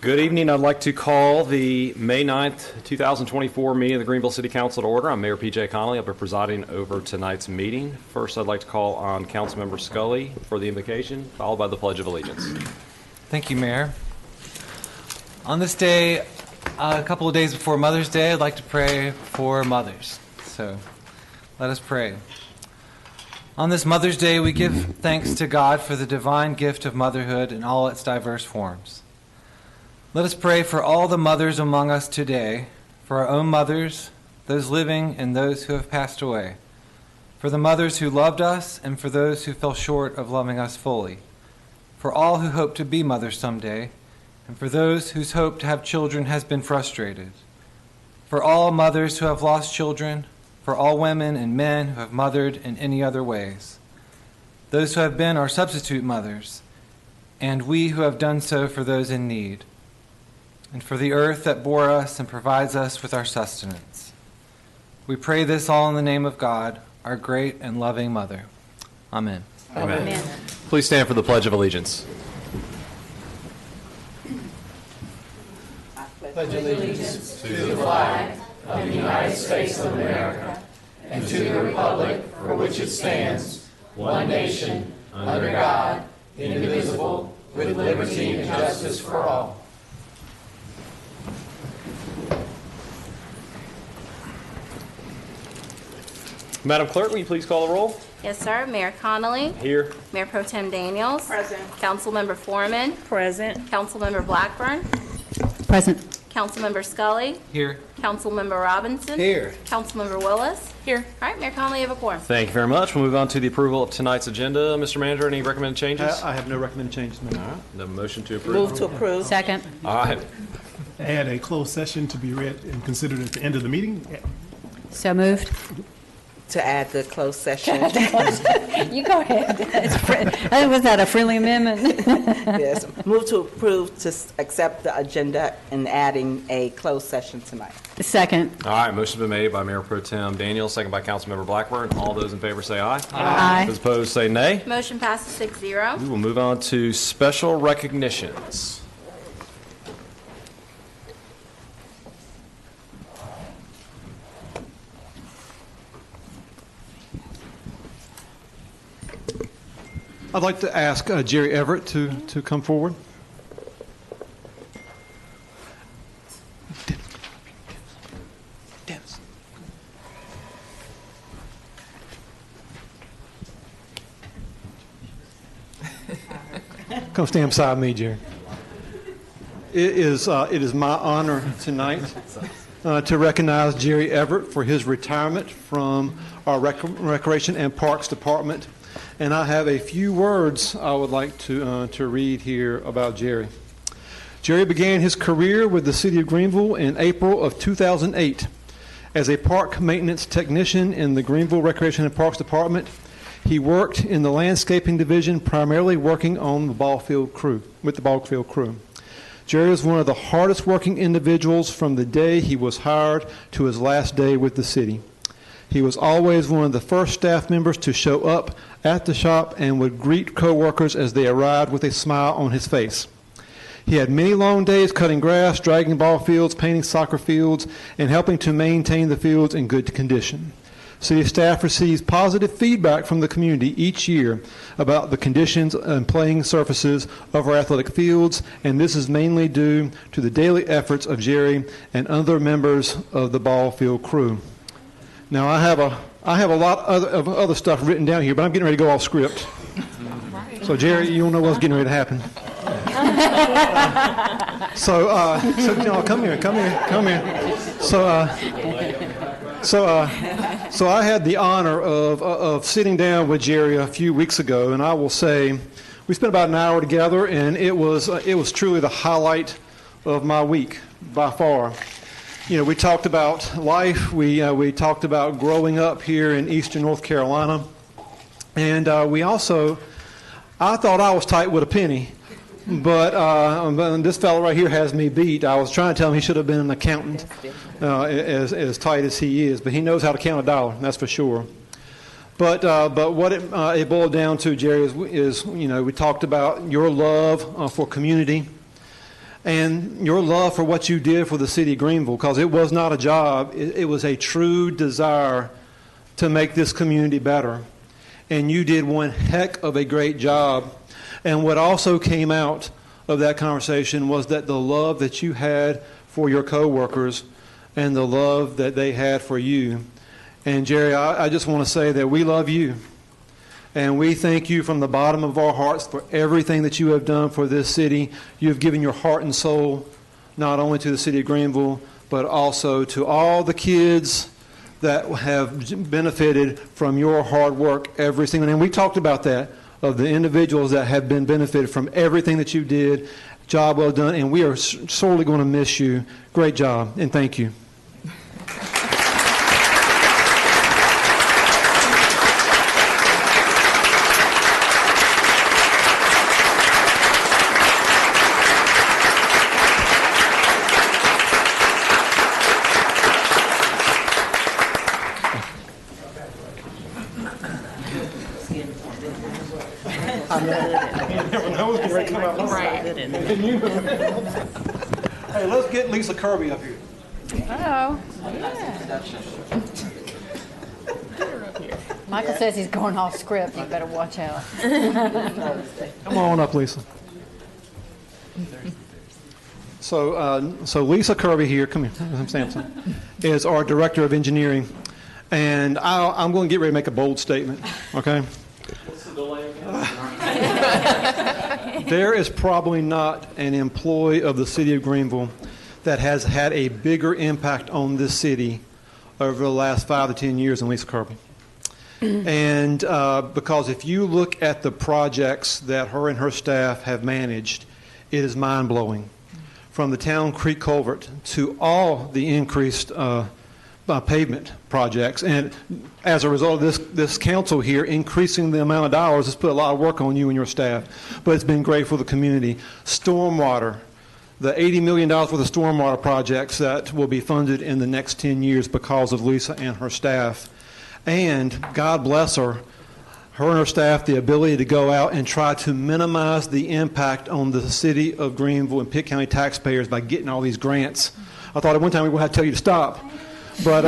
Good evening. I'd like to call the May 9th, 2024 meeting of the Greenville City Council to order. I'm Mayor P.J. Connolly. I'll be presiding over tonight's meeting. First, I'd like to call on Councilmember Scully for the invocation, followed by the Pledge of Allegiance. Thank you, Mayor. On this day, a couple of days before Mother's Day, I'd like to pray for mothers. So let us pray. On this Mother's Day, we give thanks to God for the divine gift of motherhood in all its diverse forms. Let us pray for all the mothers among us today, for our own mothers, those living and those who have passed away, for the mothers who loved us and for those who fell short of loving us fully, for all who hope to be mothers someday, and for those whose hope to have children has been frustrated, for all mothers who have lost children, for all women and men who have mothered in any other ways, those who have been our substitute mothers, and we who have done so for those in need, and for the earth that bore us and provides us with our sustenance. We pray this all in the name of God, our great and loving Mother. Amen. Amen. Amen. Please stand for the Pledge of Allegiance. I pledge allegiance to the flag of the United States of America and to the republic for which it stands, one nation, under God, indivisible, with liberty and justice for all. Madam Clerk, will you please call the roll? Yes, sir. Mayor Connolly. Here. Mayor Pro Tem Daniels. Present. Councilmember Foreman. Present. Councilmember Blackburn. Present. Councilmember Scully. Here. Councilmember Robinson. Here. Councilmember Willis. Here. All right, Mayor Connolly, you have a quorum. Thank you very much. We'll move on to the approval of tonight's agenda. Mr. Manager, any recommended changes? I have no recommended changes, Mayor. All right. The motion to approve. Move to approve. Second. All right. Add a closed session to be read and considered at the end of the meeting. So moved. To add the closed session. You go ahead. Was that a friendly amendment? Yes. Move to approve to accept the agenda and adding a closed session tonight. Second. All right. Motion's been made by Mayor Pro Tem Daniels, second by Councilmember Blackburn. All those in favor say aye. Aye. Those opposed say nay. Motion passes 6-0. We will move on to special recognitions. I'd like to ask Jerry Everette to come forward. Come stand beside me, Jerry. It is my honor tonight to recognize Jerry Everette for his retirement from our Recreation and Parks Department. And I have a few words I would like to read here about Jerry. Jerry began his career with the City of Greenville in April of 2008 as a park maintenance technician in the Greenville Recreation and Parks Department. He worked in the landscaping division, primarily working on the ball field crew, with the ball field crew. Jerry was one of the hardest working individuals from the day he was hired to his last day with the city. He was always one of the first staff members to show up at the shop and would greet coworkers as they arrived with a smile on his face. He had many long days cutting grass, dragging ball fields, painting soccer fields, and helping to maintain the fields in good condition. City staff receives positive feedback from the community each year about the conditions and playing surfaces of our athletic fields, and this is mainly due to the daily efforts of Jerry and other members of the ball field crew. Now, I have a lot of other stuff written down here, but I'm getting ready to go off script. So, Jerry, you don't know what's getting ready to happen. So no, come here. So I had the honor of sitting down with Jerry a few weeks ago, and I will say we spent about an hour together, and it was truly the highlight of my week by far. You know, we talked about life. We talked about growing up here in eastern North Carolina. And I thought I was tight with a penny. But this fellow right here has me beat. I was trying to tell him he should have been an accountant, as tight as he is. But he knows how to count a dollar, that's for sure. But what it boiled down to, Jerry, is we talked about your love for community. and your love for what you did for the city of Greenville, because it was not a job, it was a true desire to make this community better. And you did one heck of a great job. And what also came out of that conversation was that the love that you had for your coworkers and the love that they had for you. And Jerry, I just want to say that we love you. And we thank you from the bottom of our hearts for everything that you have done for this city. You have given your heart and soul not only to the city of Greenville, but also to all the kids that have benefited from your hard work every single day. And we talked about that, of the individuals that have been benefited from everything that you did. Job well done, and we are sorely going to miss you. Great job, and thank you. Hey, let's get Lisa Kirby up here. Uh-oh. Michael says he's going off script. You better watch out. Come on up, Lisa. So Lisa Kirby here, come here, Samson, is our Director of Engineering. And I'm going to get ready to make a bold statement, okay? What's the delay again? There is probably not an employee of the city of Greenville that has had a bigger impact on this city over the last 5 to 10 years than Lisa Kirby. And because if you look at the projects that her and her staff have managed, it is mind-blowing. From the Town Creek Culvert to all the increased pavement projects. And as a result of this council here increasing the amount of dollars, it's put a lot of work on you and your staff. But it's been great for the community. Stormwater, the $80 million worth of stormwater projects that will be funded in the next 10 years because of Lisa and her staff. And God bless her and her staff, the ability to go out and try to minimize the impact on the city of Greenville and Pitt County taxpayers by getting all these grants. I thought at one time we were going to have to tell you to stop. But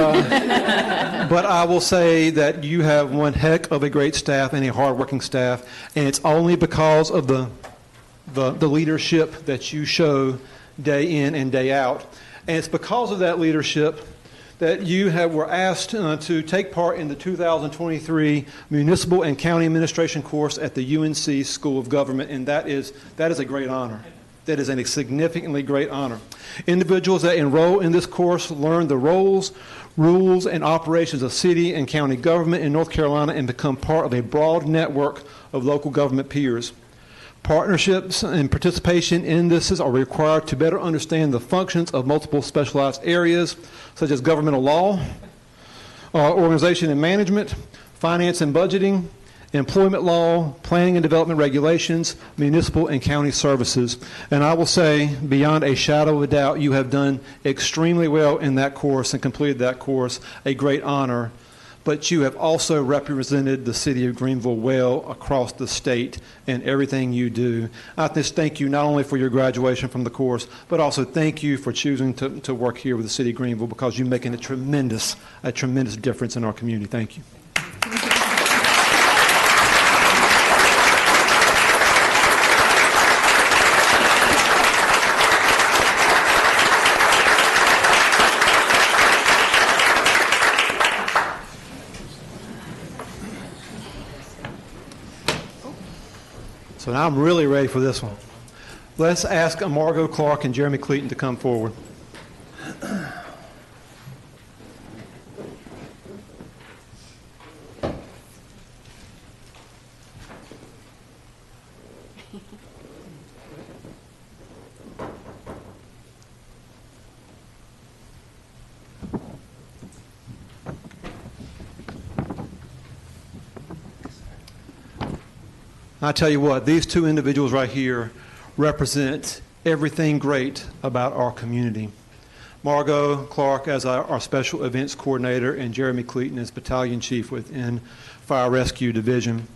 I will say that you have one heck of a great staff and a hardworking staff, and it's only because of the leadership that you show day in and day out. And it's because of that leadership that you were asked to take part in the 2023 Municipal and County Administration course at the UNC School of Government, and that is a great honor. That is a significantly great honor. Individuals that enroll in this course learn the roles, rules, and operations of city and county government in North Carolina and become part of a broad network of local government peers. Partnerships and participation in this are required to better understand the functions of multiple specialized areas, such as governmental law, organization and management, finance and budgeting, employment law, planning and development regulations, municipal and county services. And I will say, beyond a shadow of a doubt, you have done extremely well in that course and completed that course, a great honor. But you have also represented the city of Greenville well across the state in everything you do. I just thank you not only for your graduation from the course, but also thank you for choosing to work here with the city of Greenville, because you're making a tremendous difference in our community. Thank you. So now I'm really ready for this one. Let's ask Margot Clark and Jeremy Cleaton to come forward. I tell you what, these two individuals right here represent everything great about our community. Margot Clark as our special events coordinator, and Jeremy Cleaton as battalion chief within Fire Rescue Division.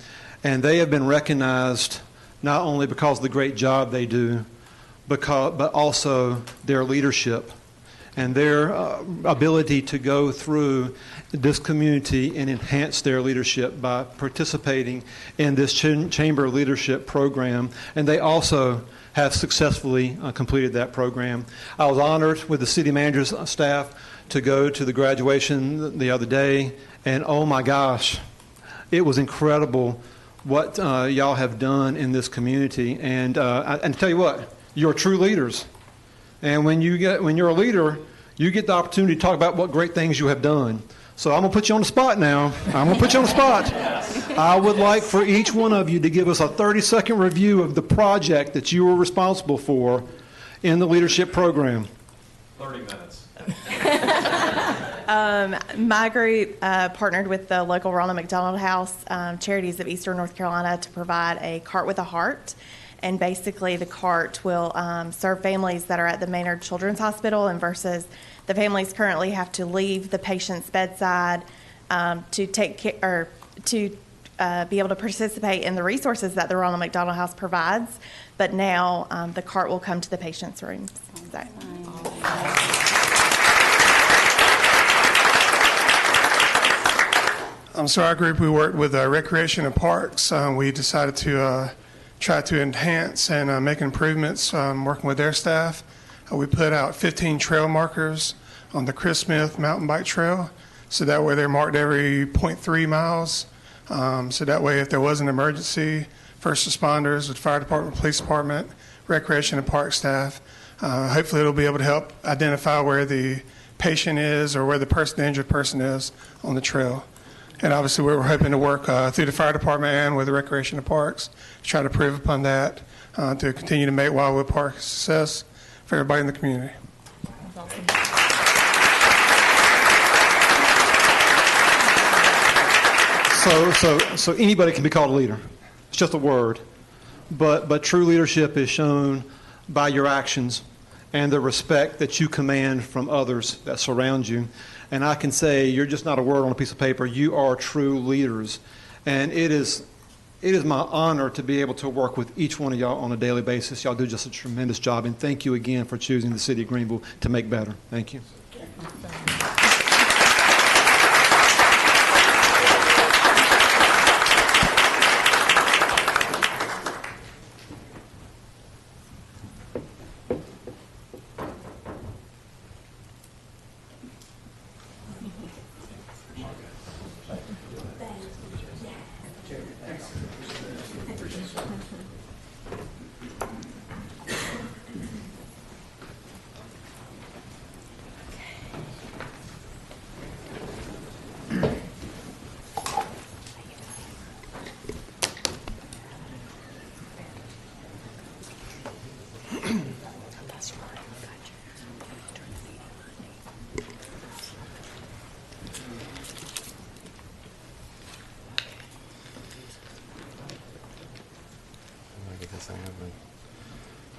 And they have been recognized not only because of the great job they do, but also their leadership and their ability to go through this community and enhance their leadership by participating in this chamber leadership program. And they also have successfully completed that program. I was honored with the city manager's staff to go to the graduation the other day, and oh my gosh, it was incredible what y'all have done in this community. And tell you what, you're true leaders. And when you're a leader, you get the opportunity to talk about what great things you have done. So I'm going to put you on the spot now. I'm going to put you on the spot. I would like for each one of you to give us a 30-second review of the project that you were responsible for in the leadership program. 30 minutes. My group partnered with the local Ronald McDonald House Charities of Eastern North Carolina to provide a cart with a heart. And basically the cart will serve families that are at the Maynard Children's Hospital, and versus the families currently have to leave the patient's bedside to take care, or to be able to participate in the resources that the Ronald McDonald House provides. But now the cart will come to the patient's rooms. So our group, we worked with Recreation and Parks. We decided to try to enhance and make improvements working with their staff. We put out 15 trail markers on the Chris Smith mountain bike trail, so that way they're marked every 0.3 miles. So that way if there was an emergency, first responders with fire department, police department, recreation and park staff, hopefully it'll be able to help identify where the patient is or where the injured person is on the trail. And obviously, we're hoping to work through the fire department and with the recreation and parks to try to improve upon that, to continue to make Wildwood Park a success for everybody in the community. So anybody can be called a leader. It's just a word. But true leadership is shown by your actions and the respect that you command from others that surround you. And I can say you're just not a word on a piece of paper. You are true leaders. And it is my honor to be able to work with each one of y'all on a daily basis. Y'all do just a tremendous job. And thank you again for choosing the city of Greenville to make better. Thank you.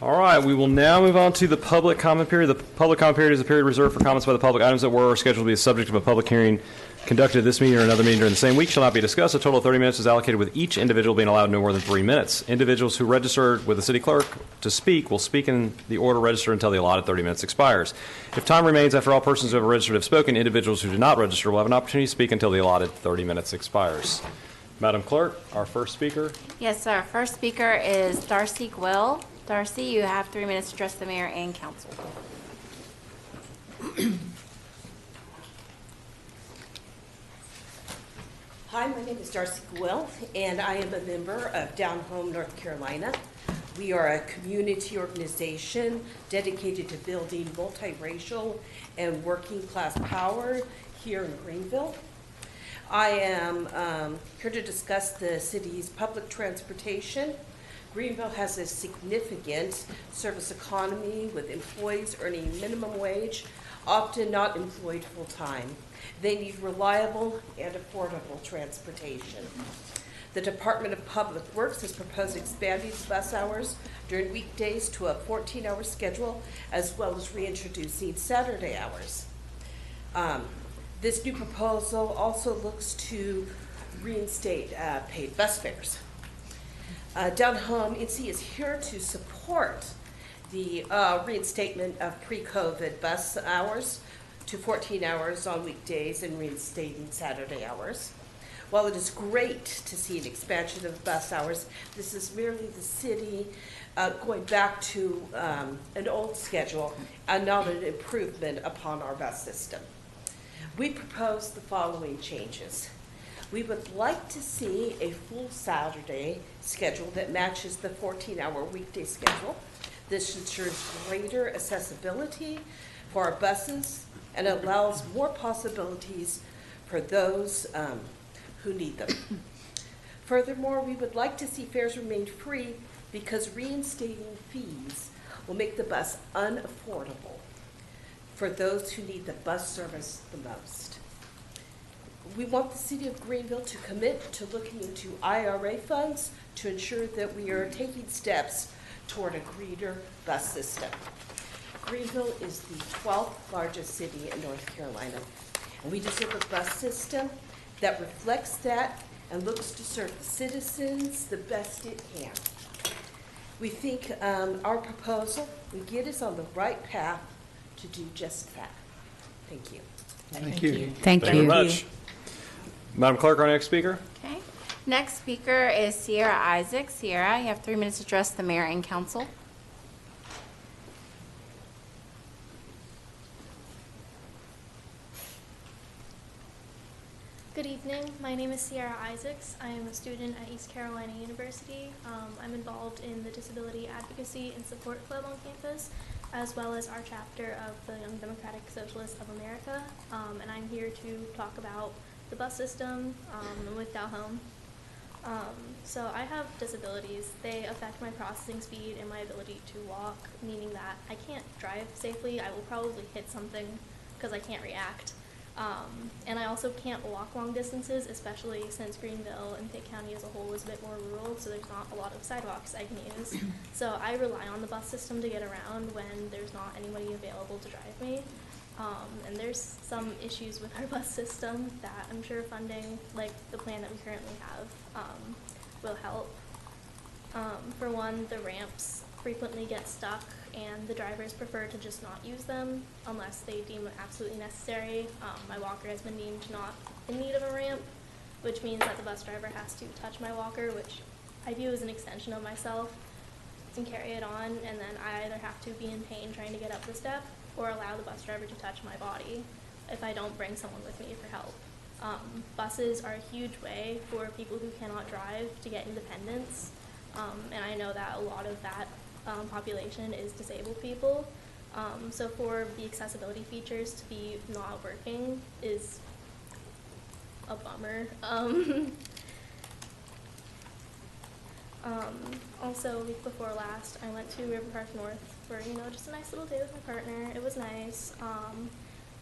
All right, we will now move on to the public comment period. The public comment period is a period reserved for comments by the public. Items that were scheduled to be the subject of a public hearing conducted at this meeting or another meeting during the same week shall not be discussed. A total of 30 minutes is allocated, with each individual being allowed no more than 3 minutes. Individuals who registered with the city clerk to speak will speak in the order registered until the allotted 30 minutes expires. If time remains after all persons who have registered have spoken, individuals who did not register will have an opportunity to speak until the allotted 30 minutes expires. Madam Clerk, our first speaker. Yes, sir. First speaker is Darcy Gwell. Darcy, you have 3 minutes to address the mayor and council. Hi, my name is Darcy Gwell, and I am a member of Down Home, North Carolina. We are a community organization dedicated to building multiracial and working class power here in Greenville. I am here to discuss the city's public transportation. Greenville has a significant service economy with employees earning minimum wage, often not employed full-time. They need reliable and affordable transportation. The Department of Public Works has proposed expanding bus hours during weekdays to a 14-hour schedule, as well as reintroducing Saturday hours. This new proposal also looks to reinstate paid bus fares. Down Home NC is here to support the reinstatement of pre-COVID bus hours to 14 hours on weekdays and reinstating Saturday hours. While it is great to see an expansion of bus hours, this is merely the city going back to an old schedule and not an improvement upon our bus system. We propose the following changes. We would like to see a full Saturday schedule that matches the 14-hour weekday schedule. This ensures greater accessibility for our buses and allows more possibilities for those who need them. Furthermore, we would like to see fares remain free because reinstating fees will make the bus unaffordable for those who need the bus service the most. We want the city of Greenville to commit to looking into IRA funds to ensure that we are taking steps toward a greener bus system. Greenville is the 12th largest city in North Carolina, and we deserve a bus system that reflects that and looks to serve the citizens the best it can. We think our proposal will get us on the right path to do just that. Thank you. Thank you. Thank Thank you you. very much. Madam Clerk, our next speaker. Okay. Next speaker is Sierra Isaac. Sierra, you have 3 minutes to address the mayor and council. Good evening. My name is Sierra Isaacs. I am a student at East Carolina University. I'm involved in the Disability Advocacy and Support Club on campus, as well as our chapter of the Young Democratic Socialists of America. And I'm here to talk about the bus system with Dalhome. So I have disabilities. They affect my processing speed and my ability to walk, meaning that I can't drive safely. I will probably hit something because I can't react. And I also can't walk long distances, especially since Greenville and Pitt County as a whole is a bit more rural, so there's not a lot of sidewalks I can use. So I rely on the bus system to get around when there's not anybody available to drive me. And there's some issues with our bus system that I'm sure funding, like the plan that we currently have, will help. For one, the ramps frequently get stuck and the drivers prefer to just not use them unless they deem it absolutely necessary. My walker has been deemed not in need of a ramp, which means that the bus driver has to touch my walker, which I view as an extension of myself, and carry it on, and then I either have to be in pain trying to get up the step or allow the bus driver to touch my body if I don't bring someone with me for help. Buses are a huge way for people who cannot drive to get independence, and I know that a lot of that population is disabled people. So for the accessibility features to be not working is a bummer. Also, week before last, I went to River Park North for, just a nice little day with my partner. It was nice.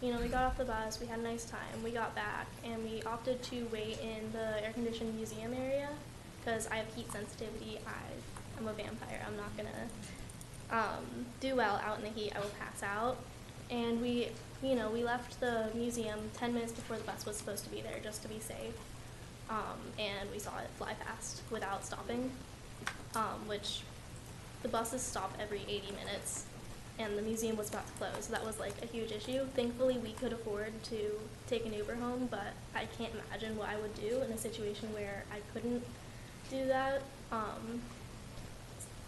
We got off the bus, we had a nice time. We got back, and we opted to wait in the air-conditioned museum area because I have heat sensitivity. I'm a vampire. I'm not gonna do well out in the heat. I will pass out. And we left the museum 10 minutes before the bus was supposed to be there just to be safe. And we saw it fly past without stopping, which the buses stop every 80 minutes. And the museum was about to close, so that was like a huge issue. Thankfully, we could afford to take an Uber home, but I can't imagine what I would do in a situation where I couldn't do that.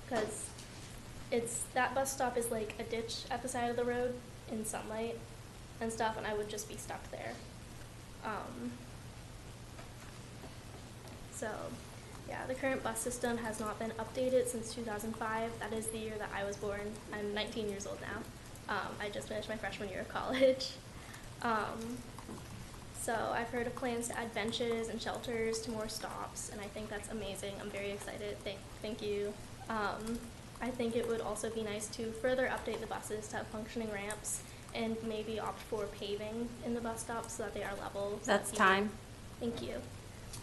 Because that bus stop is like a ditch at the side of the road in sunlight and stuff, and I would just be stuck there. So, yeah, the current bus system has not been updated since 2005. That is the year that I was born. I'm 19 years old now. I just finished my freshman year of college. So I've heard of plans to add benches and shelters to more stops, and I think that's amazing. I'm very excited. Thank you. I think it would also be nice to further update the buses to have functioning ramps and maybe opt for paving in the bus stops so that they are level. That's time. Thank you.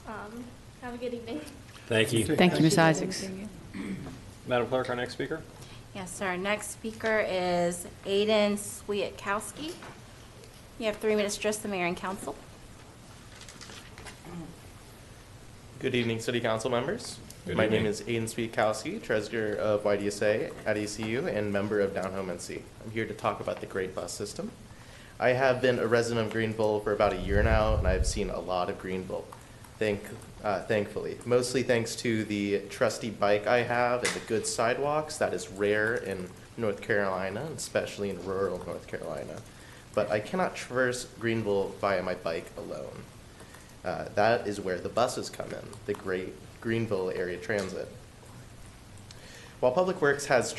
Have a good evening. Thank you. Thank you, Ms. Isaacs. Madam Clerk, our next speaker. Yes, sir. Next speaker is Aiden Swiatkowski. You have 3 minutes to address the mayor and council. Good evening, City Council members. My name is Aiden Sweetkowski, treasurer of YDSA at ECU and member of Down Home NC. I'm here to talk about the great bus system. I have been a resident of Greenville for about a year now, and I've seen a lot of Greenville, thankfully. Mostly thanks to the trusty bike I have and the good sidewalks. That is rare in North Carolina, especially in rural North Carolina. But I cannot traverse Greenville via my bike alone. That is where the buses come in, the great Greenville area transit. While Public Works has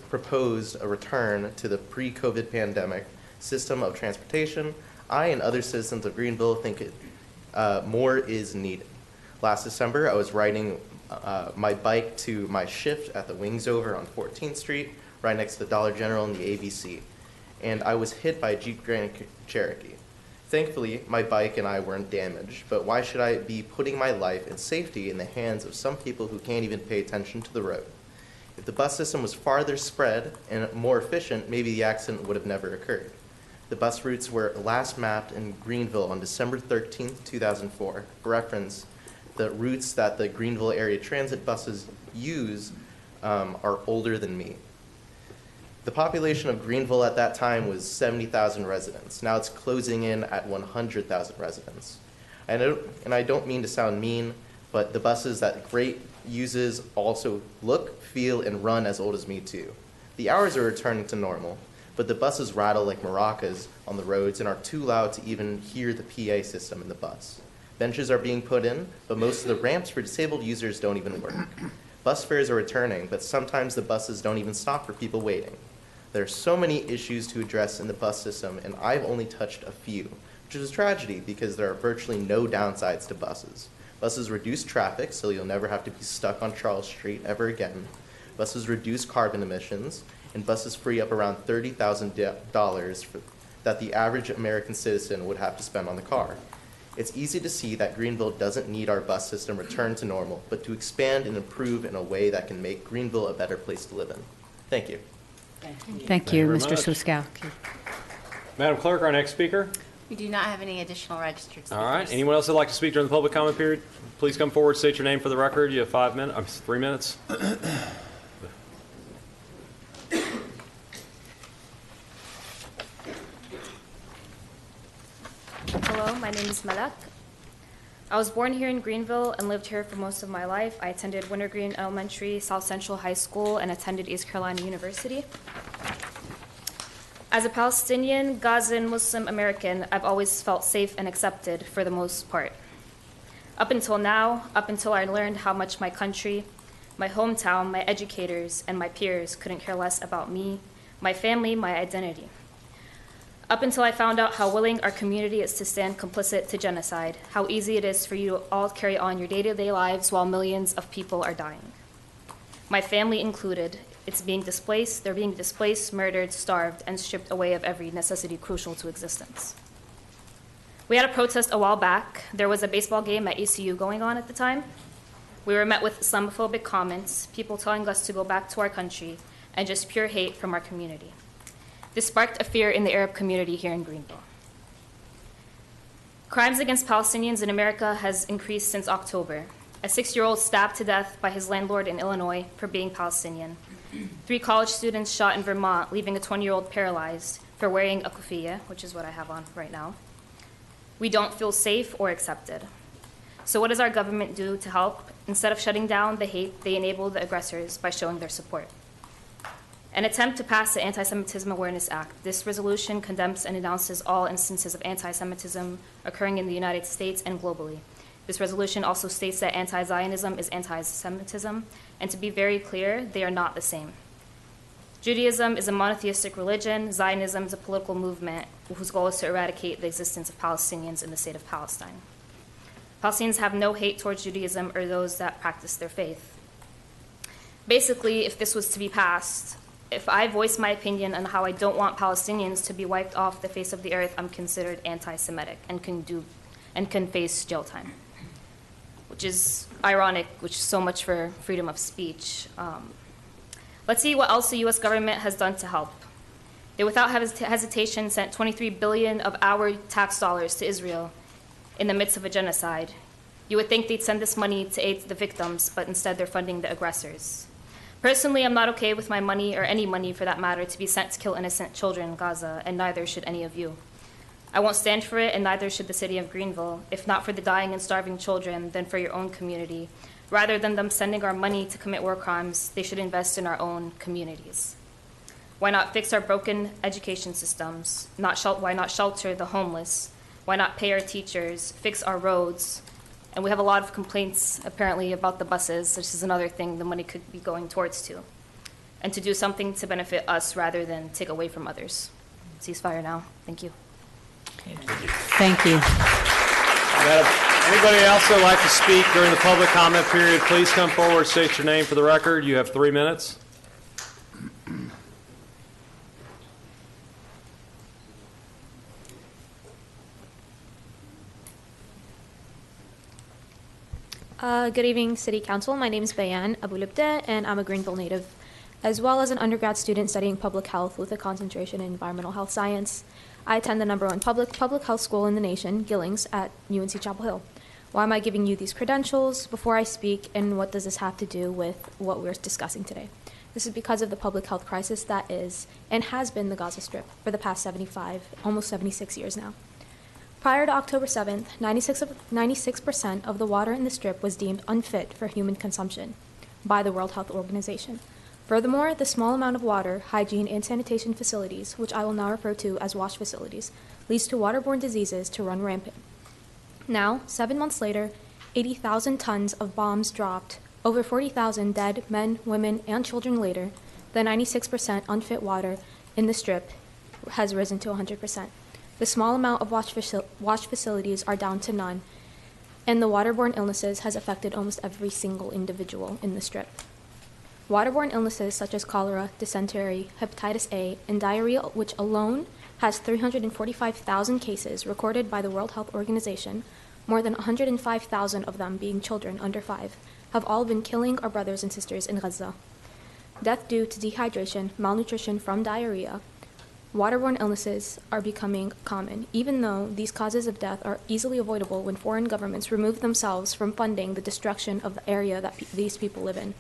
proposed a return to the pre-COVID pandemic system of transportation, I and other citizens of Greenville think more is needed. Last December, I was riding my bike to my shift at the Wings Over on 14th Street, right next to the Dollar General and the ABC, and I was hit by a Jeep Grand Cherokee. Thankfully, my bike and I weren't damaged, but why should I be putting my life and safety in the hands of some people who can't even pay attention to the road? If the bus system was farther spread and more efficient, maybe the accident would have never occurred. The bus routes were last mapped in Greenville on December 13th, 2004. For reference, the routes that the Greenville area transit buses use are older than me. The population of Greenville at that time was 70,000 residents. Now it's closing in at 100,000 residents. And I don't mean to sound mean, but the buses that Great uses also look, feel, and run as old as me too. The hours are returning to normal, but the buses rattle like maracas on the roads and are too loud to even hear the PA system in the bus. Benches are being put in, but most of the ramps for disabled users don't even work. Bus fares are returning, but sometimes the buses don't even stop for people waiting. There are so many issues to address in the bus system, and I've only touched a few, which is a tragedy because there are virtually no downsides to buses. Buses reduce traffic, so you'll never have to be stuck on Charles Street ever again. Buses reduce carbon emissions, and buses free up around $30,000 that the average American citizen would have to spend on the car. It's easy to see that Greenville doesn't need our bus system returned to normal, but to expand and improve in a way that can make Greenville a better place to live in. Thank you. Thank you, very Mr. much. Swiskowski. Madam Clerk, our next speaker. We do not have any additional registered speakers. All right. Anyone else that'd like to speak during the public comment period? Please come forward, state your name for the record. You have 3 minutes. Hello, my name is Malak. I was born here in Greenville and lived here for most of my life. I attended Wintergreen Elementary, South Central High School, and attended East Carolina University. As a Palestinian, Gazan, Muslim American, I've always felt safe and accepted for the most part. Up until now, up until I learned how much my country, my hometown, my educators, and my peers couldn't care less about me, my family, my identity. Up until I found out how willing our community is to stand complicit to genocide, how easy it is for you to all carry on your day-to-day lives while millions of people are dying. My family included, they're being displaced, murdered, starved, and stripped away of every necessity crucial to existence. We had a protest a while back. There was a baseball game at ECU going on at the time. We were met with Islamophobic comments, people telling us to go back to our country, and just pure hate from our community. This sparked a fear in the Arab community here in Greenville. Crimes against Palestinians in America has increased since October. A 6-year-old stabbed to death by his landlord in Illinois for being Palestinian. 3 college students shot in Vermont, leaving a 20-year-old paralyzed for wearing a kufiya, which is what I have on right now. We don't feel safe or accepted. So what does our government do to help? Instead of shutting down the hate, they enable the aggressors by showing their support. An attempt to pass the Anti-Semitism Awareness Act. This resolution condemns and denounces all instances of anti-Semitism occurring in the United States and globally. This resolution also states that anti-Zionism is anti-Semitism, and to be very clear, they are not the same. Judaism is a monotheistic religion. Zionism is a political movement whose goal is to eradicate the existence of Palestinians in the state of Palestine. Palestinians have no hate towards Judaism or those that practice their faith. Basically, if this was to be passed, if I voice my opinion on how I don't want Palestinians to be wiped off the face of the earth, I'm considered anti-Semitic and can face jail time, which is ironic, which is so much for freedom of speech. Let's see what else the U.S. government has done to help. They, without hesitation, sent $23 billion of our tax dollars to Israel in the midst of a genocide. You would think they'd send this money to aid the victims, but instead they're funding the aggressors. Personally, I'm not okay with my money, or any money for that matter, to be sent to kill innocent children in Gaza, and neither should any of you. I won't stand for it, and neither should the city of Greenville, if not for the dying and starving children, then for your own community. Rather than them sending our money to commit war crimes, they should invest in our own communities. Why not fix our broken education systems? Why not shelter the homeless? Why not pay our teachers, fix our roads? And we have a lot of complaints, apparently, about the buses, which is another thing the money could be going towards too. And to do something to benefit us rather than take away from others. Ceasefire now. Thank you. Thank you. Anybody else that would like to speak during the public comment period, please come forward, state your name for the record. You have 3 minutes. Good evening, City Council. My name is Bayan Abulubde, and I'm a Greenville native, as well as an undergrad student studying public health with a concentration in environmental health science. I attend the #1 public health school in the nation, Gillings, at UNC Chapel Hill. Why am I giving you these credentials before I speak, and what does this have to do with what we're discussing today? This is because of the public health crisis that is and has been the Gaza Strip for the past 75, almost 76 years now. Prior to October 7th, 96% of the water in the Strip was deemed unfit for human consumption by the World Health Organization. Furthermore, the small amount of water, hygiene, and sanitation facilities, which I will now refer to as wash facilities, leads to waterborne diseases to run rampant. Now, 7 months later, 80,000 tons of bombs dropped, over 40,000 dead men, women, and children later, the 96% unfit water in the Strip has risen to 100%. The small amount of wash facilities are down to none, and the waterborne illnesses has affected almost every single individual in the Strip. Waterborne illnesses such as cholera, dysentery, hepatitis A, and diarrhea, which alone has 345,000 cases recorded by the World Health Organization, more than 105,000 of them being children under 5, have all been killing our brothers and sisters in Gaza. Death due to dehydration, malnutrition from diarrhea, waterborne illnesses are becoming common, even though these causes of death are easily avoidable when foreign governments remove themselves from funding the destruction of the area that these people live in.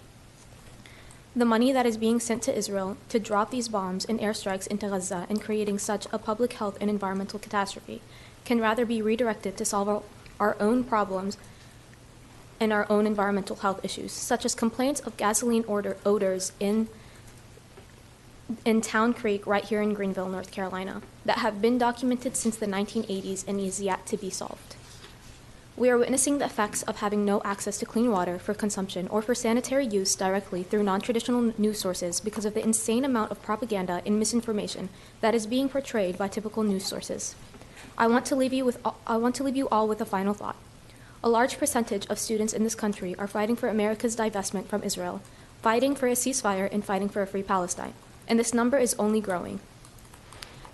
The money that is being sent to Israel to drop these bombs and airstrikes into Gaza and creating such a public health and environmental catastrophe can rather be redirected to solve our own problems and our own environmental health issues, such as complaints of gasoline odors in Town Creek right here in Greenville, North Carolina, that have been documented since the 1980s and is yet to be solved. We are witnessing the effects of having no access to clean water for consumption or for sanitary use directly through non-traditional news sources because of the insane amount of propaganda and misinformation that is being portrayed by typical news sources. I want to leave you all with a final thought. A large percentage of students in this country are fighting for America's divestment from Israel, fighting for a ceasefire, and fighting for a free Palestine. And this number is only growing.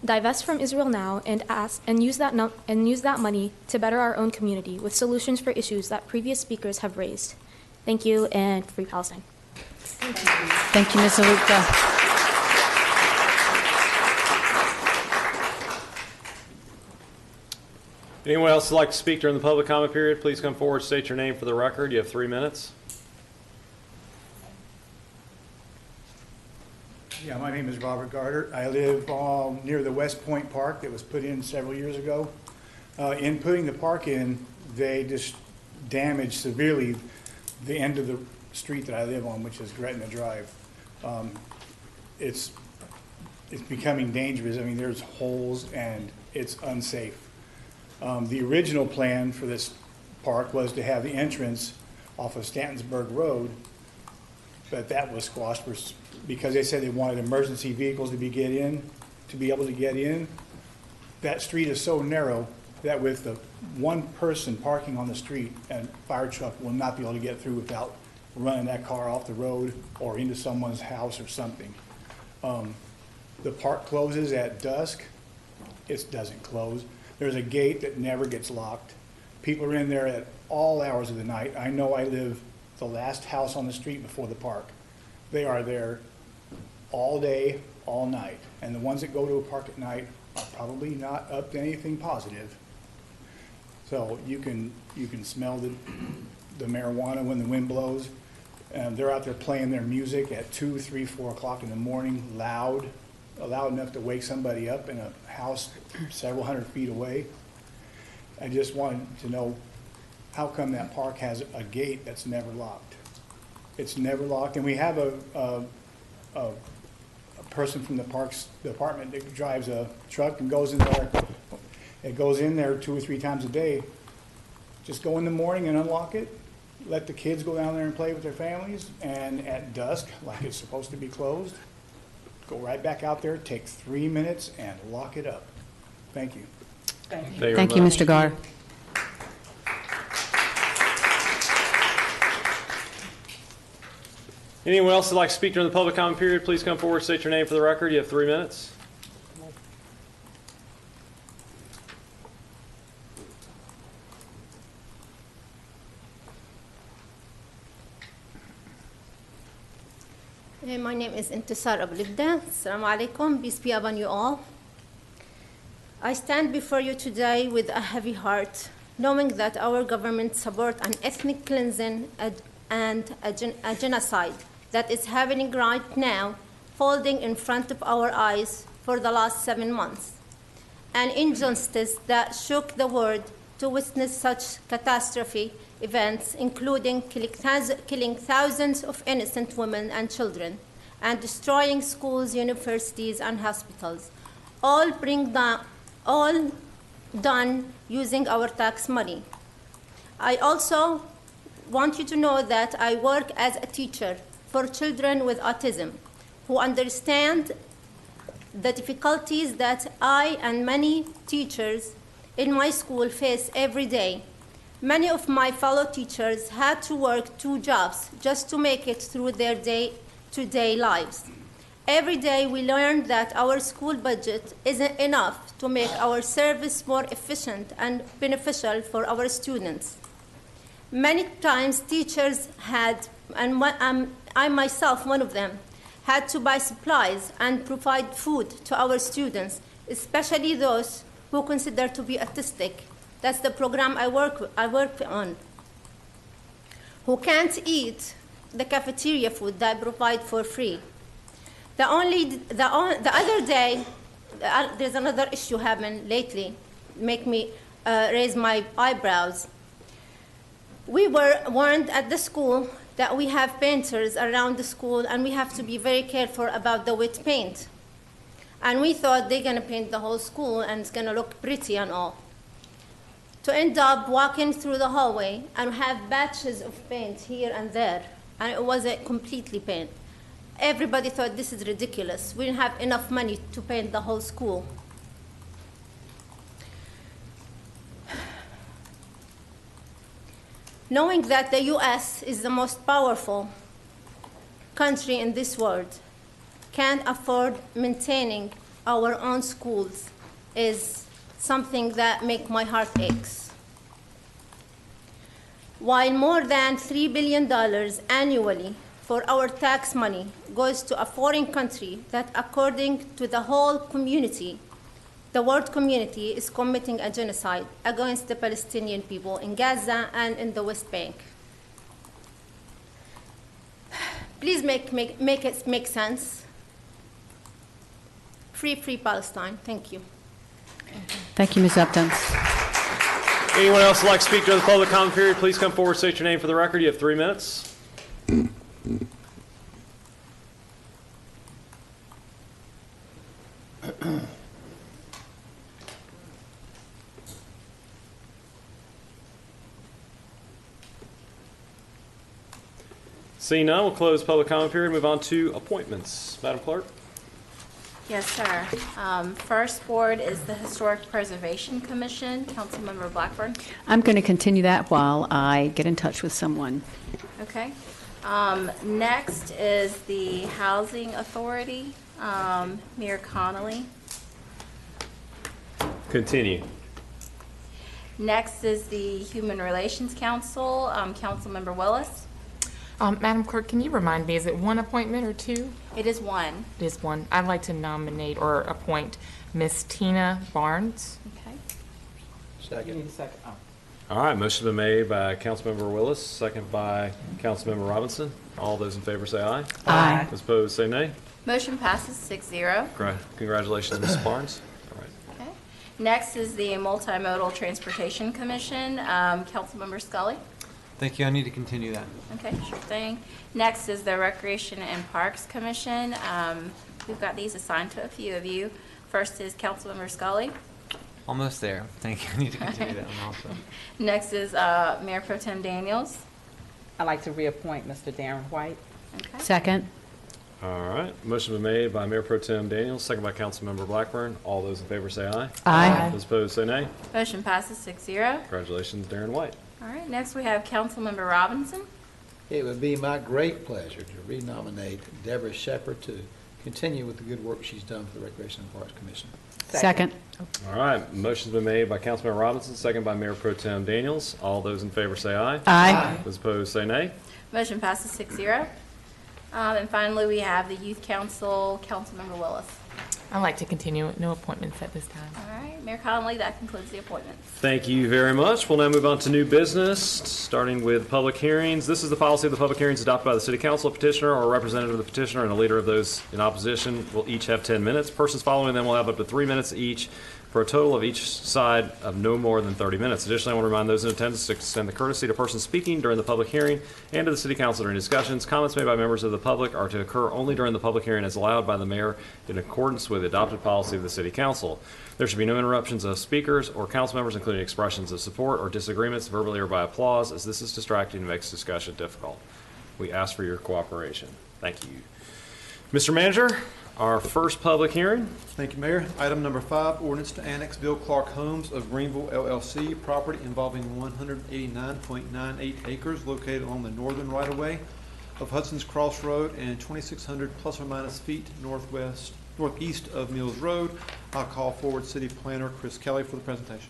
Divest from Israel now and use that money to better our own community with solutions for issues that previous speakers have raised. Thank you, and free Palestine. Thank you, Ms. Alupta. Anyone else would like to speak during the public comment period, please come forward, state your name for the record. You have 3 minutes. Yeah, my name is Robert Garter. I live near the West Point Park that was put in several years ago. In putting the park in, they just damaged severely the end of the street that I live on, which is Gretna Drive. It's becoming dangerous. I mean, there's holes and it's unsafe. The original plan for this park was to have the entrance off of Stantonsburg Road, but that was squashed because they said they wanted emergency vehicles to be able to get in. That street is so narrow that with the one person parking on the street, a fire truck will not be able to get through without running that car off the road or into someone's house or something. The park closes at dusk. It doesn't close. There's a gate that never gets locked. People are in there at all hours of the night. I know I live the last house on the street before the park. They are there all day, all night. And the ones that go to a park at night are probably not up to anything positive. So you can smell the marijuana when the wind blows. They're out there playing their music at 2, 3, 4 o'clock in the morning, loud enough to wake somebody up in a house several hundred feet away. I just wanted to know, how come that park has a gate that's never locked? It's never locked, and we have a person from the Parks Department that drives a truck and goes in there. It goes in there 2 or 3 times a day. Just go in the morning and unlock it, let the kids go down there and play with their families, and at dusk, like it's supposed to be closed, go right back out there, take 3 minutes, and lock it up. Thank you. Thank you, Mr. Gar. Anyone else that'd like to speak during the public comment period, please come forward, state your name for the record. You have 3 minutes. My name is Intisar Ablibda. Assalamu alaikum. Peace be upon you all. I stand before you today with a heavy heart, knowing that our government supports an ethnic cleansing and a genocide that is happening right now, folding in front of our eyes for the last 7 months. An injustice that shook the world to witness such catastrophe events, including killing thousands of innocent women and children, and destroying schools, universities, and hospitals, all done using our tax money. I also want you to know that I work as a teacher for children with autism who understand the difficulties that I and many teachers in my school face every day. Many of my fellow teachers had to work 2 jobs just to make it through their day-to-day lives. Every day we learn that our school budget isn't enough to make our service more efficient and beneficial for our students. Many times teachers had, and I myself, one of them, had to buy supplies and provide food to our students, especially those who consider to be autistic. That's the program I work on, who can't eat the cafeteria food that I provide for free. The other day, there's another issue happened lately, make me raise my eyebrows. We were warned at the school that we have painters around the school and we have to be very careful about the wet paint. And we thought they're gonna paint the whole school and it's gonna look pretty and all. To end up walking through the hallway and have batches of paint here and there, and it wasn't completely paint. Everybody thought this is ridiculous. We didn't have enough money to paint the whole school. Knowing that the US is the most powerful country in this world, can't afford maintaining our own schools is something that makes my heart aches. While more than $3 billion annually for our tax money goes to a foreign country that, according to the whole community, the world community is committing a genocide against the Palestinian people in Gaza and in the West Bank. Please make it make sense. Free Palestine. Thank you. Thank you, Ms. Upton. Anyone else who'd like to speak during the public comment period, please come forward, state your name for the record. You have 3 minutes. Seeing none, we'll close public comment period and move on to appointments. Madam Clerk? Yes, sir. First board is the Historic Preservation Commission. Councilmember Blackburn. I'm going to continue that while I get in touch with someone. Okay. Next is the Housing Authority. Mayor Connolly. Continue. Next is the Human Relations Council. Councilmember Willis. Madam Clerk, can you remind me, is it 1 appointment or 2? It is 1. It is 1. I'd like to nominate or appoint Miss Tina Barnes. Okay. You need a second. Oh. All right, motion been made by Councilmember Willis, second by Councilmember Robinson. All those in favor say aye. Aye. Those opposed say nay. Motion passes 6-0. Congratulations, Ms. Barnes. All right. Okay. Next is the Multimodal Transportation Commission. Councilmember Scully. Thank you. I need to continue that. Okay, sure thing. Next is the Recreation and Parks Commission. We've got these assigned to a few of you. First is Councilmember Scully. Almost there. Thank you. I need to continue that one also. Next is Mayor Pro Tem Daniels. I'd like to reappoint Mr. Darren White. Okay. Second. All right, motion been made by Mayor Pro Tem Daniels, second by Councilmember Blackburn. All those in favor say aye. Aye. Those opposed say nay. Motion passes 6-0. Congratulations, Darren White. All right, next we have Councilmember Robinson. It would be my great pleasure to renominate Deborah Shepherd to continue with the good work she's done for the Recreation and Parks Commission. Second. All right, motion's been made by Councilmember Robinson, second by Mayor Pro Tem Daniels. All those in favor say aye. Aye. Those opposed say nay. Motion passes 6-0. And finally, we have the Youth Council, Councilmember Willis. I'd like to continue with no appointments at this time. All right, Mayor Connolly, that concludes the appointments. Thank you very much. We'll now move on to new business, starting with public hearings. This is the policy of the public hearings adopted by the City Council. A petitioner or a representative of the petitioner and a leader of those in opposition will each have 10 minutes. Persons following them will have up to 3 minutes each, for a total of each side of no more than 30 minutes. Additionally, I want to remind those in attendance to extend the courtesy to persons speaking during the public hearing and to the City Council during discussions. Comments made by members of the public are to occur only during the public hearing as allowed by the mayor in accordance with the adopted policy of the City Council. There should be no interruptions of speakers or council members, including expressions of support or disagreements, verbally or by applause, as this is distracting and makes discussion difficult. We ask for your cooperation. Thank you. Mr. Manager, our first public hearing. Thank you, Mayor. Item number 5, ordinance to annex Bill Clark Homes of Greenville LLC, property involving 189.98 acres located along the northern right-of-way of Hudson's Crossroad and 2,600 plus or minus feet northeast of Mills Road. I'll call forward City Planner Chris Kelly for the presentation.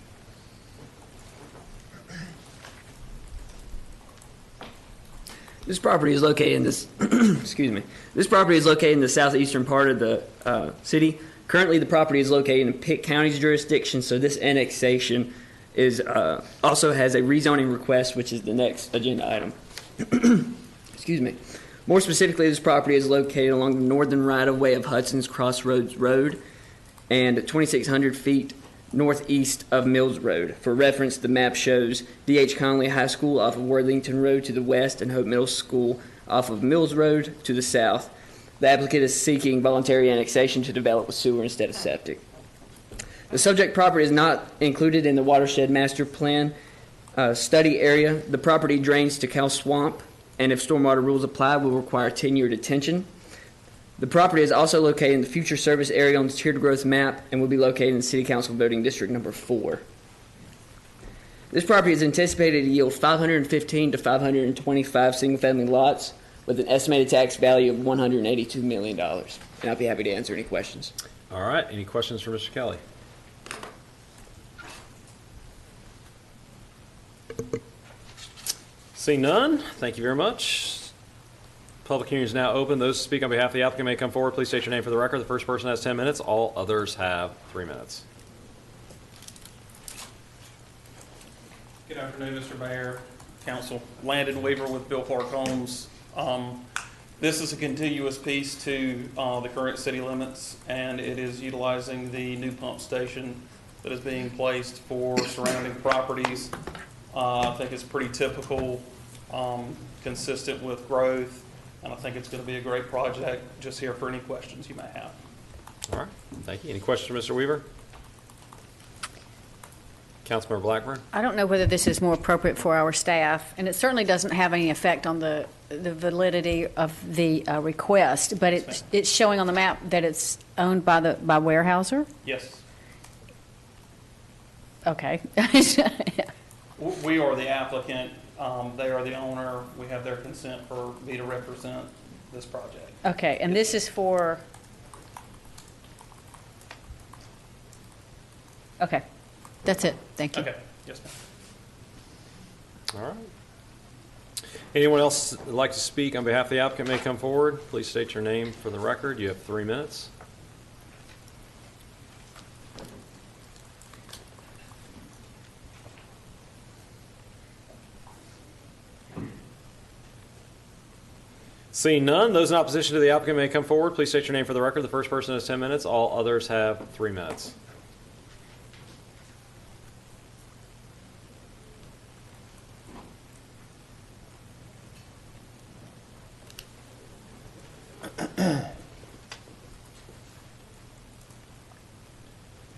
This property is located in this, excuse me. This property is located in the southeastern part of the city. Currently, the property is located in Pitt County's jurisdiction, so this annexation is also has a rezoning request, which is the next agenda item. Excuse me. More specifically, this property is located along the northern right-of-way of Hudson's Crossroads Road and 2,600 feet northeast of Mills Road. For reference, the map shows D.H. Conley High School off of Worthington Road to the west and Hope Middle School off of Mills Road to the south. The applicant is seeking voluntary annexation to develop with sewer instead of septic. The subject property is not included in the watershed master plan study area. The property drains to Cow Swamp, and if stormwater rules apply, will require 10-year detention. The property is also located in the future service area on the tiered growth map and will be located in City Council Voting District number 4. This property is anticipated to yield 515 to 525 single-family lots with an estimated tax value of $182 million. And I'll be happy to answer any questions. All right, any questions for Mr. Kelly? Seeing none, thank you very much. Public hearing is now open. Those who speak on behalf of the applicant may come forward. Please state your name for the record. The first person has 10 minutes. All others have 3 minutes. Good afternoon, Mr. Mayor, Council. Landon Weaver with Bill Clark Homes. This is a contiguous piece to the current city limits, and it is utilizing the new pump station that is being placed for surrounding properties. I think it's pretty typical, consistent with growth. And I think it's going to be a great project. Just here for any questions you may have. All right. Thank you. Any questions for Mr. Weaver? Councilmember Blackburn? I don't know whether this is more appropriate for our staff, and it certainly doesn't have any effect on the validity of the request, but it's showing on the map that it's owned by Weyerhaeuser? Yes. Okay. We are the applicant. They are the owner. We have their consent for me to represent this project. Okay, and this is for... Okay, that's it. Thank you. Okay, yes, ma'am. All right. Anyone else that would like to speak on behalf of the applicant may come forward. Please state your name for the record. You have 3 minutes. Seeing none, those in opposition to the applicant may come forward. Please state your name for the record. The first person has 10 minutes. All others have 3 minutes.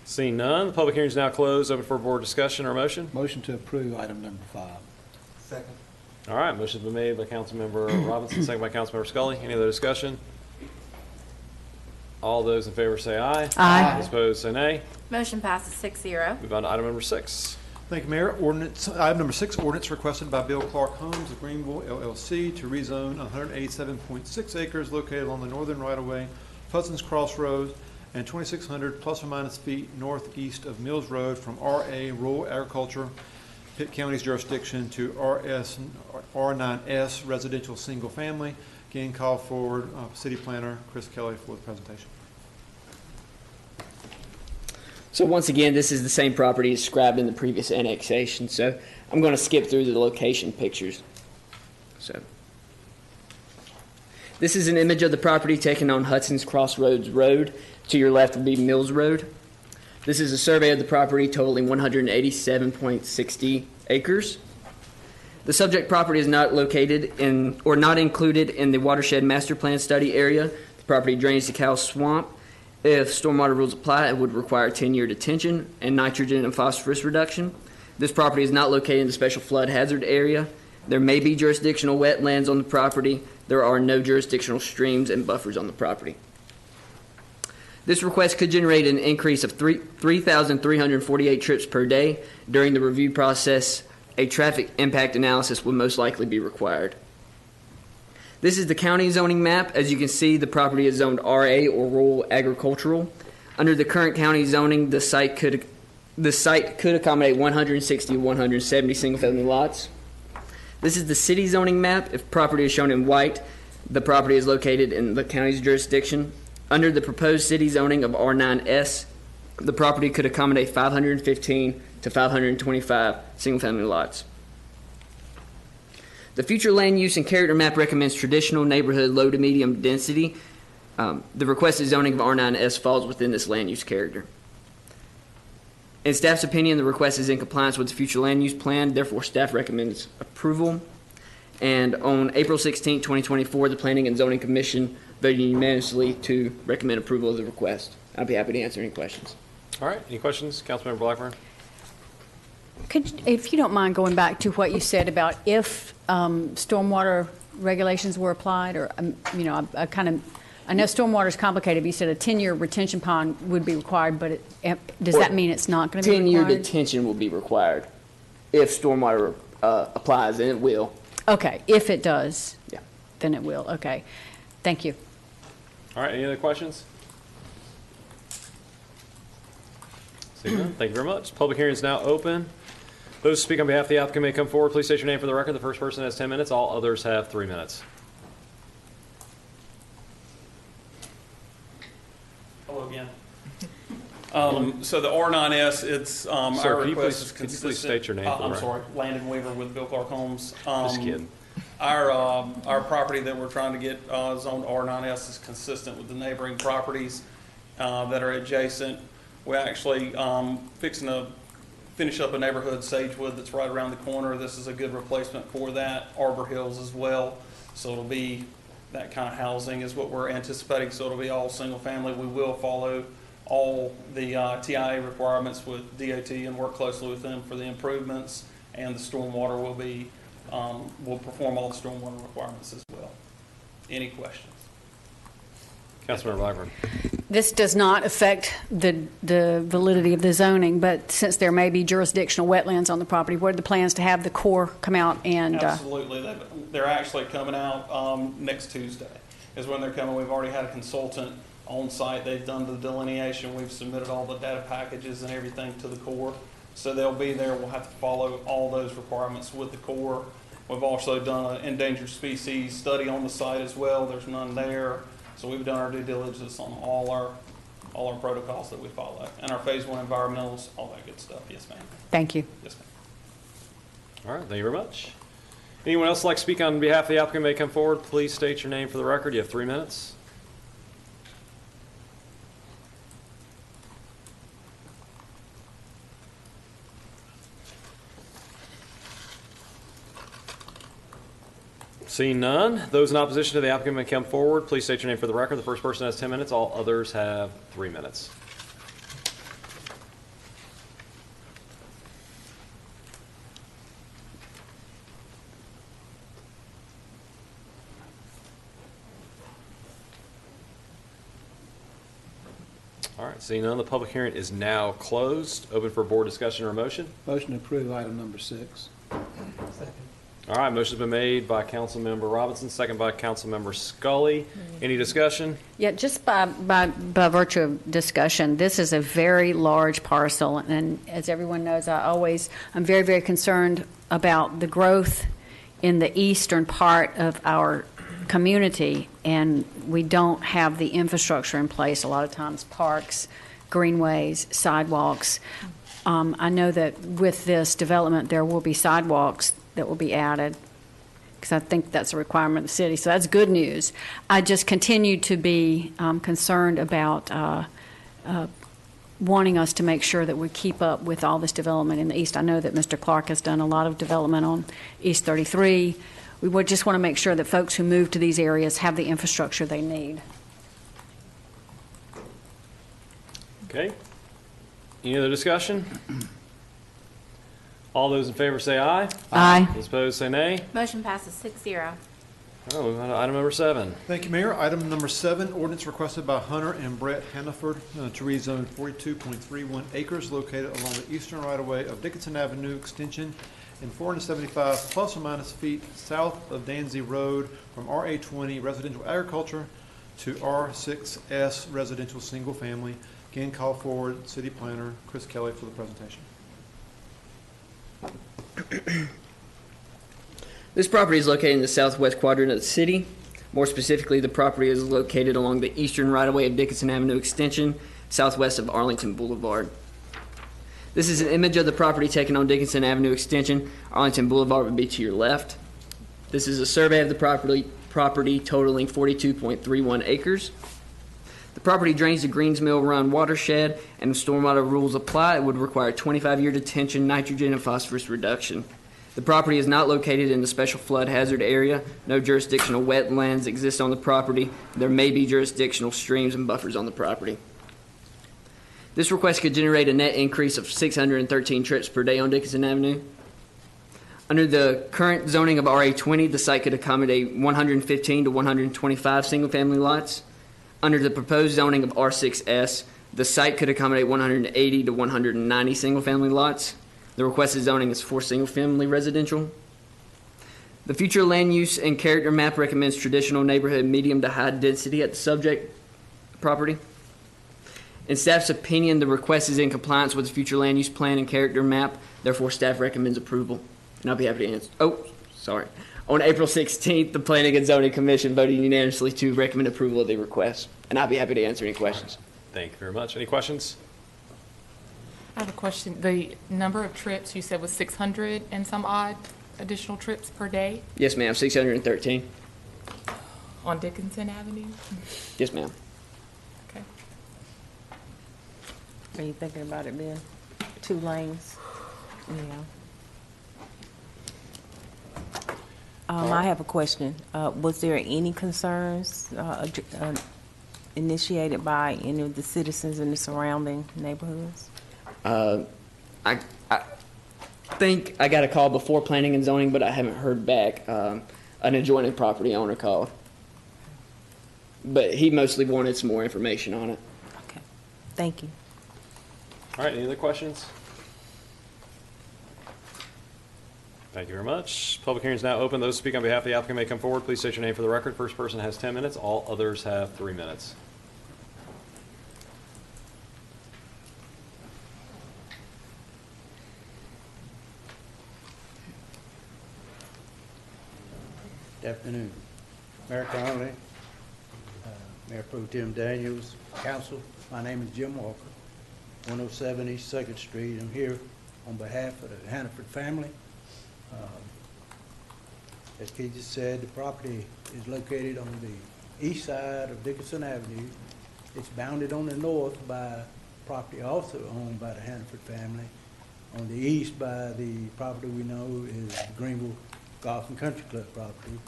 Seeing none, the public hearing is now closed. Open for board discussion or motion. Motion to approve item number 5. Second. All right, motion's been made by Councilmember Robinson, second by Councilmember Scully. Any other discussion? All those in favor say aye. Aye. Those opposed say nay. Motion passes 6-0. Move on to item number 6. Thank you, Mayor. Item number 6, ordinance requested by Bill Clark Homes of Greenville LLC to rezone 187.6 acres located along the northern right-of-way of Hudson's Crossroads and 2,600 plus or minus feet northeast of Mills Road from RA Rural Agriculture, Pitt County's jurisdiction, to R9S Residential Single Family. Again, call forward City Planner Chris Kelly for the presentation. So once again, this is the same property described in the previous annexation, so I'm going to skip through the location pictures. So this is an image of the property taken on Hudson's Crossroads Road. To your left would be Mills Road. This is a survey of the property totaling 187.60 acres. The subject property is not located in or not included in the watershed master plan study area. The property drains the Cow Swamp. If stormwater rules apply, it would require 10-year detention and nitrogen and phosphorus reduction. This property is not located in the special flood hazard area. There may be jurisdictional wetlands on the property. There are no jurisdictional streams and buffers on the property. This request could generate an increase of 3,348 trips per day. During the review process, a traffic impact analysis would most likely be required. This is the county zoning map. As you can see, the property is zoned RA or rural agricultural. Under the current county zoning, the site could accommodate 160 to 170 single-family lots. This is the city zoning map. If property is shown in white, the property is located in the county's jurisdiction. Under the proposed city zoning of R9S, the property could accommodate 515 to 525 single-family lots. The future land use and character map recommends traditional neighborhood low to medium density. The requested zoning of R9S falls within this land use character. In staff's opinion, the request is in compliance with the future land use plan. Therefore, staff recommends approval. And on April 16, 2024, the Planning and Zoning Commission voted unanimously to recommend approval of the request. I'd be happy to answer any questions. All right, any questions? Councilmember Blackburn? If you don't mind going back to what you said about if stormwater regulations were applied, or, I know stormwater is complicated, but you said a 10-year retention pond would be required, but does that mean it's not going to be required? 10-year detention will be required if stormwater applies, and it will. Okay, if it does, yeah, then it will. Okay, thank you. All right, any other questions? Seeing none, thank you very much. Public hearing is now open. Those who speak on behalf of the applicant may come forward. Please state your name for the record. The first person has 10 minutes. All others have 3 minutes. Hello again. So the R9S, it's Sir, our could you request please- is could you please consistent. state your name for the I'm record? sorry, Landon Weaver with Bill Clark Homes. Just kidding. Our property that we're trying to get zoned R9S is consistent with the neighboring properties that are adjacent. We're actually fixing to finish up a neighborhood, Sagewood, that's right around the corner. This is a good replacement for that. Arbor Hills as well. So it'll be that kind of housing is what we're anticipating. So it'll be all single family. We will follow all the TIA requirements with DOT and work closely with them for the improvements, and the stormwater will be, will perform all the stormwater requirements as well. Any questions? Councilmember Blackburn. This does not affect the validity of the zoning, but since there may be jurisdictional wetlands on the property, what are the plans to have the Corps come out and? Absolutely. They're actually coming out next Tuesday is when they're coming. We've already had a consultant on site. They've done the delineation. We've submitted all the data packages and everything to the Corps. So they'll be there. We'll have to follow all those requirements with the Corps. We've also done an endangered species study on the site as well. There's none there. So we've done our due diligence on all our protocols that we follow, and our phase 1 environmentals, all that good stuff. Yes, ma'am. Thank you. Yes, ma'am. All right, thank you very much. Anyone else like to speak on behalf of the applicant may come forward. Please state your name for the record. You have 3 minutes. Seeing none, those in opposition to the applicant may come forward. Please state your name for the record. The first person has 10 minutes. All others have 3 minutes. All right, seeing none, the public hearing is now closed. Open for board discussion or motion. Motion to approve item number 6. All right, motion's been made by Councilmember Robinson, second by Councilmember Scully. Any discussion? Yeah, just by virtue of discussion, this is a very large parcel, and as everyone knows, I'm very, very concerned about the growth in the eastern part of our community, and we don't have the infrastructure in place. A lot of times, parks, greenways, sidewalks. I know that with this development, there will be sidewalks that will be added, because I think that's a requirement of the city. So that's good news. I just continue to be concerned about wanting us to make sure that we keep up with all this development in the east. I know that Mr. Clark has done a lot of development on East 33. We would just want to make sure that folks who move to these areas have the infrastructure they need. Okay. Any other discussion? All those in favor say aye. Aye. Those opposed say nay. Motion passes 6-0. Oh, we've got item number 7. Thank you, Mayor. Item number 7, ordinance requested by Hunter and Brett Hannaford to rezone 42.31 acres located along the eastern right-of-way of Dickinson Avenue Extension and 475 plus or minus feet south of Danzy Road from RA20 residential agriculture to R6S residential single family. Again, call forward City Planner Chris Kelly for the presentation. This property is located in the southwest quadrant of the city. More specifically, the property is located along the eastern right-of-way of Dickinson Avenue Extension, southwest of Arlington Boulevard. This is an image of the property taken on Dickinson Avenue Extension. Arlington Boulevard would be to your left. This is a survey of the property totaling 42.31 acres. The property drains the Greens Mill Run watershed, and if stormwater rules apply, it would require 25-year detention, nitrogen, and phosphorus reduction. The property is not located in the special flood hazard area. No jurisdictional wetlands exist on the property. There may be jurisdictional streams and buffers on the property. This request could generate a net increase of 613 trips per day on Dickinson Avenue. Under the current zoning of RA20, the site could accommodate 115 to 125 single-family lots. Under the proposed zoning of R6S, the site could accommodate 180 to 190 single-family lots. The requested zoning is for single-family residential. The future land use and character map recommends traditional neighborhood medium to high density at the subject property. In staff's opinion, the request is in compliance with the future land use plan and character map. Therefore, staff recommends approval. And I'll be happy to answer. On April 16th, the Planning and Zoning Commission voted unanimously to recommend approval of the request. And I'll be happy to answer any questions. Thank you very much. Any questions? I have a question. The number of trips you said was 600 and some odd additional trips per day Yes, ma'am. 613. on Dickinson Avenue? Yes, ma'am. Okay. Are you thinking about it being 2 lanes? Yeah. I have a question. Was there any concerns initiated by any of the citizens in the surrounding neighborhoods? I think I got a call before planning and zoning, but I haven't heard back. An adjoining property owner called. But he mostly wanted some more information on it. Okay. Thank you. All right, any other questions? Thank you very much. Public hearing is now open. Those who speak on behalf of the applicant may come forward. Please state your name for the record. First person has 10 minutes. All others have 3 minutes. Good afternoon. Mayor Connolly, Mayor Pro Tem Daniels, Council. My name is Jim Walker, 107 East 2nd Street. I'm here on behalf of the Hannaford family. As Keith just said, the property is located on the east side of Dickinson Avenue. It's bounded on the north by property also owned by the Hannaford family. On the east by the property we know is the Greenville Golf and Country Club property.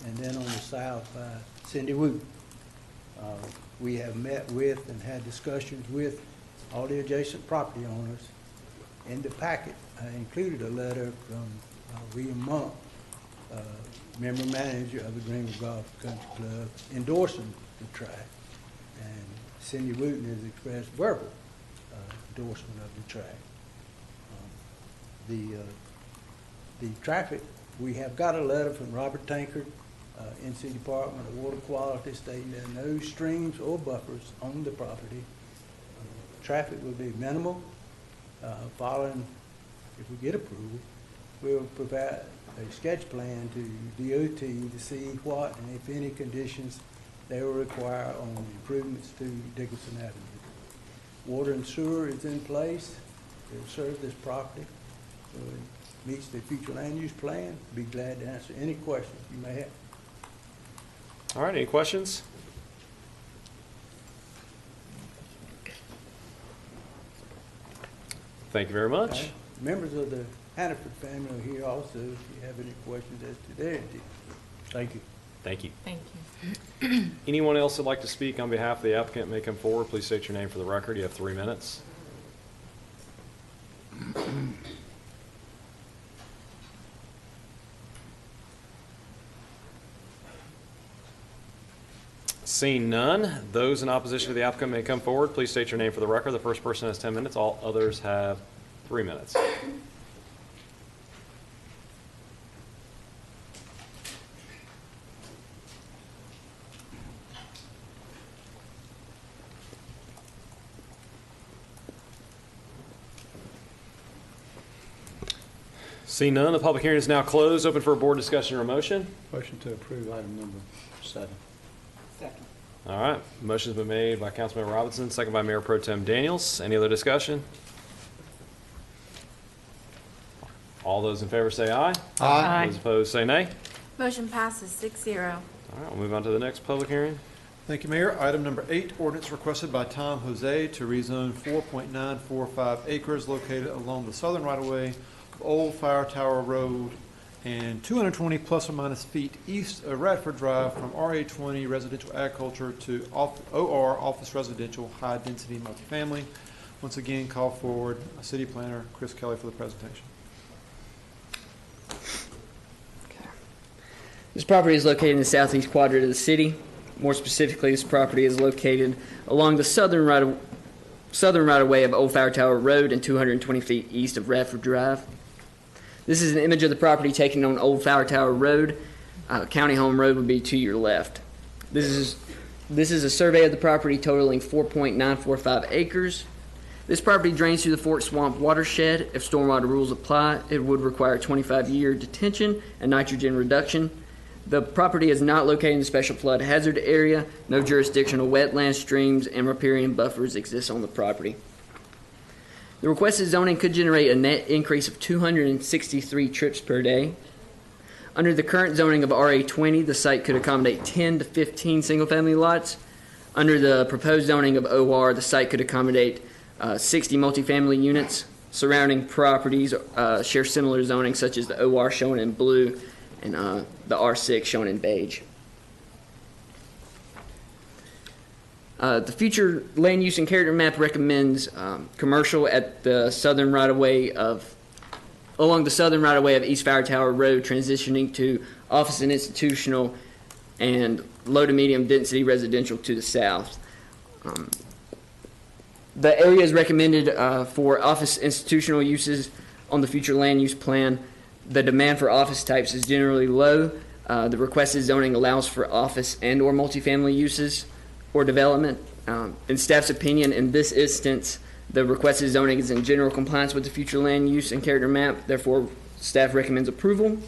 And then on the south by Cindy Wooten. We have met with and had discussions with all the adjacent property owners. In the packet, I included a letter from William Monk, member manager of the Greenville Golf Country Club, endorsing the tract. And Cindy Wooten has expressed verbal endorsement of the tract. The traffic, we have got a letter from Robert Tankard, NC Department of Water Quality, stating there are no streams or buffers on the property. Traffic will be minimal. Following, if we get approval, we'll provide a sketch plan to DOT to see what and if any conditions they will require on improvements to Dickinson Avenue. Water and sewer is in place. They'll serve this property. So it meets the future land use plan. Be glad to answer any questions you may have. All right, any questions? Thank you very much. Members of the Hannaford family are here also if you have any questions as to their intent. Thank you. Thank you. Thank you. Anyone else that'd like to speak on behalf of the applicant may come forward. Please state your name for the record. You have 3 minutes. Seeing none, those in opposition to the applicant may come forward. Please state your name for the record. The first person has 10 minutes. All others have 3 minutes. Seeing none, the public hearing is now closed. Open for a board discussion or motion. Motion to approve item number 7. Second. All right. Motion's been made by Councilmember Robinson, second by Mayor Pro Tem Daniels. Any other discussion? All those in favor say aye. Aye. Those opposed say nay. Motion passes 6-0. All right, we'll move on to the next public hearing. Thank you, Mayor. Item number 8, ordinance requested by Tom Jose to rezone 4.945 acres located along the southern right-of-way of Old Fire Tower Road and 220 plus or minus feet east of Radford Drive from RA20 residential agriculture to OR office residential high density multifamily. Once again, call forward City Planner Chris Kelly for the presentation. This property is located in the southeast quadrant of the city. More specifically, this property is located along the southern right-of-way of Old Fire Tower Road and 220 feet east of Radford Drive. This is an image of the property taken on Old Fire Tower Road. County Home Road would be to your left. This is a survey of the property totaling 4.945 acres. This property drains through the Fort Swamp watershed. If stormwater rules apply, it would require 25-year detention and nitrogen reduction. The property is not located in the special flood hazard area. No jurisdictional wetlands, streams, and riparian buffers exist on the property. The requested zoning could generate a net increase of 263 trips per day. Under the current zoning of RA20, the site could accommodate 10 to 15 single-family lots. Under the proposed zoning of OR, the site could accommodate 60 multifamily units. Surrounding properties share similar zoning, such as the OR shown in blue and the R6 shown in beige. The future land use and character map recommends commercial at the southern right-of-way along the southern right-of-way of East Fire Tower Road, transitioning to office and institutional and low to medium density residential to the south. The area is recommended for office institutional uses on the future land use plan. The demand for office types is generally low. The requested zoning allows for office and or multifamily uses or development. In staff's opinion, in this instance, the requested zoning is in general compliance with the future land use and character map. Therefore, staff recommends approval.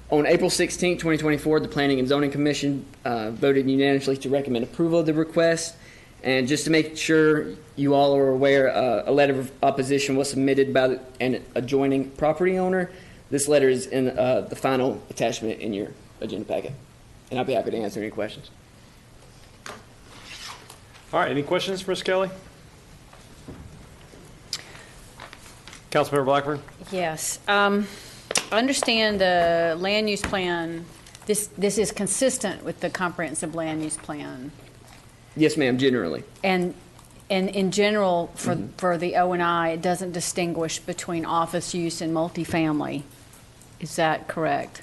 On April 16, 2024, the Planning and Zoning Commission voted unanimously to recommend approval of the request. And just to make sure you all are aware, a letter of opposition was submitted by an adjoining property owner. This letter is in the final attachment in your agenda packet, and I'll be happy to answer any questions. All right, any questions for Ms. Kelly? Councilmember Blackburn? Yes. I understand the land use plan, this is consistent with the comprehensive land use plan. Yes, ma'am, generally. And in general, for the O&I, it doesn't distinguish between office use and multifamily. Is that correct?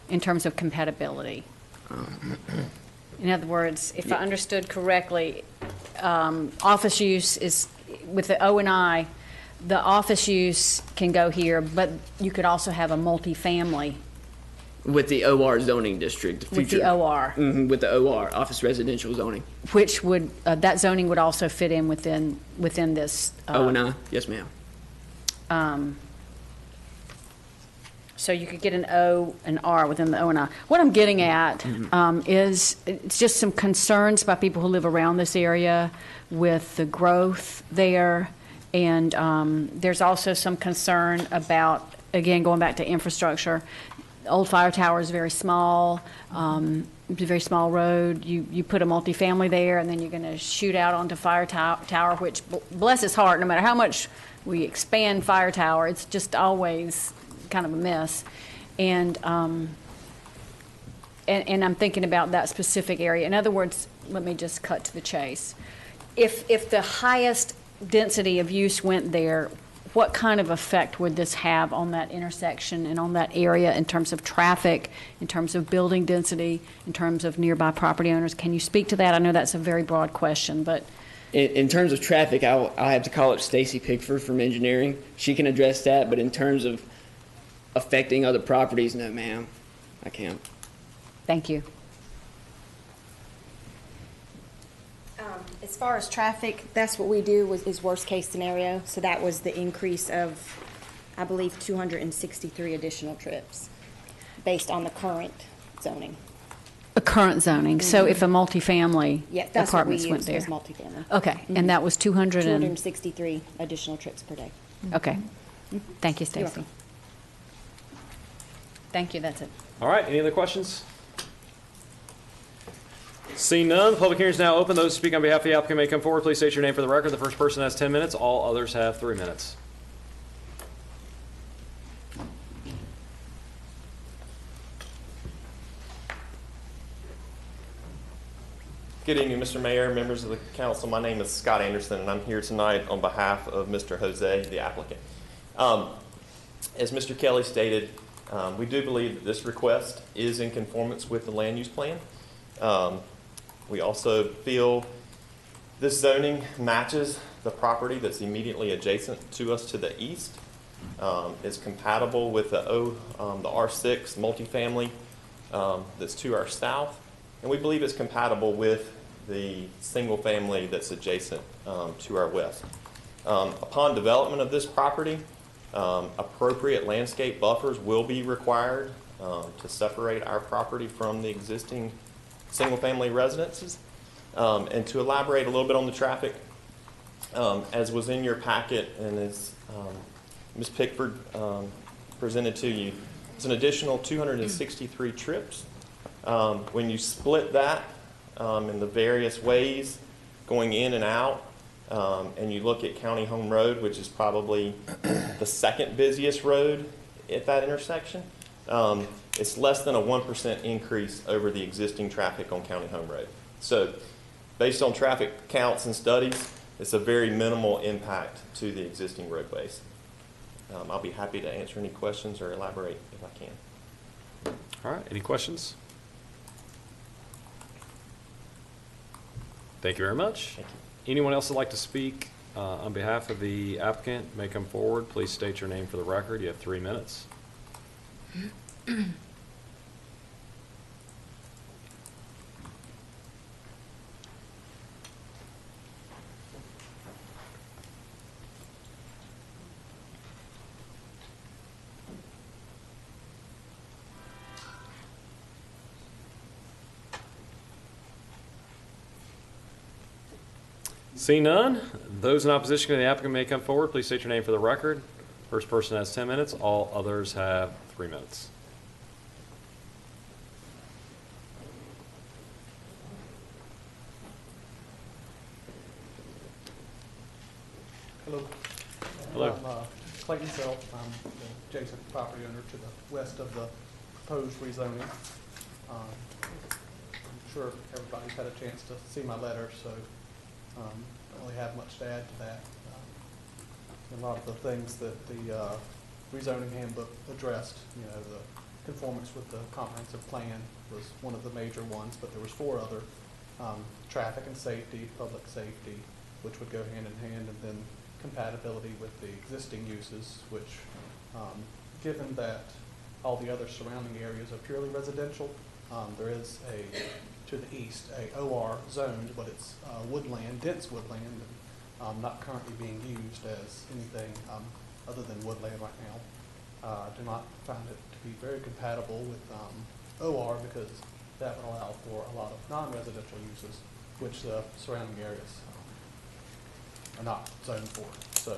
In terms of compatibility? In other words, if I understood correctly, office use is, with the O&I, the office use can go here, but you could also have a multifamily. With the OR zoning district. With the OR. With the OR, office residential zoning. Which would, that zoning would also fit in within this. O&I, yes, ma'am. So you could get an O and R within the O&I. What I'm getting at is it's just some concerns by people who live around this area with the growth there. And there's also some concern about, again, going back to infrastructure. Old Fire Tower is very small. It's a very small road. You put a multifamily there, and then you're going to shoot out onto Fire Tower, which, bless his heart, no matter how much we expand Fire Tower, it's just always kind of a mess. And I'm thinking about that specific area. In other words, let me just cut to the chase. If the highest density of use went there, what kind of effect would this have on that intersection and on that area in terms of traffic, in terms of building density, in terms of nearby property owners? Can you speak to that? I know that's a very broad question, but... In terms of traffic, I'll have to call up Stacy Pickford from engineering. She can address that, but in terms of affecting other properties, no, ma'am, I can't. Thank you. As far as traffic, that's what we do is worst case scenario. So that was the increase of, I believe, 263 additional trips based on the current zoning. A current zoning. So if a multifamily that's what we apartments went used, there. was multifamily. Okay, and that was 263 additional trips per day. Okay. Thank you, You're Stacy. welcome. Thank you, that's it. All right, any other questions? Seeing none, the public hearing is now open. Those who speak on behalf of the applicant may come forward. Please state your name for the record. The first person has 10 minutes. All others have 3 minutes. Good evening, Mr. Mayor, members of the council. My name is Scott Anderson, and I'm here tonight on behalf of Mr. Jose, the applicant. As Mr. Kelly stated, we do believe that this request is in conformance with the land use plan. We also feel this zoning matches the property that's immediately adjacent to us to the east, is compatible with the R6 multifamily that's to our south, and we believe it's compatible with the single family that's adjacent to our west. Upon development of this property, appropriate landscape buffers will be required to separate our property from the existing single-family residences. And to elaborate a little bit on the traffic, as was in your packet and as Ms. Pickford presented to you, it's an additional 263 trips. When you split that in the various ways going in and out, and you look at County Home Road, which is probably the second busiest road at that intersection, it's less than a 1% increase over the existing traffic on County Home Road. So based on traffic counts and studies, it's a very minimal impact to the existing roadways. I'll be happy to answer any questions or elaborate if I can. All right, any questions? Thank you very much. Thank you. Anyone else that'd like to speak on behalf of the applicant may come forward. Please state your name for the record. You have 3 minutes. Seeing none, those in opposition to the applicant may come forward. Please state your name for the record. First person has 10 minutes. All others have 3 minutes. Hello. Hello. I'm Clayton Self. I'm the adjacent property owner to the west of the proposed rezoning. I'm sure everybody's had a chance to see my letter, so don't really have much to add to that. A lot of the things that the rezoning handbook addressed, the conformance with the comprehensive plan was one of the major ones, but there was 4 other: traffic and safety, public safety, which would go hand in hand, and then compatibility with the existing uses, which, given that all the other surrounding areas are purely residential, there is to the east, a OR zoned, but it's woodland, dense woodland, and not currently being used as anything other than woodland right now. Do not find it to be very compatible with OR, because that would allow for a lot of non-residential uses, which the surrounding areas are not zoned for. So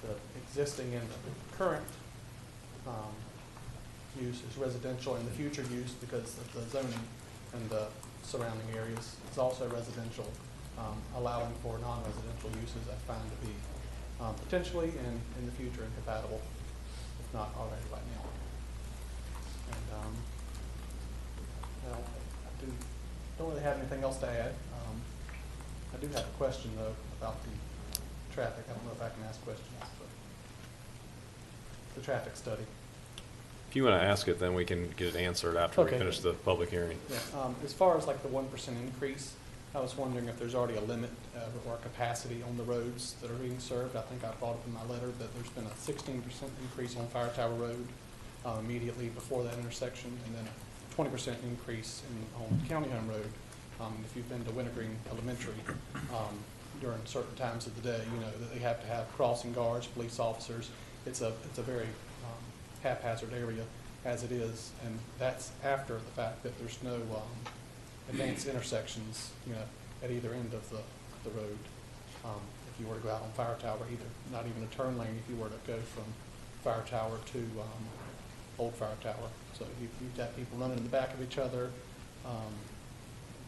the existing and the current use is residential, and the future use, because of the zoning and the surrounding areas, is also residential, allowing for non-residential uses I find to be potentially and in the future incompatible, if not already right now. And well, I don't really have anything else to add. I do have a question, though, about the traffic. I don't know if I can ask questions, but the traffic study. If you want to ask it, then we can get it answered after we finish the public hearing. Yeah. As far as like the 1% increase, I was wondering if there's already a limit or capacity on the roads that are being served. I think I brought up in my letter that there's been a 16% increase on Fire Tower Road immediately before that intersection, and then a 20% increase on County Home Road. If you've been to Wintergreen Elementary, during certain times of the day, that they have to have crossing guards, police officers. It's a very haphazard area as it is, and that's after the fact that there's no advanced intersections, at either end of the road. If you were to go out on Fire Tower, not even a turn lane if you were to go from Fire Tower to Old Fire Tower. So you've got people running in the back of each other,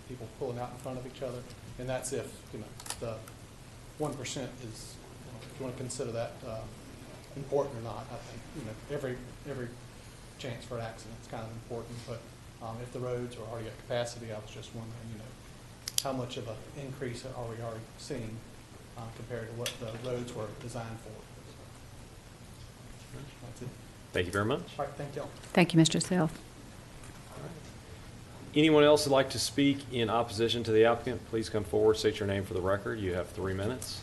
people pulling out in front of each other, and that's if the 1% is, if you want to consider that important or not. I think every chance for an accident is kind of important, but if the roads are already at capacity, I was just wondering, how much of an increase are we already seeing compared to what the roads were designed for. That's it. Thank you very much. All right, thank you all. Thank you, Mr. Self. Anyone else who'd like to speak in opposition to the applicant, please come forward, state your name for the record. You have 3 minutes.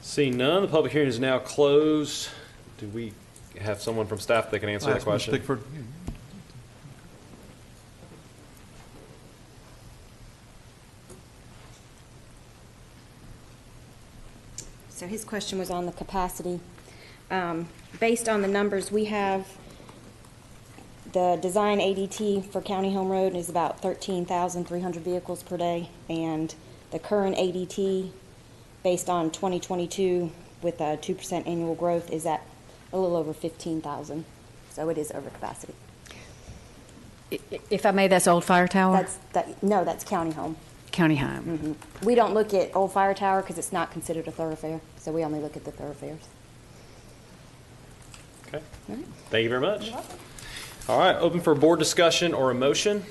Seeing none, the public hearing is now closed. Do we have someone from staff that can answer that question? So his question was on the capacity. Based on the numbers we have, the design ADT for County Home Road is about 13,300 vehicles per day, and the current ADT, based on 2022 with a 2% annual growth, is at a little over 15,000. So it is over capacity. If I may, that's Old Fire Tower? No, that's County Home. County Home. Mm-hmm. We don't look at Old Fire Tower because it's not considered a thoroughfare, so we only look at the thoroughfares. Okay. Thank you very much. You're welcome. All right, open for board discussion or a motion.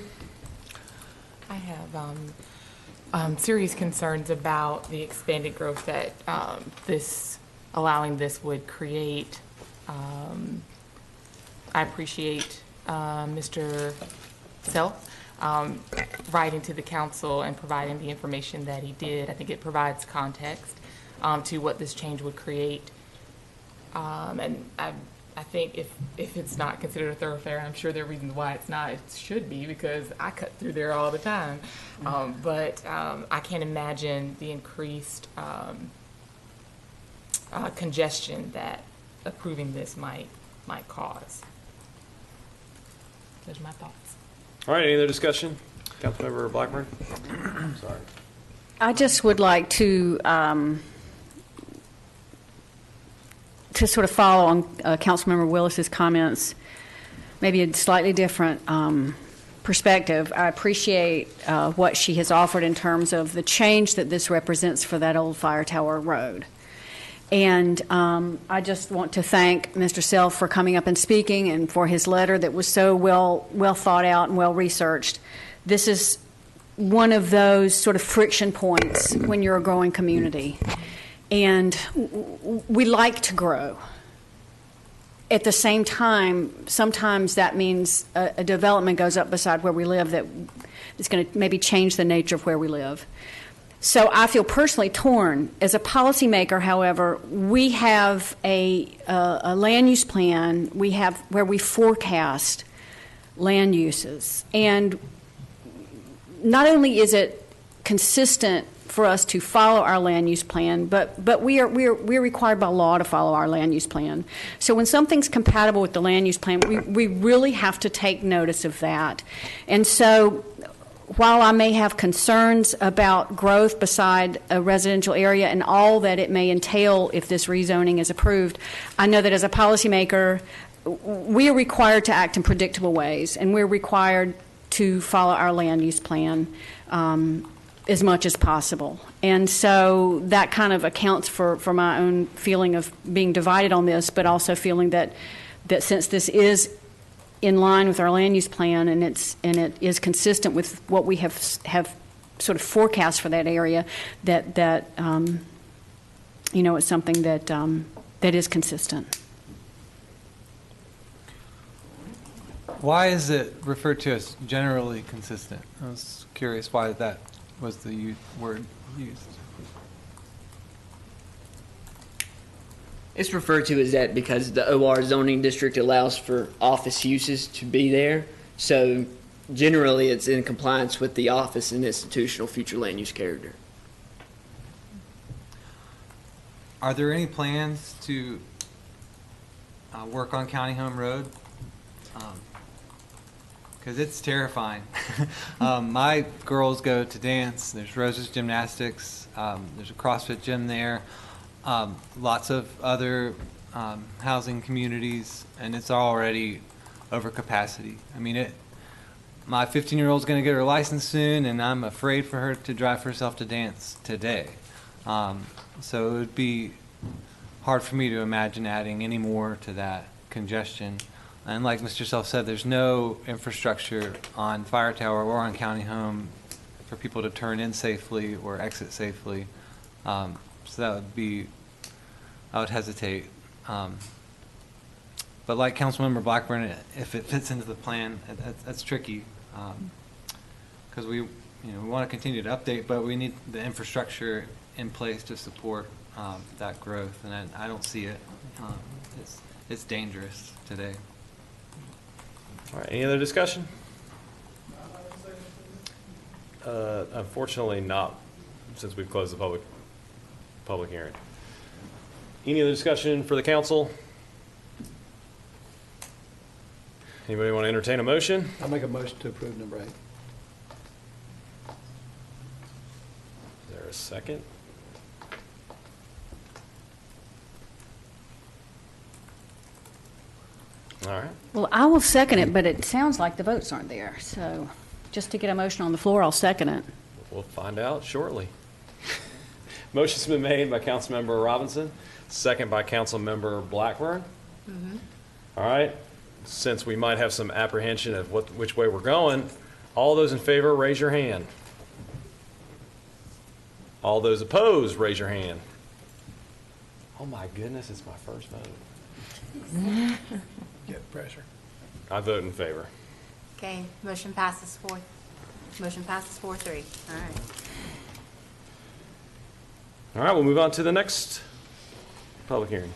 I have serious concerns about the expanded growth that allowing this would create. I appreciate Mr. Self writing to the council and providing the information that he did. I think it provides context to what this change would create. And I think if it's not considered a thoroughfare, I'm sure there are reasons why it's not. It should be, because I cut through there all the time. But I can't imagine the increased congestion that approving this might cause. Those are my thoughts. All right, any other discussion? Councilmember Blackburn? Sorry. I just would like to sort of follow on Councilmember Willis's comments, maybe a slightly different perspective. I appreciate what she has offered in terms of the change that this represents for that old Fire Tower Road. And I just want to thank Mr. Self for coming up and speaking and for his letter that was so well thought out and well researched. This is one of those sort of friction points when you're a growing community. And we like to grow. At the same time, sometimes that means a development goes up beside where we live that is going to maybe change the nature of where we live. So I feel personally torn. As a policymaker, however, we have a land use plan where we forecast land uses. And not only is it consistent for us to follow our land use plan, but we're required by law to follow our land use plan. So when something's compatible with the land use plan, we really have to take notice of that. And so while I may have concerns about growth beside a residential area and all that it may entail if this rezoning is approved, I know that as a policymaker, we are required to act in predictable ways, and we're required to follow our land use plan as much as possible. And so that kind of accounts for my own feeling of being divided on this, but also feeling that since this is in line with our land use plan and it is consistent with what we have sort of forecast for that area, that it's something that is consistent. Why is it referred to as generally consistent? I was curious why that was the word used. It's referred to as that because the OR zoning district allows for office uses to be there. So generally it's in compliance with the office and institutional future land use character. Are there any plans to work on County Home Road? Because it's terrifying. My girls go to dance. There's Rose's Gymnastics. There's a CrossFit gym there. Lots of other housing communities, and it's already over capacity. I mean, my 15-year-old's going to get her license soon, and I'm afraid for her to drive herself to dance today. So it would be hard for me to imagine adding any more to that congestion. And like Mr. Self said, there's no infrastructure on Fire Tower or on County Home for people to turn in safely or exit safely. So that would be, I would hesitate. But like Councilmember Blackburn, if it fits into the plan, that's tricky. Because we want to continue to update, but we need the infrastructure in place to support that growth. And I don't see it. It's dangerous today. All right, any other discussion? Unfortunately not, since we've closed the public hearing. Any other discussion for the council? Anybody want to entertain a motion? I'll make a motion to approve number 8. Is there a second? All right. Well, I will second it, but it sounds like the votes aren't there. So just to get a motion on the floor, I'll second it. We'll find out shortly. Motion's been made by Councilmember Robinson, second by Councilmember Blackburn. Mm-hmm. All right. Since we might have some apprehension of which way we're going, all those in favor, raise your hand. All those opposed, raise your hand. Oh my goodness, it's my first vote. Get pressure. I vote in favor. Okay, motion passes 4-3. All right. All right, we'll move on to the next public hearing.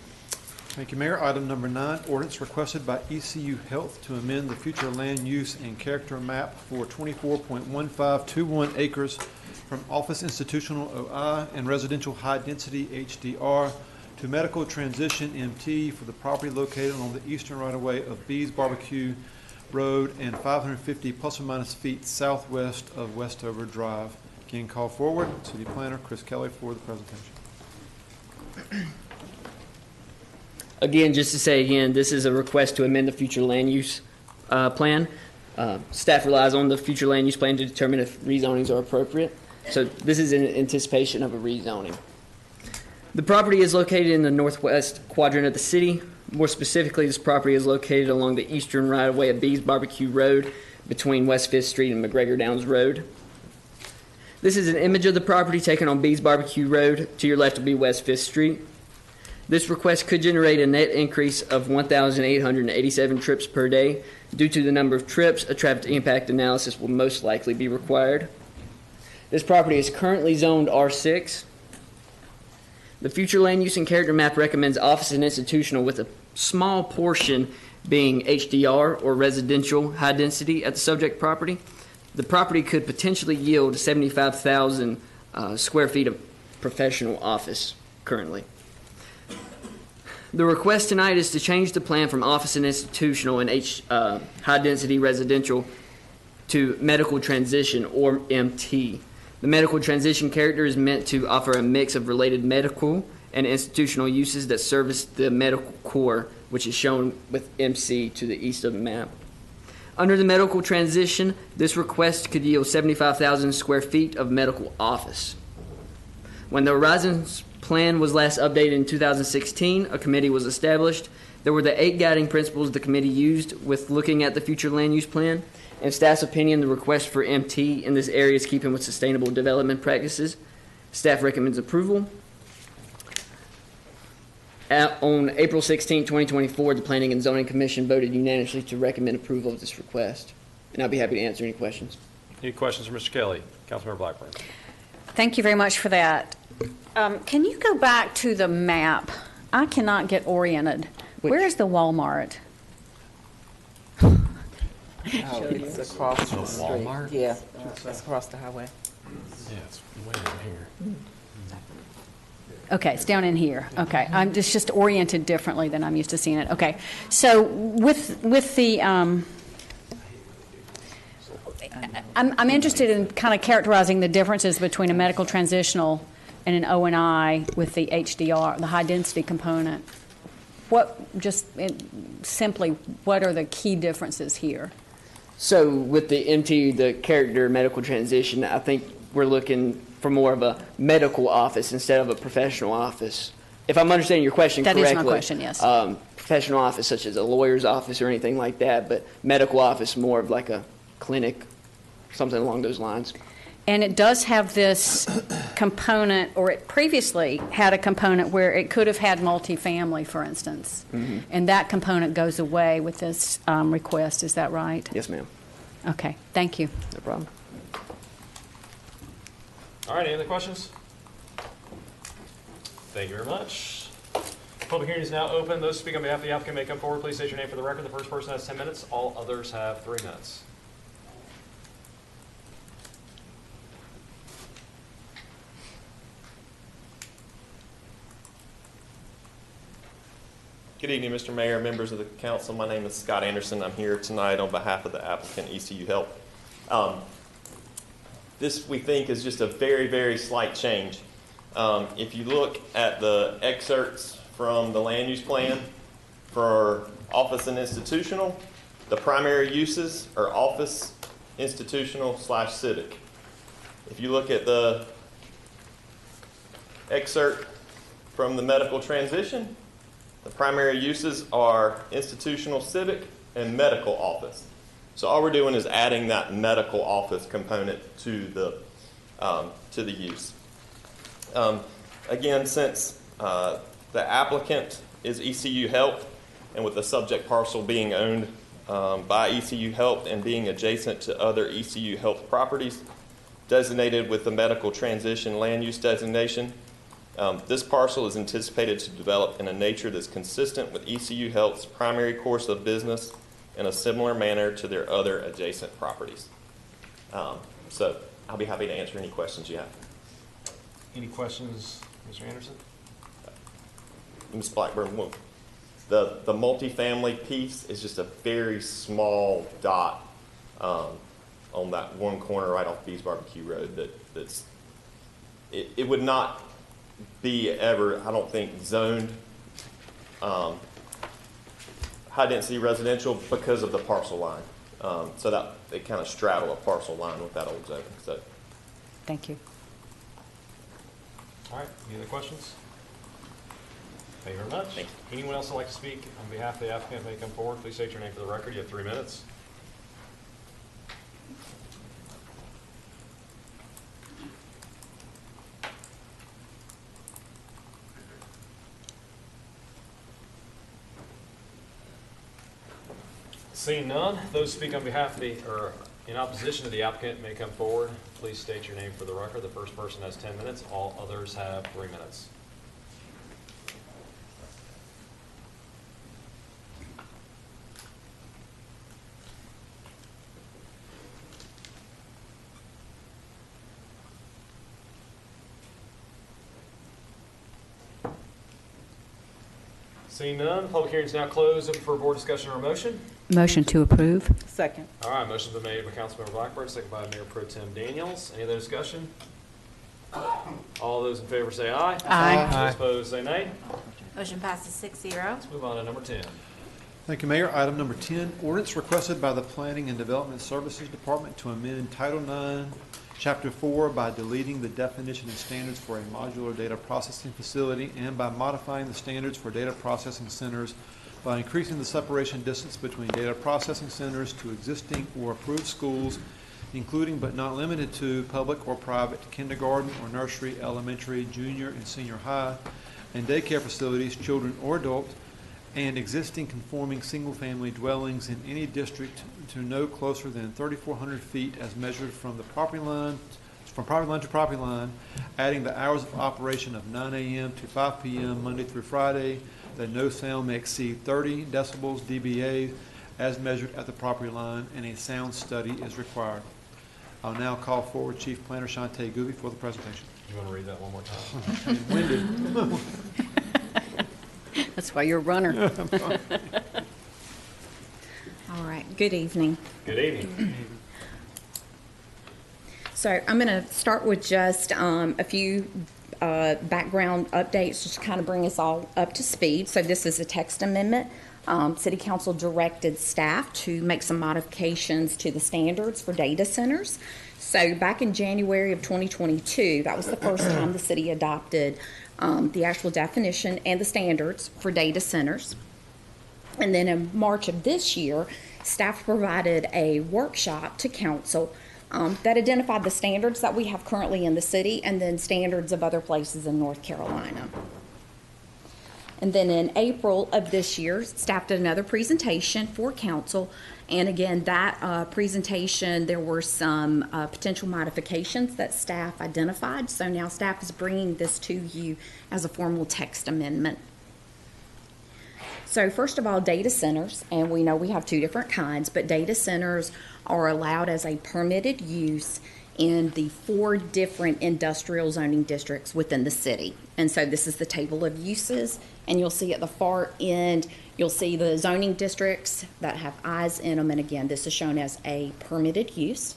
Thank you, Mayor. Item number 9, ordinance requested by ECU Health to amend the future land use and character map for 24.1521 acres from office institutional OI and residential high density HDR to medical transition MT for the property located on the eastern right-of-way of Bees Barbecue Road and 550 plus or minus feet southwest of Westover Drive. Again, call forward City Planner Chris Kelly for the presentation. Again, just to say again, this is a request to amend the future land use plan. Staff relies on the future land use plan to determine if rezonings are appropriate. So this is in anticipation of a rezoning. The property is located in the northwest quadrant of the city. More specifically, this property is located along the eastern right-of-way of Bees Barbecue Road between West 5th Street and McGregor Downs Road. This is an image of the property taken on Bees Barbecue Road. To your left will be West 5th Street. This request could generate a net increase of 1,887 trips per day. Due to the number of trips, a traffic impact analysis will most likely be required. This property is currently zoned R6. The future land use and character map recommends office and institutional, with a small portion being HDR or residential high density at the subject property. The property could potentially yield 75,000 square feet of professional office currently. The request tonight is to change the plan from office and institutional and high-density residential to medical transition, or MT. The medical transition character is meant to offer a mix of related medical and institutional uses that service the medical core, which is shown with MC to the east of the map. Under the medical transition, this request could yield 75,000 square feet of medical office. When the Horizons plan was last updated in 2016, a committee was established. There were the 8 guiding principles the committee used with looking at the future land use plan. In staff's opinion, the request for MT in this area is keeping with sustainable development practices. Staff recommends approval. On April 16, 2024, the Planning and Zoning Commission voted unanimously to recommend approval of this request. And I'll be happy to answer any questions. Any questions for Mr. Kelly? Councilmember Blackburn. Thank you very much for that. Can you go back to the map? I cannot get oriented. Where is the Walmart? It's across the street. Walmart? Yeah, it's across the highway. Yeah, it's way in here. Okay, it's down in here. Okay, I'm just oriented differently than I'm used to seeing it. Okay, so with the I'm interested in kind of characterizing the differences between a medical transitional and an O&I with the HDR, the high density component. Simply, what are the key differences here? So with the MT, the character medical transition, I think we're looking for more of a medical office instead of a professional office. If I'm understanding your question correctly. That is my question, yes. Professional office such as a lawyer's office or anything like that, but medical office more of like a clinic, something along those lines. And it does have this component, or it previously had a component where it could have had multifamily, for instance. Mm-hmm. And that component goes away with this request. Is that right? Yes, ma'am. Okay. Thank you. No problem. All right, any other questions? Thank you very much. Public hearing is now open. Those speaking on behalf of the applicant may come forward. Please state your name for the record. The first person has 10 minutes. All others have 3 minutes. Good evening, Mr. Mayor, members of the council. My name is Scott Anderson. I'm here tonight on behalf of the applicant, ECU Help. This, we think, is just a very, very slight change. If you look at the excerpts from the land use plan for office and institutional, the primary uses are office, institutional / civic. If you look at the excerpt from the medical transition, the primary uses are institutional, civic, and medical office. So all we're doing is adding that medical office component to the use. Again, since the applicant is ECU Health, and with the subject parcel being owned by ECU Health and being adjacent to other ECU Health properties designated with the medical transition land use designation, this parcel is anticipated to develop in a nature that's consistent with ECU Health's primary course of business in a similar manner to their other adjacent properties. So I'll be happy to answer any questions you have. Any questions, Mr. Anderson? Ms. Blackburn, The multifamily piece is just a very small dot on that one corner right off Bees Barbecue Road. It would not be ever, I don't think, zoned high density residential because of the parcel line. So that it kind of straddled a parcel line with that old zoning. So. Thank you. All right, any other questions? Thank you very much. Anyone else would like to speak on behalf of the applicant may come forward. Please state your name for the record. You have 3 minutes. Seeing none, those speak on behalf of or in opposition to the applicant may come forward. Please state your name for the record. The first person has 10 minutes. All others have 3 minutes. Seeing none, public hearing is now closed. Open for board discussion or motion. Motion to approve. Second. All right, motion's been made by Councilmember Blackburn, second by Mayor Pro Tem Daniels. Any other discussion? All those in favor say aye. Aye. Those opposed say nay. Motion passes 6-0. Let's move on to number 10. Thank you, Mayor. Item number 10, ordinance requested by the Planning and Development Services Department to amend Title IX, Chapter 4 by deleting the definition and standards for a modular data processing facility and by modifying the standards for data processing centers by increasing the separation distance between data processing centers to existing or approved schools, including but not limited to public or private kindergarten or nursery, elementary, junior, and senior high, and daycare facilities, children or adults, and existing conforming single-family dwellings in any district to no closer than 3,400 feet as measured from the property line, to property line, adding the hours of operation of 9 a.m. to 5 p.m. Monday through Friday, that no sound may exceed 30 decibels dBA as measured at the property line, and a sound study is required. I'll now call forward Chief Planner Shantae Gooby for the presentation. You want to read that one more time? I'm winded. That's why you're a runner. All right, good evening. Good evening. So I'm going to start with just a few background updates just to kind of bring us all up to speed. So this is a text amendment. City Council directed staff to make some modifications to the standards for data centers. So back in January of 2022, that was the first time the city adopted the actual definition and the standards for data centers. And then in March of this year, staff provided a workshop to council that identified the standards that we have currently in the city and then standards of other places in North Carolina. And then in April of this year, staff did another presentation for council. And again, that presentation, there were some potential modifications that staff identified. So now staff is bringing this to you as a formal text amendment. So first of all, data centers, and we know we have two different kinds, but data centers are allowed as a permitted use in the 4 different industrial zoning districts within the city. And so this is the table of uses, and you'll see at the far end, you'll see the zoning districts that have eyes in them, and again, this is shown as a permitted use.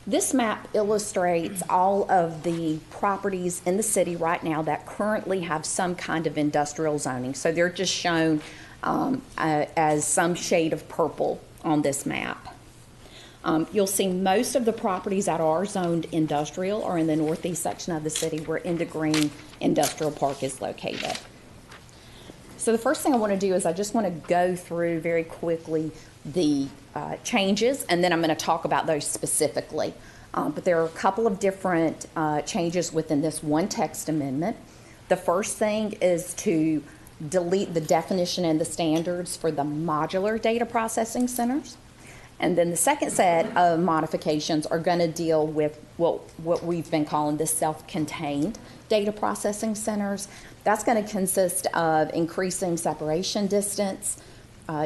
This map illustrates all of the properties in the city right now that currently have some kind of industrial zoning. So they're just shown as some shade of purple on this map. You'll see most of the properties that are zoned industrial are in the northeast section of the city where Green Industrial Park is located. So the first thing I want to do is I just want to go through very quickly the changes, and then I'm going to talk about those specifically. But there are a couple of different changes within this one text amendment. The first thing is to delete the definition and the standards for the modular data processing centers. And then the second set of modifications are going to deal with what we've been calling the self-contained data processing centers. That's going to consist of increasing separation distance,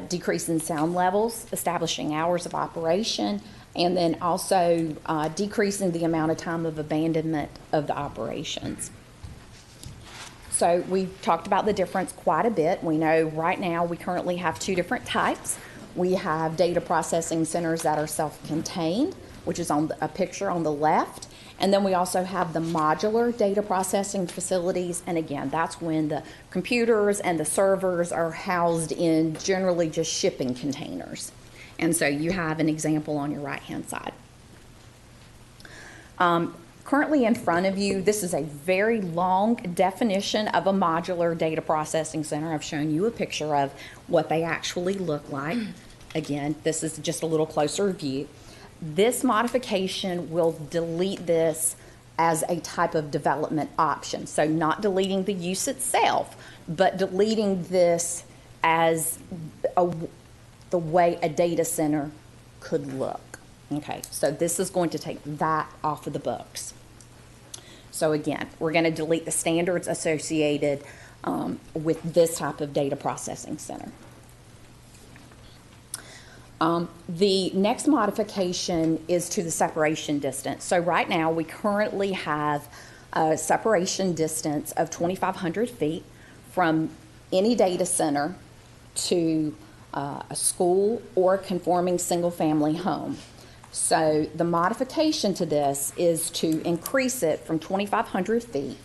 decreasing sound levels, establishing hours of operation, and then also decreasing the amount of time of abandonment of the operations. So we've talked about the difference quite a bit. We know right now we currently have two different types. We have data processing centers that are self-contained, which is on a picture on the left. And then we also have the modular data processing facilities. And again, that's when the computers and the servers are housed in generally just shipping containers. And so you have an example on your right-hand side. Currently in front of you, this is a very long definition of a modular data processing center. I've shown you a picture of what they actually look like. Again, this is just a little closer view. This modification will delete this as a type of development option. So not deleting the use itself, but deleting this as the way a data center could look. Okay, so this is going to take that off of the books. So again, we're going to delete the standards associated with this type of data processing center. The next modification is to the separation distance. So right now we currently have a separation distance of 2,500 feet from any data center to a school or a conforming single-family home. So the modification to this is to increase it from 2,500 feet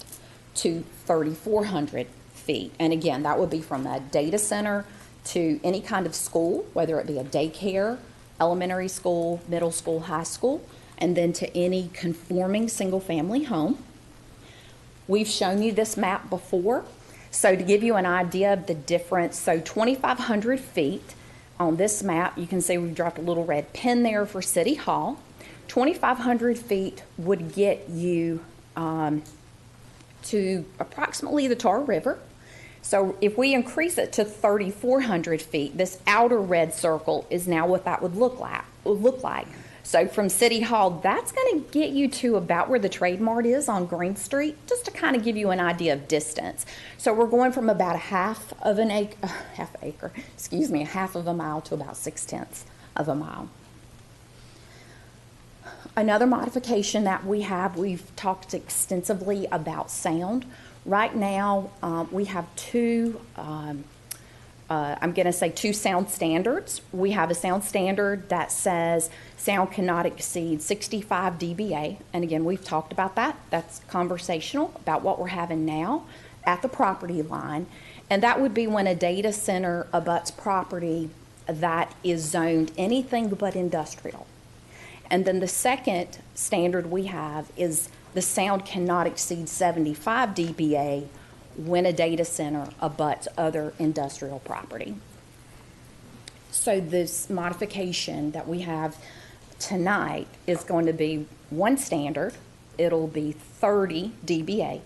to 3,400 feet. And again, that would be from a data center to any kind of school, whether it be a daycare, elementary school, middle school, high school, and then to any conforming single-family home. We've shown you this map before. So to give you an idea of the difference, so 2,500 feet on this map, you can see we've dropped a little red pin there for City Hall. 2,500 feet would get you to approximately the Tar River. So if we increase it to 3,400 feet, this outer red circle is now what that would look like. So from City Hall, that's going to get you to about where the Trade Mart is on Green Street, just to kind of give you an idea of distance. So we're going from about a half of a mile to about 6/10 of a mile. Another modification that we've talked extensively about sound. Right now, we have two sound standards. We have a sound standard that says sound cannot exceed 65 dBA. And again, we've talked about that. That's conversational about what we're having now at the property line. And that would be when a data center abuts property that is zoned anything but industrial. And then the second standard we have is the sound cannot exceed 75 dBA when a data center abuts other industrial property. So this modification that we have tonight is going to be one standard. It'll be 30 dBA.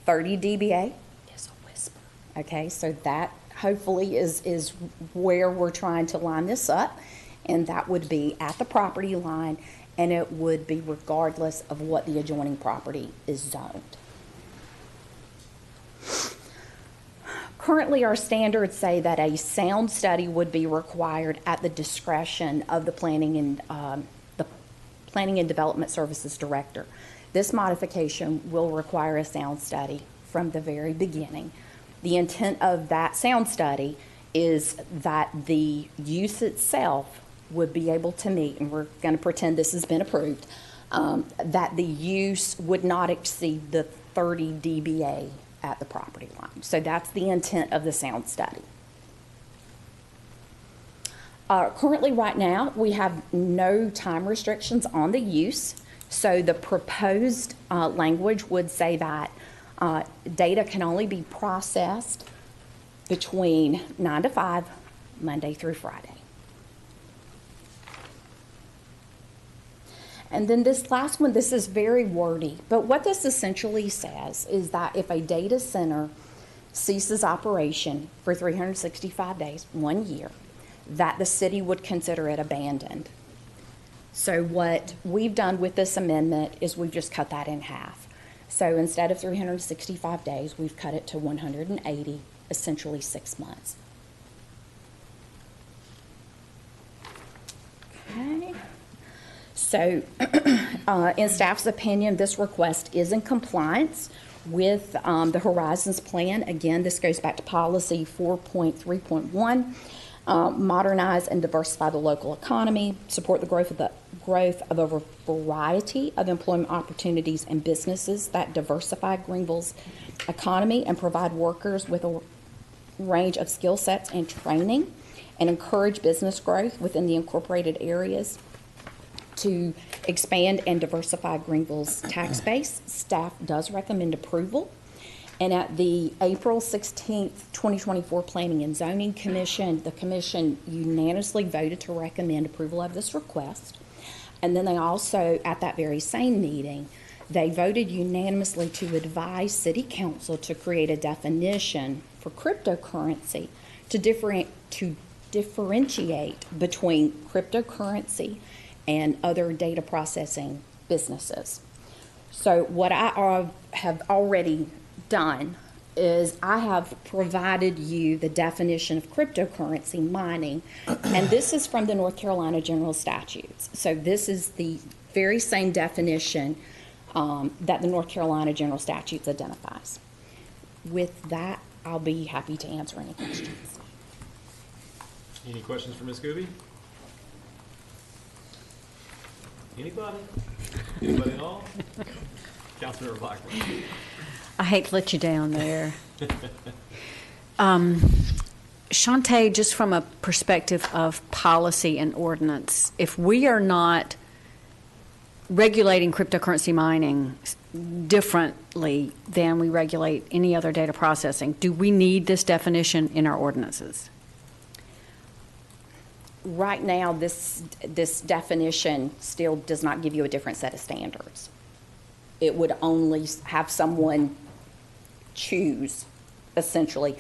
30 dBA is a whisper. Okay, so that hopefully is where we're trying to line this up, and that would be at the property line, and it would be regardless of what the adjoining property is zoned. Currently, our standards say that a sound study would be required at the discretion of the Planning and Development Services Director. This modification will require a sound study from the very beginning. The intent of that sound study is that the use itself would be able to meet, and we're going to pretend this has been approved, that the use would not exceed the 30 dBA at the property line. So that's the intent of the sound study. Currently, right now, we have no time restrictions on the use. So the proposed language would say that data can only be processed between 9 to 5, Monday through Friday. And then this last one, this is very wordy, but what this essentially says is that if a data center ceases operation for 365 days, 1 year, that the city would consider it abandoned. So what we've done with this amendment is we've just cut that in half. So instead of 365 days, we've cut it to 180, essentially 6 months. Okay. So in staff's opinion, this request is in compliance with the Horizons Plan. Again, this goes back to policy 4.3.1. Modernize and diversify the local economy, support the growth of a variety of employment opportunities and businesses that diversify Greenville's economy and provide workers with a range of skill sets and training, and encourage business growth within the incorporated areas to expand and diversify Greenville's tax base. Staff does recommend approval. And at the April 16th, 2024 Planning and Zoning Commission, the commission unanimously voted to recommend approval of this request. And then they also, at that very same meeting, they voted unanimously to advise City Council to create a definition for cryptocurrency to differentiate between cryptocurrency and other data processing businesses. So what I have already done is I have provided you the definition of cryptocurrency mining, and this is from the North Carolina General Statutes. So this is the very same definition that the North Carolina General Statutes identifies. With that, I'll be happy to answer any questions. Any questions for Ms. Gooby? Anybody? Anybody at all? Councilmember Blackburn. I hate to let you down there. Shantae, just from a perspective of policy and ordinance, if we are not regulating cryptocurrency mining differently than we regulate any other data processing, do we need this definition in our ordinances? Right now, this definition still does not give you a different set of standards. It would only have someone choose, essentially,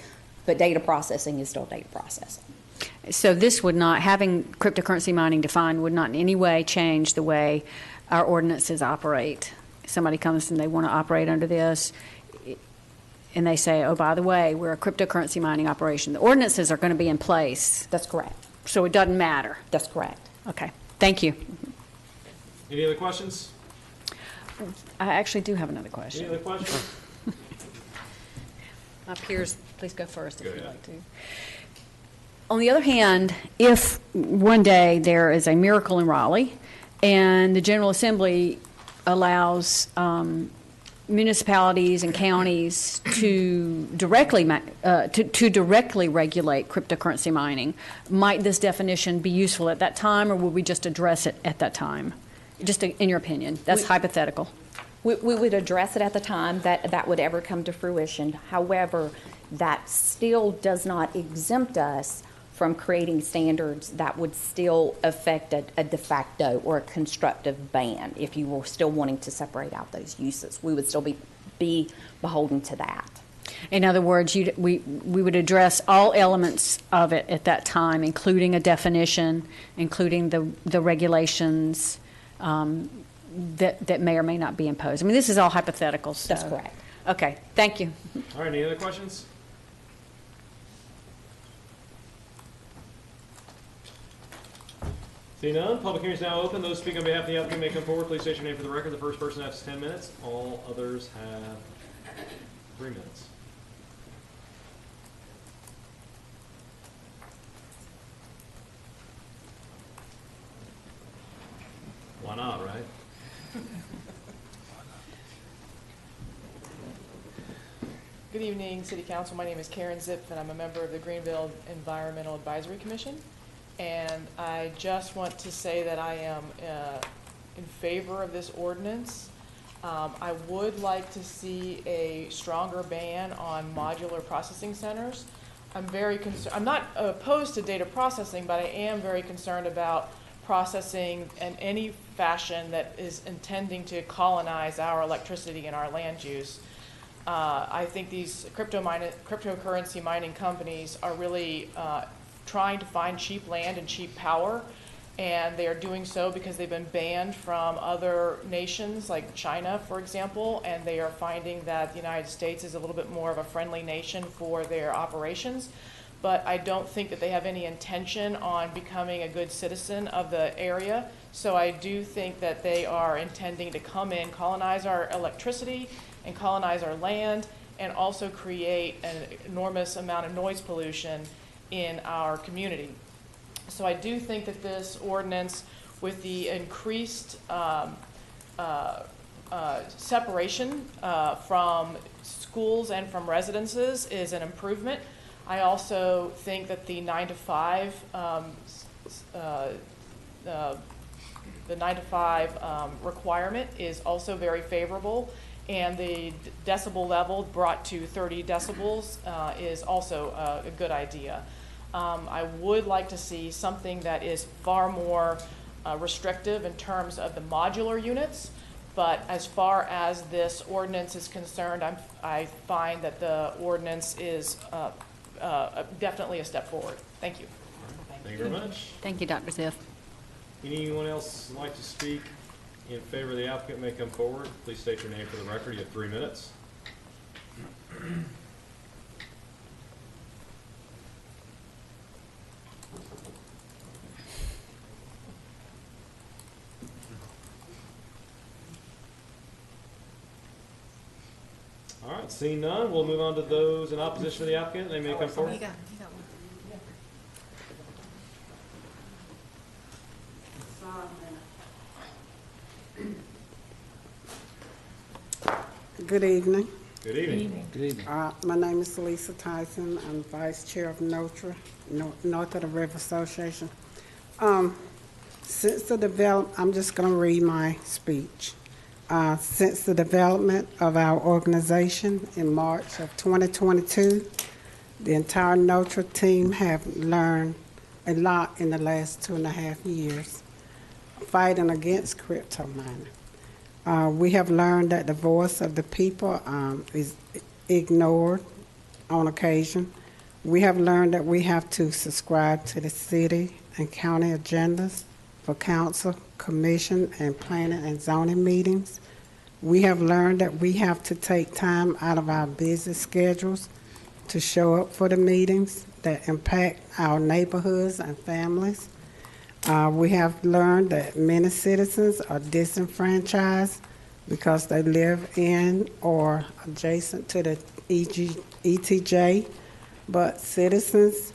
but data processing is still data processing. So this would not, having cryptocurrency mining defined would not in any way change the way our ordinances operate. Somebody comes and they want to operate under this, and they say, oh, by the way, we're a cryptocurrency mining operation. The ordinances are going to be in place. That's correct. So it doesn't matter. That's correct. Okay. Thank you. Any other questions? I actually do have another question. Any other questions? My peers, please go first if Go you'd ahead. like to. On the other hand, if one day there is a miracle in Raleigh and the General Assembly allows municipalities and counties to directly directly regulate cryptocurrency mining, might this definition be useful at that time, or will we just address it at that time? Just in your opinion, that's hypothetical. We would address it at the time that would ever come to fruition. However, that still does not exempt us from creating standards that would still affect a de facto or a constructive ban if you were still wanting to separate out those uses. We would still be beholden to that. In other words, we would address all elements of it at that time, including a definition, including the regulations that may or may not be imposed. I mean, this is all hypothetical. So. That's correct. Okay, thank you. All right, any other questions? Seeing none, public hearing is now open. Those speaking on behalf of the applicant may come forward. Please state your name for the record. The first person has 10 minutes. All others have 3 minutes. Why not, right? Good evening, City Council. My name is Karen Zip, and I'm a member of the Greenville Environmental Advisory Commission. And I just want to say that I am in favor of this ordinance. I would like to see a stronger ban on modular processing centers. I'm very concerned. I'm not opposed to data processing, but I am very concerned about processing in any fashion that is intending to colonize our electricity and our land use. I think these cryptocurrency mining companies are really trying to find cheap land and cheap power, and they are doing so because they've been banned from other nations like China, for example, and they are finding that the United States is a little bit more of a friendly nation for their operations. But I don't think that they have any intention on becoming a good citizen of the area. So I do think that they are intending to come in, colonize our electricity and colonize our land, and also create an enormous amount of noise pollution in our community. So I do think that this ordinance, with the increased separation from schools and from residences, is an improvement. I also think that the 9 to 5 requirement is also very favorable, and the decibel level brought to 30 decibels is also a good idea. I would like to see something that is far more restrictive in terms of the modular units, but as far as this ordinance is concerned, I find that the ordinance is definitely a step forward. Thank you. Thank you very much. Thank you, Dr. Ziff. Anyone else like to speak in favor of the applicant may come forward. Please state your name for the record. You have 3 minutes. All right, seeing none, we'll move on to those in opposition to the applicant. They may come forward. You got one. Good evening. Good evening. Good evening. My name is Lisa Tyson. I'm Vice Chair of North of the River Association. Since the development, I'm just going to read my speech. Since the development of our organization in March of 2022, the entire Notre team have learned a lot in the last 2.5 years fighting against crypto mining. We have learned that the voice of the people is ignored on occasion. We have learned that we have to subscribe to the city and county agendas for council, commission, and planning and zoning meetings. We have learned that we have to take time out of our busy schedules to show up for the meetings that impact our neighborhoods and families. We have learned that many citizens are disenfranchised because they live in or adjacent to the ETJ, but citizens'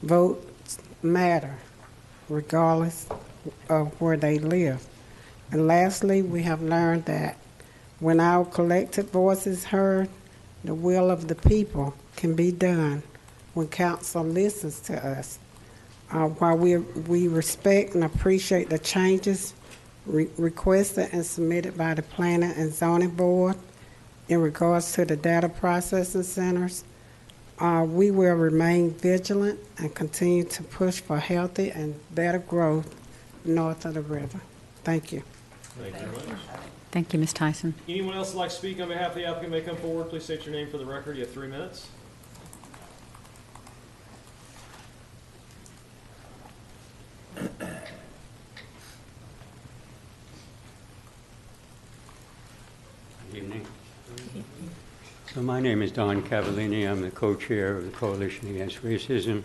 votes matter regardless of where they live. And lastly, we have learned that when our collective voice is heard, the will of the people can be done when council listens to us. While we respect and appreciate the changes requested and submitted by the Planning and Zoning Board in regards to the data processing centers, we will remain vigilant and continue to push for healthy and better growth north of the river. Thank you. Thank you very much. Thank you, Ms. Tyson. Anyone else like to speak on behalf of the applicant may come forward. Please state your name for the record. You have 3 minutes. Good evening. So my name is Don Cavallini. I'm the co-chair of the Coalition Against Racism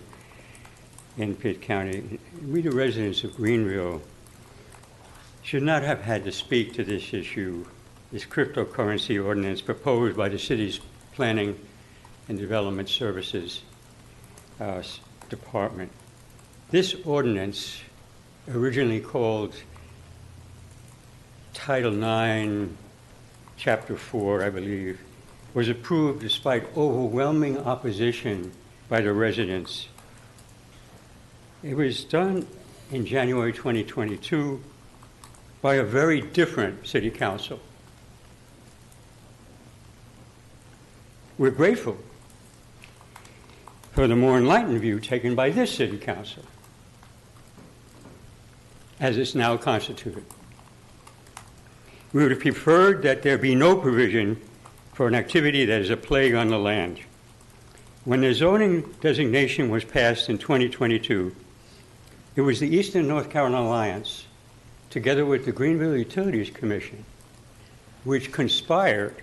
in Pitt County. We, the residents of Greenville, should not have had to speak to this issue, this cryptocurrency ordinance proposed by the city's Planning and Development Services Department. This ordinance, originally called Title IX, Chapter 4, I believe, was approved despite overwhelming opposition by the residents. It was done in January 2022 by a very different city council. We're grateful for the more enlightened view taken by this city council, as it's now constituted. We would have preferred that there be no provision for an activity that is a plague on the land. When the zoning designation was passed in 2022, it was the Eastern North Carolina Alliance, together with the Greenville Utilities Commission, which conspired,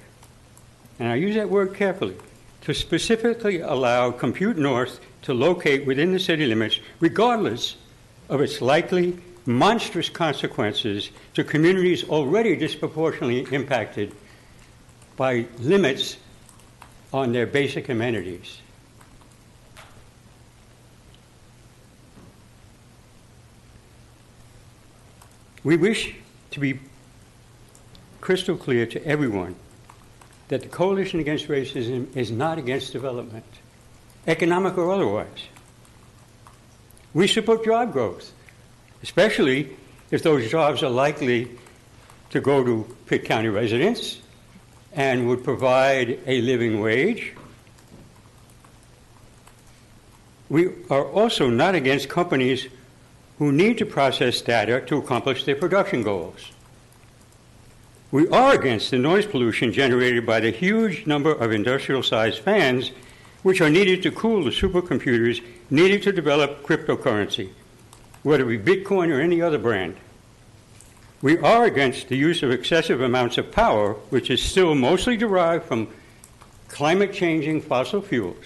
and I use that word carefully, to specifically allow Compute North to locate within the city limits, regardless of its likely monstrous consequences to communities already disproportionately impacted by limits on their basic amenities. We wish to be crystal clear to everyone that the Coalition Against Racism is not against development, economic or otherwise. We support job growth, especially if those jobs are likely to go to Pitt County residents and would provide a living wage. We are also not against companies who need to process data to accomplish their production goals. We are against the noise pollution generated by the huge number of industrial-sized fans which are needed to cool the supercomputers needed to develop cryptocurrency, whether it be Bitcoin or any other brand. We are against the use of excessive amounts of power, which is still mostly derived from climate-changing fossil fuels.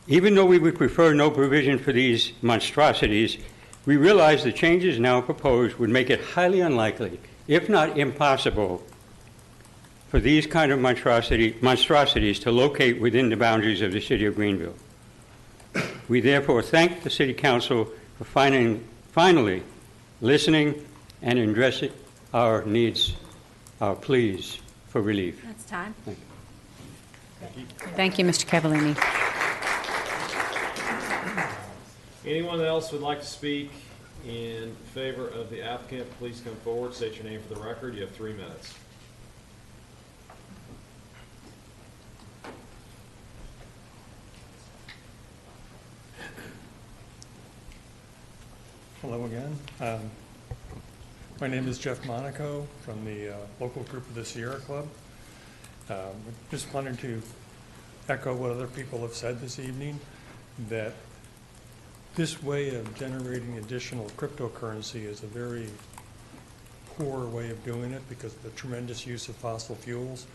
Even though we would prefer no provision for these monstrosities, we realize the changes now proposed would make it highly unlikely, if not impossible, for these kind of monstrosities to locate within the boundaries of the city of Greenville. We therefore thank the City Council for finally listening and addressing our needs, our pleas for relief. That's time. Thank you. Thank you, Mr. Cavallini. Anyone else would like to speak in favor of the applicant, please come forward, state your name for the record. You have 3 minutes. Hello again. My name is Jeff Monaco from the local group of the Sierra Club. Just wanted to echo what other people have said this evening, that this way of generating additional cryptocurrency is a very poor way of doing it because of the tremendous use of fossil fuels.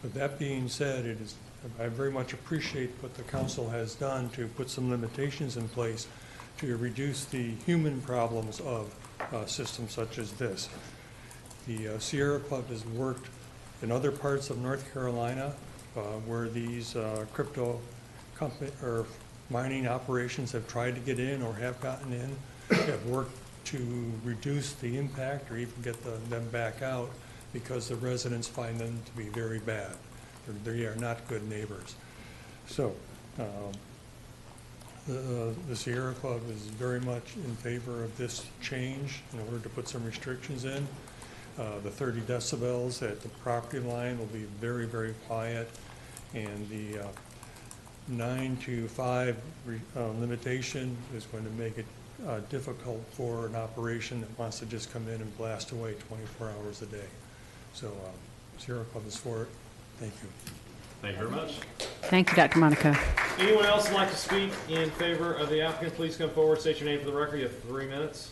But that being said, I very much appreciate what the council has done to put some limitations in place to reduce the human problems of systems such as this. The Sierra Club has worked in other parts of North Carolina where these crypto company or mining operations have tried to get in or have gotten in, have worked to reduce the impact or even get them back out because the residents find them to be very bad. They are not good neighbors. So the Sierra Club is very much in favor of this change in order to put some restrictions in. The 30 decibels at the property line will be very, very quiet, and the 9 to 5 limitation is going to make it difficult for an operation that wants to just come in and blast away 24 hours a day. So Sierra Club is for it. Thank you. Thank you very much. Thank you, Dr. Monaco. Anyone else would like to speak in favor of the applicant, please come forward, state your name for the record. You have 3 minutes.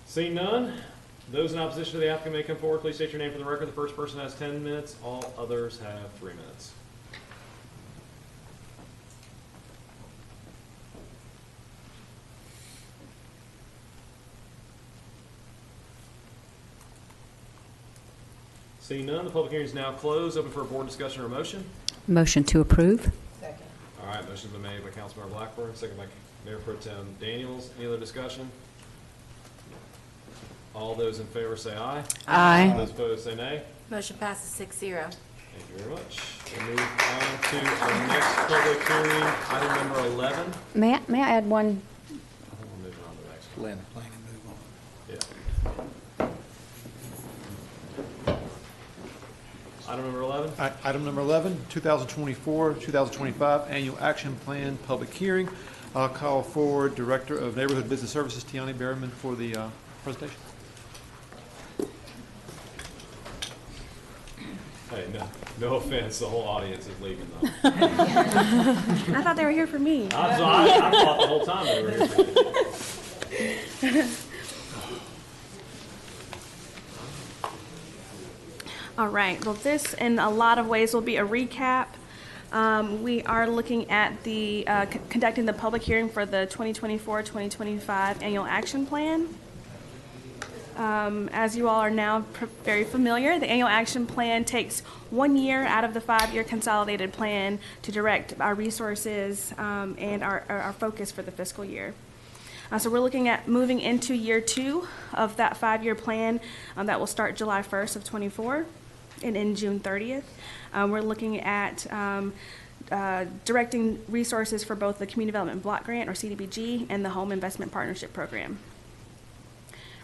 Seeing none, those in opposition to the applicant may come forward. Please state your name for the record. The first person has 10 minutes. All others have 3 minutes. Seeing none, the public hearing is now closed. Open for a board discussion or motion. Motion to approve. Second. All right, motion's been made by Councilmember Blackburn, second by Mayor Pro Tem Daniels. Any other discussion? All those in favor say aye. Aye. All those opposed say nay. Motion passes 6-0. Thank you very much. We'll move on to our next public hearing, item number 11. May I add one? We'll move on to the next one. Land the plane and move on. Yeah. Item number 11. Item number 11, 2024-2025 Annual Action Plan Public Hearing. I'll call forward Director of Neighborhood Business Services, Tiani Berryman, for the presentation. Hey, no offense, the whole audience is leaving though. I thought they were here for me. I thought the whole time they were here for you. All right, well, this in a lot of ways will be a recap. We are looking at the, conducting the public hearing for the 2024-2025 Annual Action Plan. As you all are now very familiar, the Annual Action Plan takes 1 year out of the 5-year consolidated plan to direct our resources and our focus for the fiscal year. So we're looking at moving into year 2 of that 5-year plan that will start July 1st of 24 and end June 30th. We're looking at directing resources for both the Community Development Block Grant, or CDBG, and the Home Investment Partnership Program.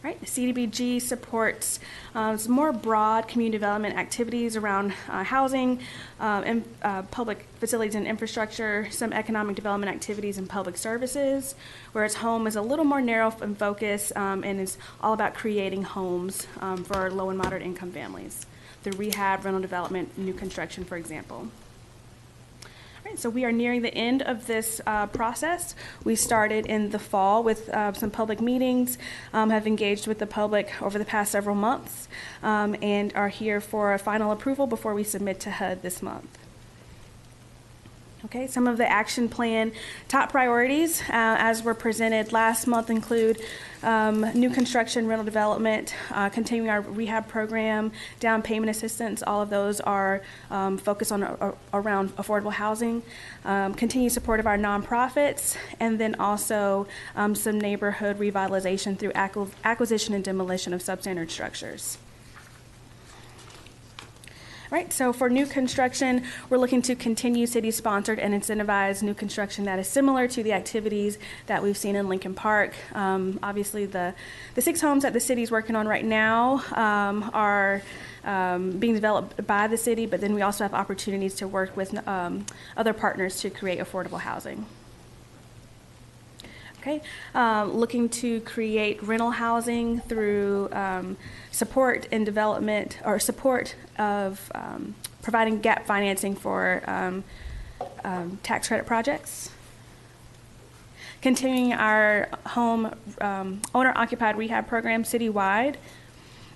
Right, the CDBG supports some more broad community development activities around housing, and public facilities and infrastructure, some economic development activities and public services, whereas home is a little more narrow in focus and is all about creating homes for low and moderate income families through rehab, rental development, new construction, for example. Right, so we are nearing the end of this process. We started in the fall with some public meetings, have engaged with the public over the past several months, and are here for a final approval before we submit to HUD this month. Okay, some of the action plan top priorities as were presented last month include new construction, rental development, continuing our rehab program, down payment assistance. All of those are focused on around affordable housing, continued support of our nonprofits, and then also some neighborhood revitalization through acquisition and demolition of substandard structures. Right, so for new construction, we're looking to continue city-sponsored and incentivized new construction that is similar to the activities that we've seen in Lincoln Park. Obviously, the 6 homes that the city's working on right now are being developed by the city, but then we also have opportunities to work with other partners to create affordable housing. Okay, looking to create rental housing through support and development, or support of providing gap financing for tax credit projects. Continuing our home owner-occupied rehab program citywide,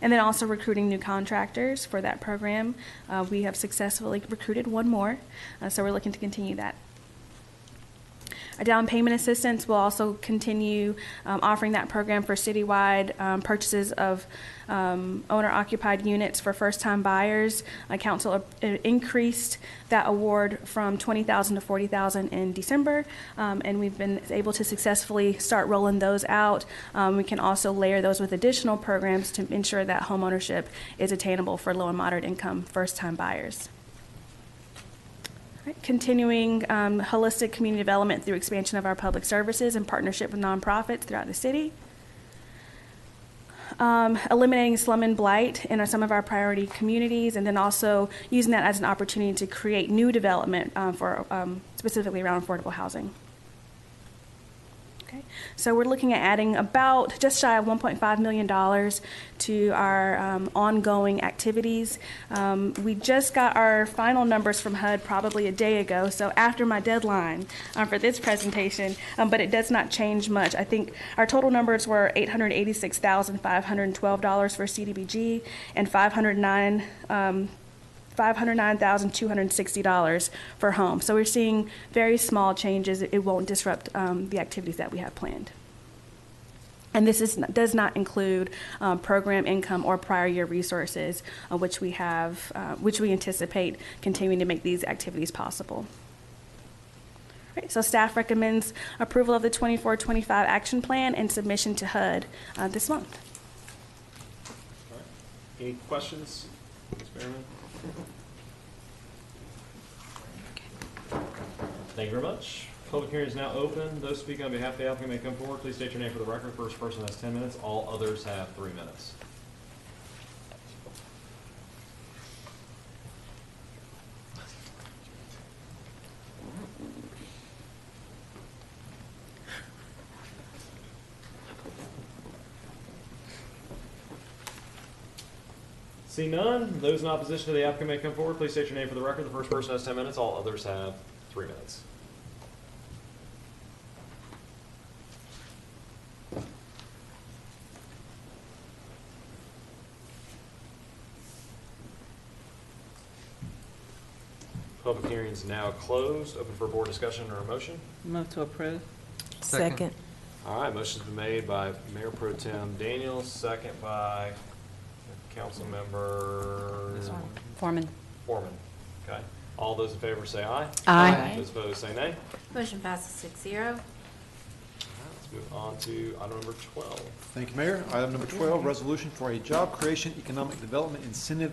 and then also recruiting new contractors for that program. We have successfully recruited 1 more, so we're looking to continue that. Our down payment assistance will also continue offering that program for citywide purchases of owner-occupied units for first-time buyers. Council increased that award from $20,000 to $40,000 in December, and we've been able to successfully start rolling those out. We can also layer those with additional programs to ensure that homeownership is attainable for low and moderate income first-time buyers. Right. Continuing holistic community development through expansion of our public services and partnership with nonprofits throughout the city. Eliminating slum and blight in some of our priority communities, and then also using that as an opportunity to create new development for specifically around affordable housing. Okay. So we're looking at adding about just shy of $1.5 million to our ongoing activities. We just got our final numbers from HUD probably a day ago, so after my deadline for this presentation, but it does not change much. I think our total numbers were $886,512 for CDBG and $509,260 for home. So we're seeing very small changes. It won't disrupt the activities that we have planned. And this does not include program income or prior year resources, which we anticipate continuing to make these activities possible. Right, so staff recommends approval of the 24-25 action plan and submission to HUD this month. All right. Any questions, Ms. Merriman? Thank you very much. Public hearing is now open. Those speaking on behalf of the applicant may come forward. Please state your name for the record. First person has 10 minutes. All others have 3 minutes. See none. Those in opposition to the applicant may come forward. Please state your name for the record. The first person has 10 minutes. All others have 3 minutes. Public hearing is now closed. Open for board discussion or a motion. Move to approve. Second. All right, motion's been made by Mayor Pro Tem Daniels, second by Council Member Foreman. Foreman. Okay. All those in favor say aye. Aye. Those opposed say nay. Motion passes 6-0. Let's move on to item number 12. Thank you, Mayor. Item number 12, resolution for a job creation, economic development incentive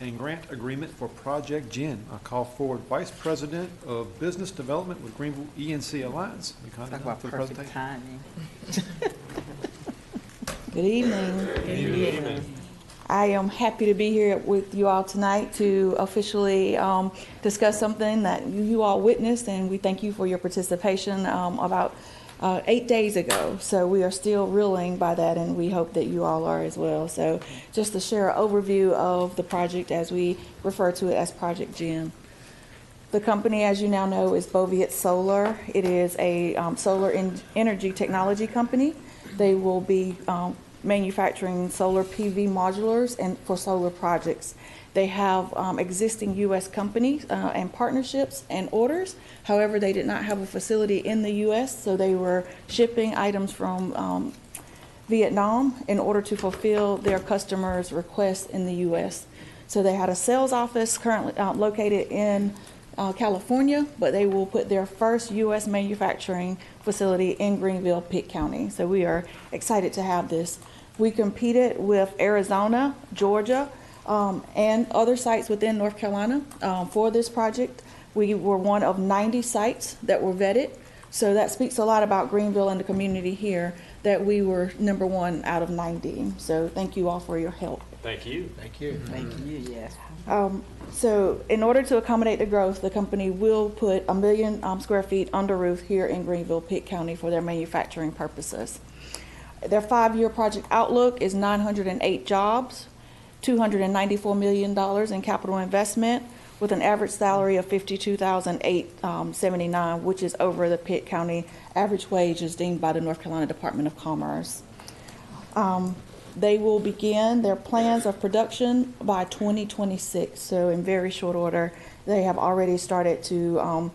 and grant agreement for Project GEN. I call forward Vice President of Business Development with Greenville ENC Alliance. Talk about perfect timing. Good evening. Good evening. I am happy to be here with you all tonight to officially discuss something that you all witnessed, and we thank you for your participation about 8 days ago. So we are still reeling by that, and we hope that you all are as well. So just to share an overview of the project as we refer to it as Project GEN. The company, as you now know, is Boviet Solar. It is a solar energy technology company. They will be manufacturing solar PV modulars and for solar projects. They have existing U.S. companies and partnerships and orders. However, they did not have a facility in the U.S., so they were shipping items from Vietnam in order to fulfill their customers' requests in the U.S. So they had a sales office currently located in California, but they will put their first U.S. manufacturing facility in Greenville, Pitt County. So we are excited to have this. We competed with Arizona, Georgia, and other sites within North Carolina for this project. We were one of 90 sites that were vetted. So that speaks a lot about Greenville and the community here, that we were number one out of 90. So thank you all for your help. Thank you. Thank you. Thank you, yes. So in order to accommodate the growth, the company will put 1 million square feet under roof here in Greenville, Pitt County for their manufacturing purposes. Their 5-year project outlook is 908 jobs, $294 million in capital investment, with an average salary of $52,879, which is over the Pitt County average wage as deemed by the North Carolina Department of Commerce. They will begin their plans of production by 2026, so in very short order. They have already started to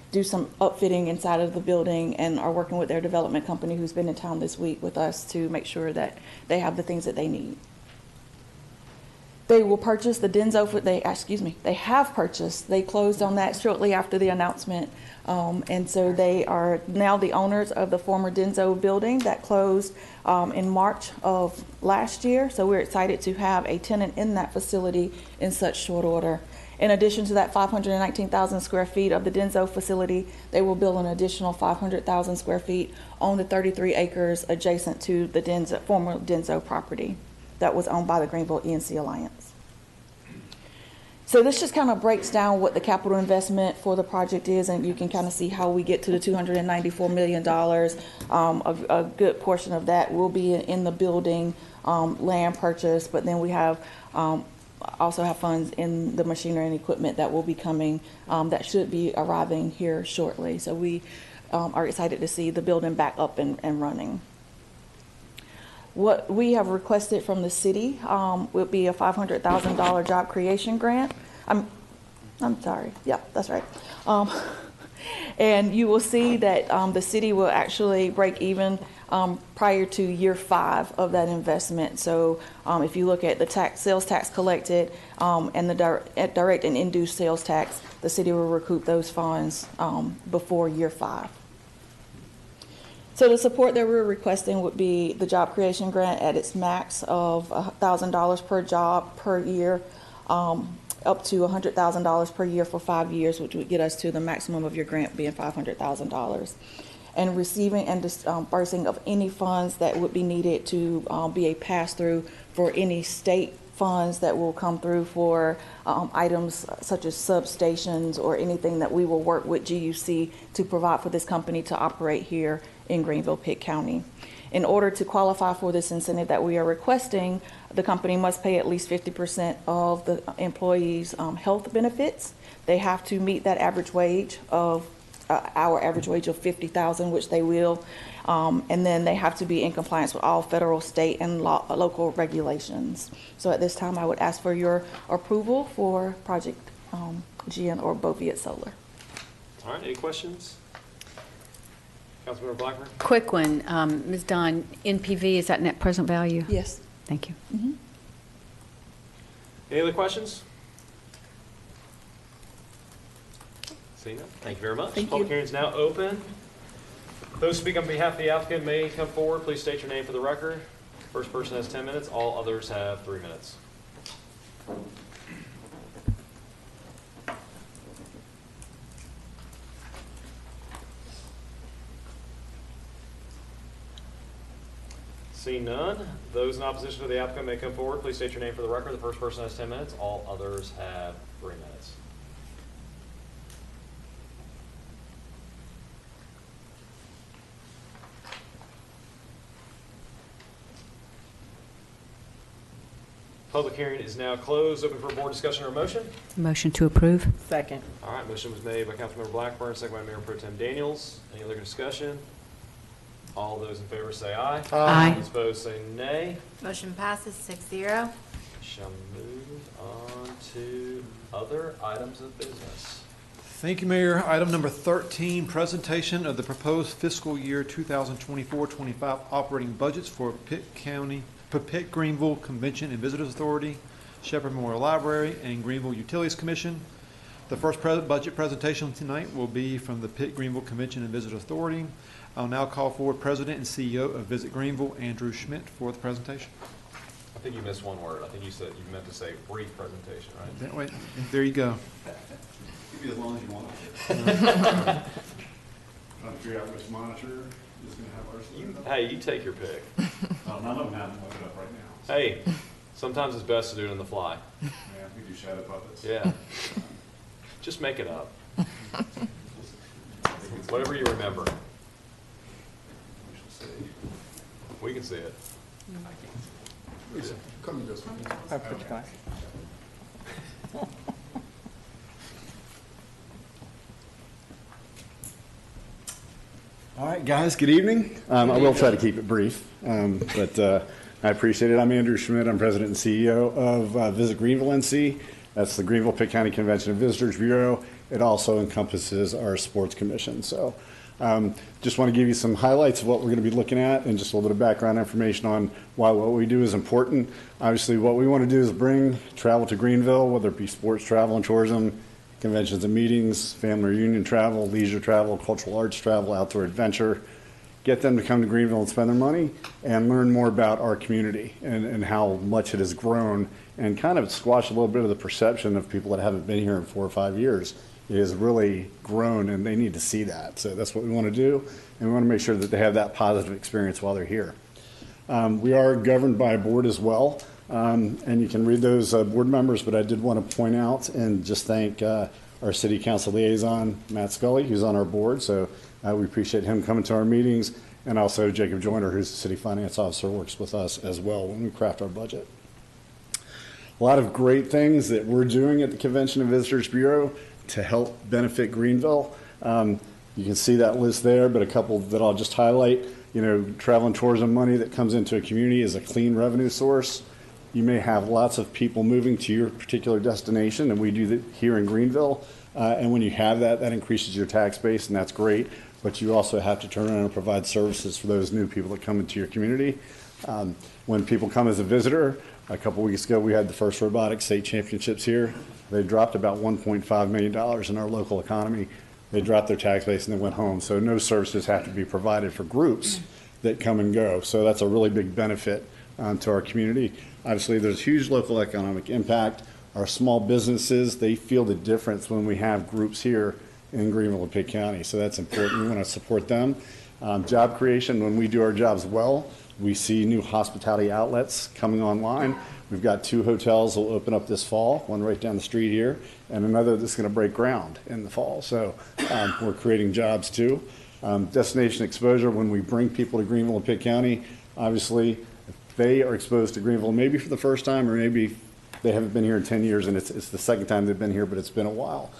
do some upfitting inside of the building and are working with their development company who's been in town this week with us to make sure that they have the things that they need. They will purchase the Denso, they have purchased. They closed on that shortly after the announcement. And so they are now the owners of the former Denso building that closed in March of last year. So we're excited to have a tenant in that facility in such short order. In addition to that 519,000 square feet of the Denso facility, they will build an additional 500,000 square feet on the 33 acres adjacent to the former Denso property that was owned by the Greenville ENC Alliance. So this just kind of breaks down what the capital investment for the project is, and you can kind of see how we get to the $294 million. A good portion of that will be in the building, land purchase, but then we have also have funds in the machinery and equipment that will be coming, that should be arriving here shortly. So we are excited to see the building back up and running. What we have requested from the city would be a $500,000 job creation grant. I'm sorry. Yeah, that's right. And you will see that the city will actually break even prior to year 5 of that investment. So if you look at the sales tax collected and the direct and induced sales tax, the city will recoup those funds before year 5. So the support that we're requesting would be the job creation grant at its max of $1,000 per job per year, up to $100,000 per year for 5 years, which would get us to the maximum of your grant being $500,000. And receiving and disbursing of any funds that would be needed to be a pass-through for any state funds that will come through for items such as substations or anything that we will work with GUC to provide for this company to operate here in Greenville, Pitt County. In order to qualify for this incentive that we are requesting, the company must pay at least 50% of the employees' health benefits. They have to meet that average wage of our average wage of $50,000, which they will, and then they have to be in compliance with all federal, state, and local regulations. So at this time, I would ask for your approval for Project GN or Boviet Solar. All right, any questions? Councilmember Blackburn? Quick one, Ms. Dunn, NPV, is that net present value? Yes. Thank you. Any other questions? Seeing none, thank you very much. Thank Public you. hearing is now open. Those speaking on behalf of the applicant may come forward. Please state your name for the record. First person has 10 minutes. All others have 3 minutes. Seeing none, those in opposition to the applicant may come forward. Please state your name for the record. The first person has 10 minutes. All others have 3 minutes. Public hearing is now closed. Open for board discussion or motion. Motion to approve? Second. All right, motion was made by Councilmember Blackburn, second by Mayor Pro Tem Daniels. Any other discussion? All those in favor say aye. Aye. Those opposed say nay. Motion passes 6-0. Shall move on to other items of business. Thank you, Mayor. Item number 13, presentation of the proposed fiscal year 2024-25 operating budgets for Pitt Greenville Convention and Visitors Authority, Shepherd Memorial Library, and Greenville Utilities Commission. The first budget presentation tonight will be from the Pitt Greenville Convention and Visitors Authority. I'll now call forward President and CEO of Visit Greenville, Andrew Schmidt, for the presentation. I think you missed one word. I think you said you meant to say brief presentation, right? Wait, there you go. Give me as long as you want. Trying to figure out which monitor is going to have ours. Hey, you take your pick. None of them have them loaded up right now. Hey, sometimes it's best to do it on the fly. Yeah, we do shadow puppets. Yeah. Just make it up. Whatever you remember. We shall see. We can see it. Lisa, come to this one. I'll put you back. All right, guys, good evening. I will try to keep it brief, but I appreciate it. I'm Andrew Schmidt. I'm President and CEO of Visit Greenville NC. That's the Greenville Pitt County Convention and Visitors Bureau. It also encompasses our sports commission. So just want to give you some highlights of what we're going to be looking at and just a little bit of background information on why what we do is important. Obviously, what we want to do is bring travel to Greenville, whether it be sports travel and tourism, conventions and meetings, family reunion travel, leisure travel, cultural arts travel, outdoor adventure. Get them to come to Greenville and spend their money and learn more about our community and how much it has grown and kind of squash a little bit of the perception of people that haven't been here in 4 or 5 years. It has really grown and they need to see that. So that's what we want to do, and we want to make sure that they have that positive experience while they're here. We are governed by a board as well, and you can read those board members, but I did want to point out and just thank our city council liaison, Matt Scully, who's on our board. So we appreciate him coming to our meetings, and also Jacob Joyner, who's the city finance officer, works with us as well when we craft our budget. A lot of great things that we're doing at the Convention and Visitors Bureau to help benefit Greenville. You can see that list there, but a couple that I'll just highlight. You know, travel and tourism money that comes into a community is a clean revenue source. You may have lots of people moving to your particular destination, and we do that here in Greenville. And when you have that, that increases your tax base, and that's great. But you also have to turn around and provide services for those new people that come into your community. When people come as a visitor, a couple weeks ago, we had the first robotics state championships here. They dropped about $1.5 million in our local economy. They dropped their tax base and they went home. So no services have to be provided for groups that come and go. So that's a really big benefit to our community. Obviously, there's huge local economic impact. Our small businesses, they feel the difference when we have groups here in Greenville and Pitt County. So that's important. We want to support them. Job creation, when we do our jobs well, we see new hospitality outlets coming online. We've got 2 hotels that will open up this fall, one right down the street here, and another that's going to break ground in the fall. So we're creating jobs too. Destination exposure, when we bring people to Greenville and Pitt County, obviously, if they are exposed to Greenville, maybe for the first time, or maybe they haven't been here in 10 years and it's the second time they've been here, but it's been a while.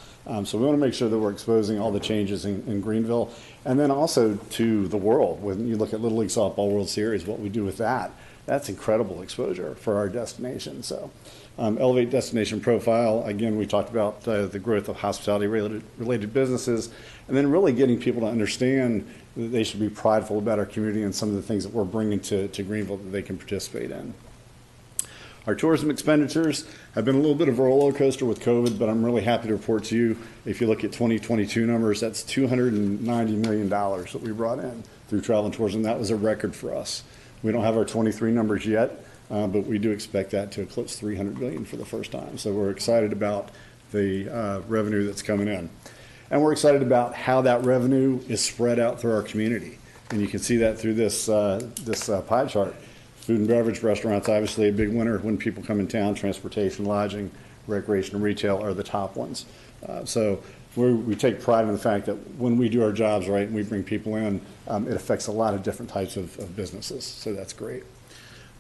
So we want to make sure that we're exposing all the changes in Greenville. And then also to the world. When you look at Little League Softball World Series, what we do with that That's incredible exposure for our destination. So elevate destination profile. Again, we talked about the growth of hospitality-related businesses, and then really getting people to understand that they should be prideful about our community and some of the things that we're bringing to Greenville that they can participate in. Our tourism expenditures have been a little bit of a roller coaster with COVID, but I'm really happy to report to you, if you look at 2022 numbers, that's $290 million that we brought in through travel and tourism. That was a record for us. We don't have our 23 numbers yet, but we do expect that to eclipse $300 million for the first time. So we're excited about the revenue that's coming in. And we're excited about how that revenue is spread out through our community. And you can see that through this pie chart. Food and beverage, restaurants, obviously a big winner when people come in town. Transportation, lodging, recreation, and retail are the top ones. So we take pride in the fact that when we do our jobs right and we bring people in, it affects a lot of different types of businesses. So that's great.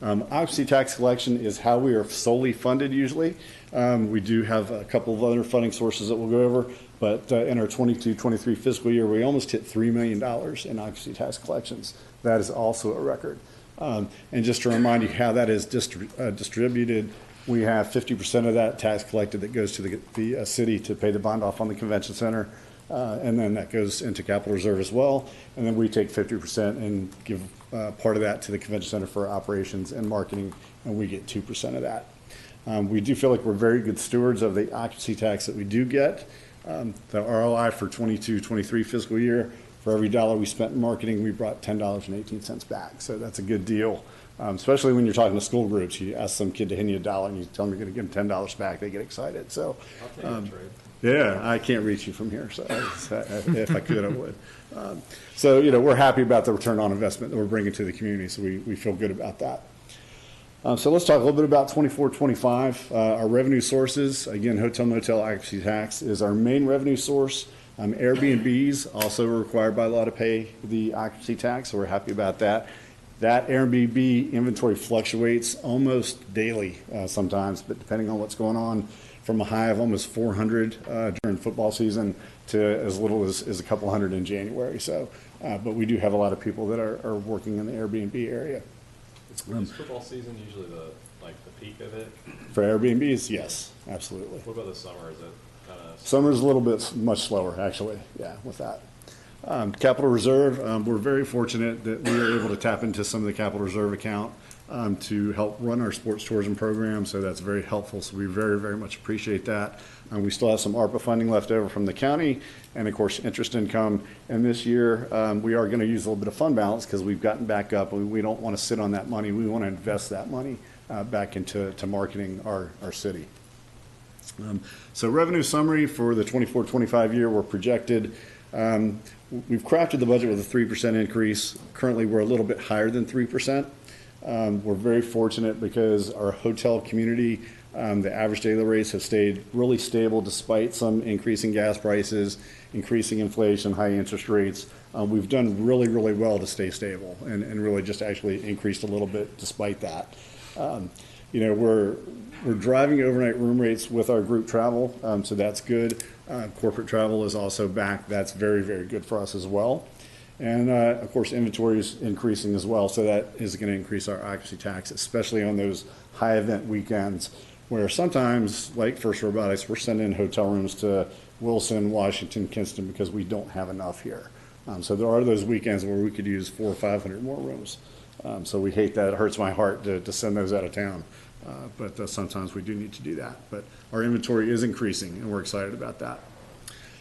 Occupancy tax collection is how we are solely funded usually. We do have a couple of other funding sources that we'll go over, but in our 22-23 fiscal year, we almost hit $3 million in occupancy tax collections. That is also a record. And just to remind you how that is distributed, we have 50% of that tax collected that goes to the city to pay the bond off on the convention center, and then that goes into capital reserve as well. And then we take 50% and give part of that to the convention center for operations and marketing, and we get 2% of that. We do feel like we're very good stewards of the occupancy tax that we do get. The ROI for 22-23 fiscal year, for every dollar we spent in marketing, we brought $10.18 back. So that's a good deal, especially when you're talking to school groups. You ask some kid to hand you $1 and you tell them you're going to give them $10 back, they get excited. So, yeah, I can't reach you from here. So if I could, I would. So, we're happy about the return on investment that we're bringing to the community. So we feel good about that. So let's talk a little bit about 24-25. Our revenue sources, again, hotel motel occupancy tax is our main revenue source. Airbnbs also are required by law to pay the occupancy tax, so we're happy about that. That Airbnb inventory fluctuates almost daily sometimes, but depending on what's going on, from a high of almost 400 during football season to as little as a couple hundred in January. So, but we do have a lot of people that are working in the Airbnb area. Is football season usually the peak of it? For Airbnbs, yes, absolutely. What about the summer? Is it kind of... Summer's a little bit much slower, actually, yeah, with that. Capital Reserve, we're very fortunate that we are able to tap into some of the Capital Reserve account to help run our sports tourism program, so that's very helpful, so we very, very much appreciate that. We still have some ARPA funding left over from the county, and of course, interest income. And this year, we are going to use a little bit of fund balance because we've gotten back up, and we don't want to sit on that money. We want to invest that money back into marketing our city. So revenue summary for the 24-25 year, we're projected. We've crafted the budget with a 3% increase. Currently, we're a little bit higher than 3%. We're very fortunate because our hotel community, the average daily rates have stayed really stable despite some increasing gas prices, increasing inflation, high interest rates. We've done really, really well to stay stable and really just actually increased a little bit despite that. We're driving overnight room rates with our group travel, so that's good. Corporate travel is also back. That's very, very good for us as well. And of course, inventory is increasing as well, so that is going to increase our occupancy tax, especially on those high event weekends where sometimes, like First Robotics, we're sending hotel rooms to Wilson, Washington, Kinston because we don't have enough here. So there are those weekends where we could use 400 or 500 more rooms. So we hate that. It hurts my heart to send those out of town. But sometimes we do need to do that. But our inventory is increasing, and we're excited about that.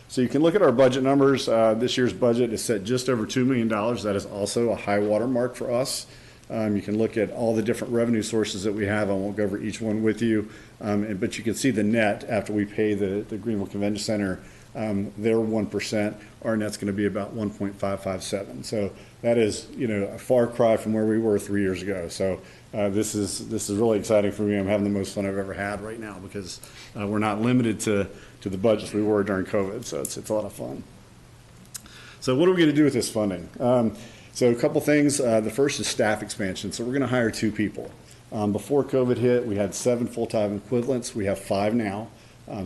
So you can look at our budget numbers. This year's budget is set just over $2 million. That is also a high water mark for us. You can look at all the different revenue sources that we have. I won't go over each one with you, but you can see the net after we pay the Greenville Convention Center. Their 1%, our net's going to be about 1.557. So that is, a far cry from where we were 3 years ago. So this is really exciting for me. I'm having the most fun I've ever had right now because we're not limited to the budgets we were during COVID. So it's a lot of fun. So what are we going to do with this funding? So a couple things. The first is staff expansion. So we're going to hire 2 people. Before COVID hit, we had 7 full-time equivalents. We have 5 now.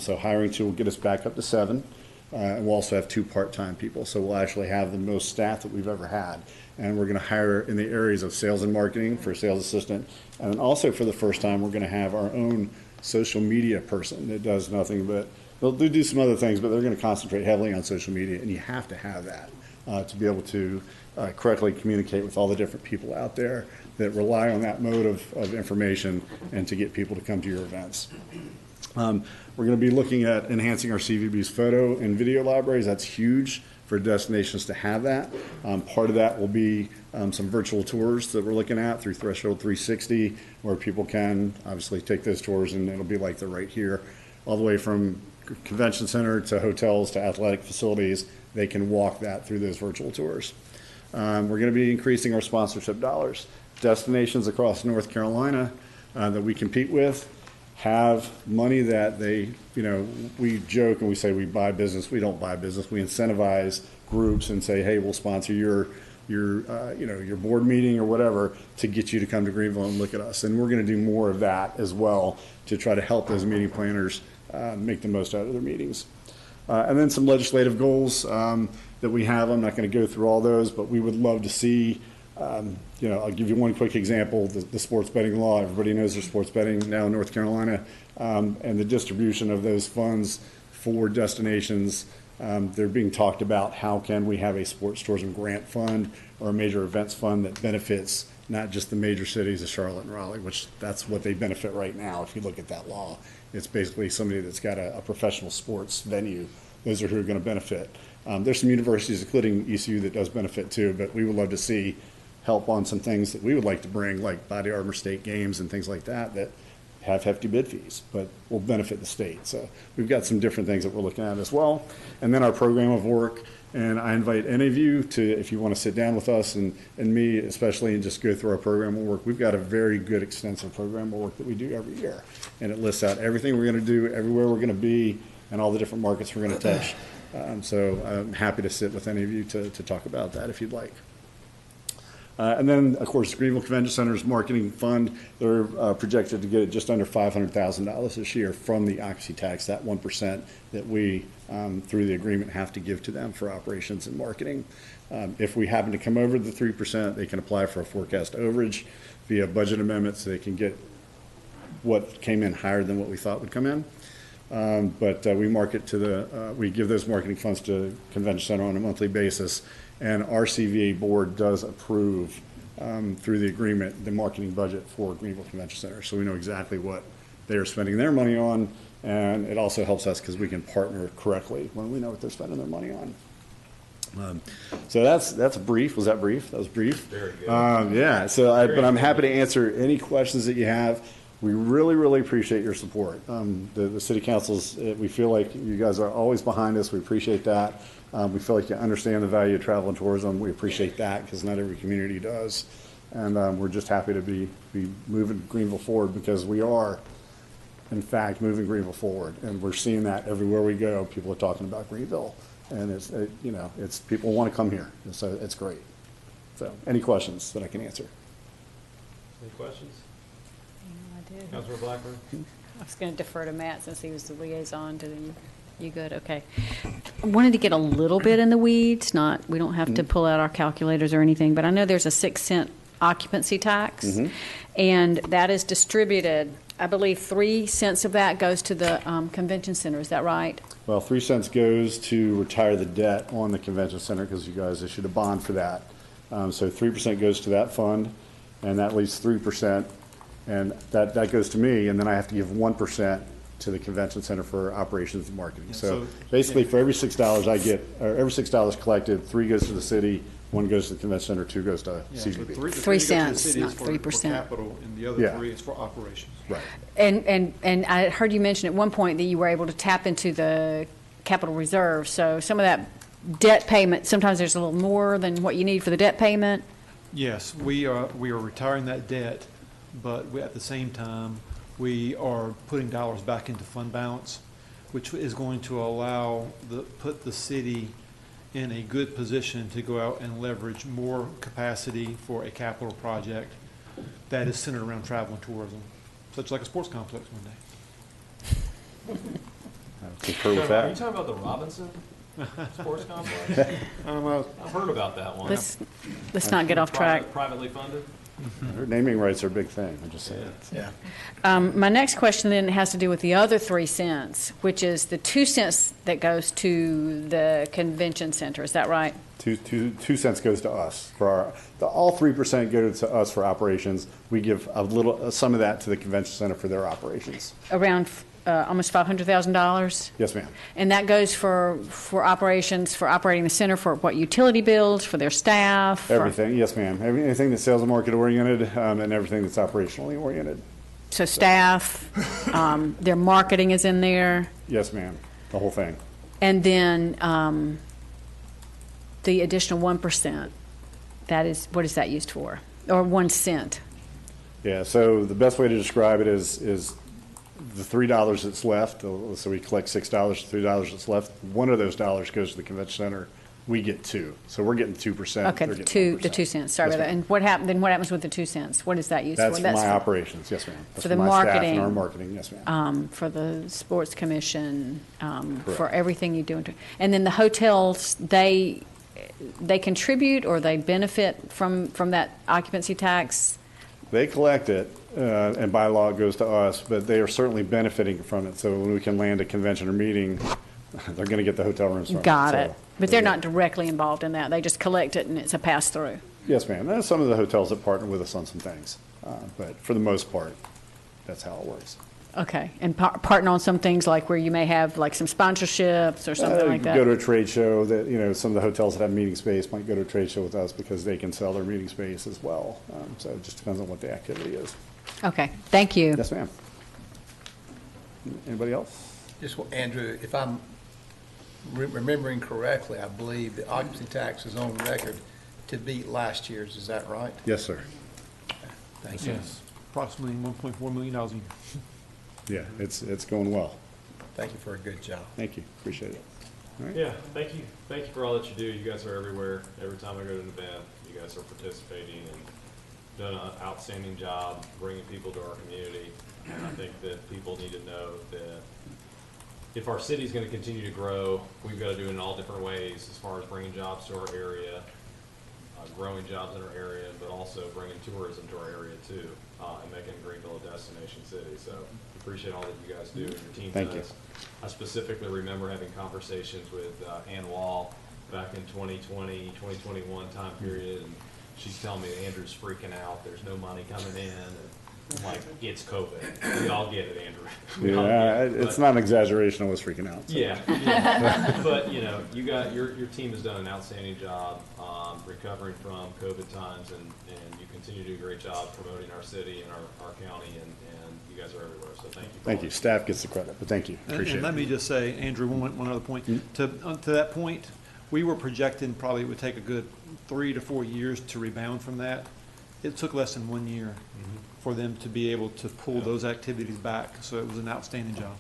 So hiring 2 will get us back up to 7. And we'll also have 2 part-time people. So we'll actually have the most staff that we've ever had. and we're going to hire in the areas of sales and marketing for a sales assistant. And then also for the first time, we're going to have our own social media person that does nothing but, they'll do some other things, but they're going to concentrate heavily on social media, and you have to have that to be able to correctly communicate with all the different people out there that rely on that mode of information and to get people to come to your events. We're going to be looking at enhancing our CVB's photo and video libraries. That's huge for destinations to have that. Part of that will be some virtual tours that we're looking at through Threshold 360, where people can obviously take those tours, and it'll be like they're right here, all the way from convention center to hotels to athletic facilities. They can walk that through those virtual tours. We're going to be increasing our sponsorship dollars. Destinations across North Carolina that we compete with have money that they, we joke and we say we buy business. We don't buy business. We incentivize groups and say, hey, we'll sponsor your board meeting or whatever to get you to come to Greenville and look at us. And we're going to do more of that as well to try to help those meeting planners make the most out of their meetings. And then some legislative goals that we have. I'm not going to go through all those, but we would love to see, I'll give you one quick example, the sports betting law. Everybody knows there's sports betting now in North Carolina, and the distribution of those funds for destinations. They're being talked about, how can we have a sports tourism grant fund or a major events fund that benefits not just the major cities of Charlotte and Raleigh, which that's what they benefit right now. If you look at that law, it's basically somebody that's got a professional sports venue. Those are who are going to benefit. There's some universities, including ECU, that does benefit too, but we would love to see help on some things that we would like to bring, like Body Armor State Games and things like that, that have hefty bid fees, but will benefit the state. So we've got some different things that we're looking at as well. And then our program of work, and I invite any of you to, if you want to sit down with us and me especially, and just go through our program of work. We've got a very good extensive program of work that we do every year, and it lists out everything we're going to do, everywhere we're going to be, and all the different markets we're going to touch. So I'm happy to sit with any of you to talk about that if you'd like. And then, of course, Greenville Convention Center's marketing fund, they're projected to get just under $500,000 this year from the occupancy tax, that 1% that we, through the agreement, have to give to them for operations and marketing. If we happen to come over the 3%, they can apply for a forecast overage via budget amendment, so they can get what came in higher than what we thought would come in. But we market to we give those marketing funds to Convention Center on a monthly basis, and our CVA board does approve through the agreement the marketing budget for Greenville Convention Center, so we know exactly what they are spending their money on, and it also helps us because we can partner correctly when we know what they're spending their money on. So that's brief. Was that brief? That was brief. Very good. Yeah. So, but I'm happy to answer any questions that you have. We really, really appreciate your support. The city councils, we feel like you guys are always behind us. We appreciate that. We feel like you understand the value of travel and tourism. We appreciate that because not every community does. And we're just happy to be moving Greenville forward, because we are, in fact, moving Greenville forward. And we're seeing that everywhere we go. People are talking about Greenville. And it's people want to come here. So it's great. So any questions that I can answer? Any questions? I do. Councilor Blackburn? I was going to defer to Matt since he was the liaison to the, you good? Okay. I wanted to get a little bit in the weeds, we don't have to pull out our calculators or anything, but I know there's a 6-cent occupancy tax, and that is distributed, I believe 3 cents of that goes to the convention center. Is that right? Well, 3 cents goes to retire the debt on the convention center, because you guys issued a bond for that. So 3% goes to that fund, and that leaves 3%. And that goes to me, and then I have to give 1% to the convention center for operations and marketing. Yeah, so basically for every $6 I get, or every $6 collected, 3 goes to the city, 1 goes to the convention center, 2 goes to CVB. So 3 cents, not 3%. For capital, and the other 3 is for operations. Right. And I heard you mention at one point that you were able to tap into the capital reserve. So some of that debt payment, sometimes there's a little more than what you need for the debt payment. Yes, we are retiring that debt, but at the same time, we are putting dollars back into fund balance, which is going to allow put the city in a good position to go out and leverage more capacity for a capital project that is centered around travel and tourism, such like a sports complex one day. Concur with that. Are you talking about the Robinson Sports complex? I've heard about that one. Let's not get off track. Privately funded? Their naming rights are a big thing, I'm just saying. Yeah. My next question then has to do with the other 3 cents, which is the 2 cents that goes to the convention center. Is that right? 2 cents goes to us for all 3% go to us for operations. We give some of that to the convention center for their operations. Around almost $500,000? Yes, ma'am. And that goes for operations, for operating the center, for what, utility bills, for their staff? for- Everything, yes, ma'am. Anything that's sales and market oriented, and everything that's operationally oriented. So staff, their marketing is in there? Yes, ma'am. The whole thing. And then the additional 1%, what is that used for? Or 1 cent? Yeah, so the best way to describe it is the $3 that's left, so we collect $6, $3 that's left, one of those dollars goes to the convention center, we get 2. So we're getting 2%. Okay, they're the getting 2 cents, sorry Yes, about that. ma'am. And what happens with the 2 cents? What is that used That's for? for my operations, yes, ma'am. That's For the my staff marketing. and our marketing, yes, ma'am. For the sports commission, for Correct. everything you do. And then the hotels, they contribute or they benefit from that occupancy tax? They collect it, and by law it goes to us, but they are certainly benefiting from it. So when we can land a convention or meeting, they're going to get the hotel rooms from it. Got So, it. But they're not directly involved in that. They just collect it and it's a pass-through. Yes, ma'am. There's some of the hotels that partner with us on some things, but for the most part, that's how it works. Okay. And partner on some things like where you may have like some sponsorships or something like that? Go to a trade show that, some of the hotels that have meeting space might go to a trade show with us because they can sell their meeting space as well. So it just depends on what the activity is. Okay. Thank you. Yes, ma'am. Anybody else? Just, Andrew, if I'm remembering correctly, I believe the occupancy tax is on record to beat last year's. Is that right? Yes, sir. Thank you. Yes, approximately $1.4 million a year. Yeah, it's going well. Thank you for a good job. Thank you. Appreciate it. All right. Yeah, thank you. Thank you for all that you do. You guys are everywhere. Every time I go to an event, you guys are participating and done an outstanding job bringing people to our community. And I think that people need to know that if our city's going to continue to grow, we've got to do it in all different ways as far as bringing jobs to our area, growing jobs in our area, but also bringing tourism to our area too, and making Greenville a destination city. So appreciate all that you guys do and your team Thank does. I specifically remember having conversations with Ann Wall back in 2020, 2021 time period, and she's telling me that Andrew's freaking out. There's no money coming in. And I'm like, it's COVID. We all get it, Andrew. We all Yeah, get it. it's not an exaggeration. I was freaking out. So. Yeah. But you got your team has done an outstanding job recovering from COVID times, and you continue to do a great job promoting our city and our county, and you guys are everywhere. So thank you. Thank you. Staff gets the credit, but thank you. Appreciate And let it. me just say, Andrew, one other point. To that point, we were projecting probably it would take a good 3 to 4 years to rebound from that. It took less than 1 year for them to be able to pull those activities back. So it was an outstanding job.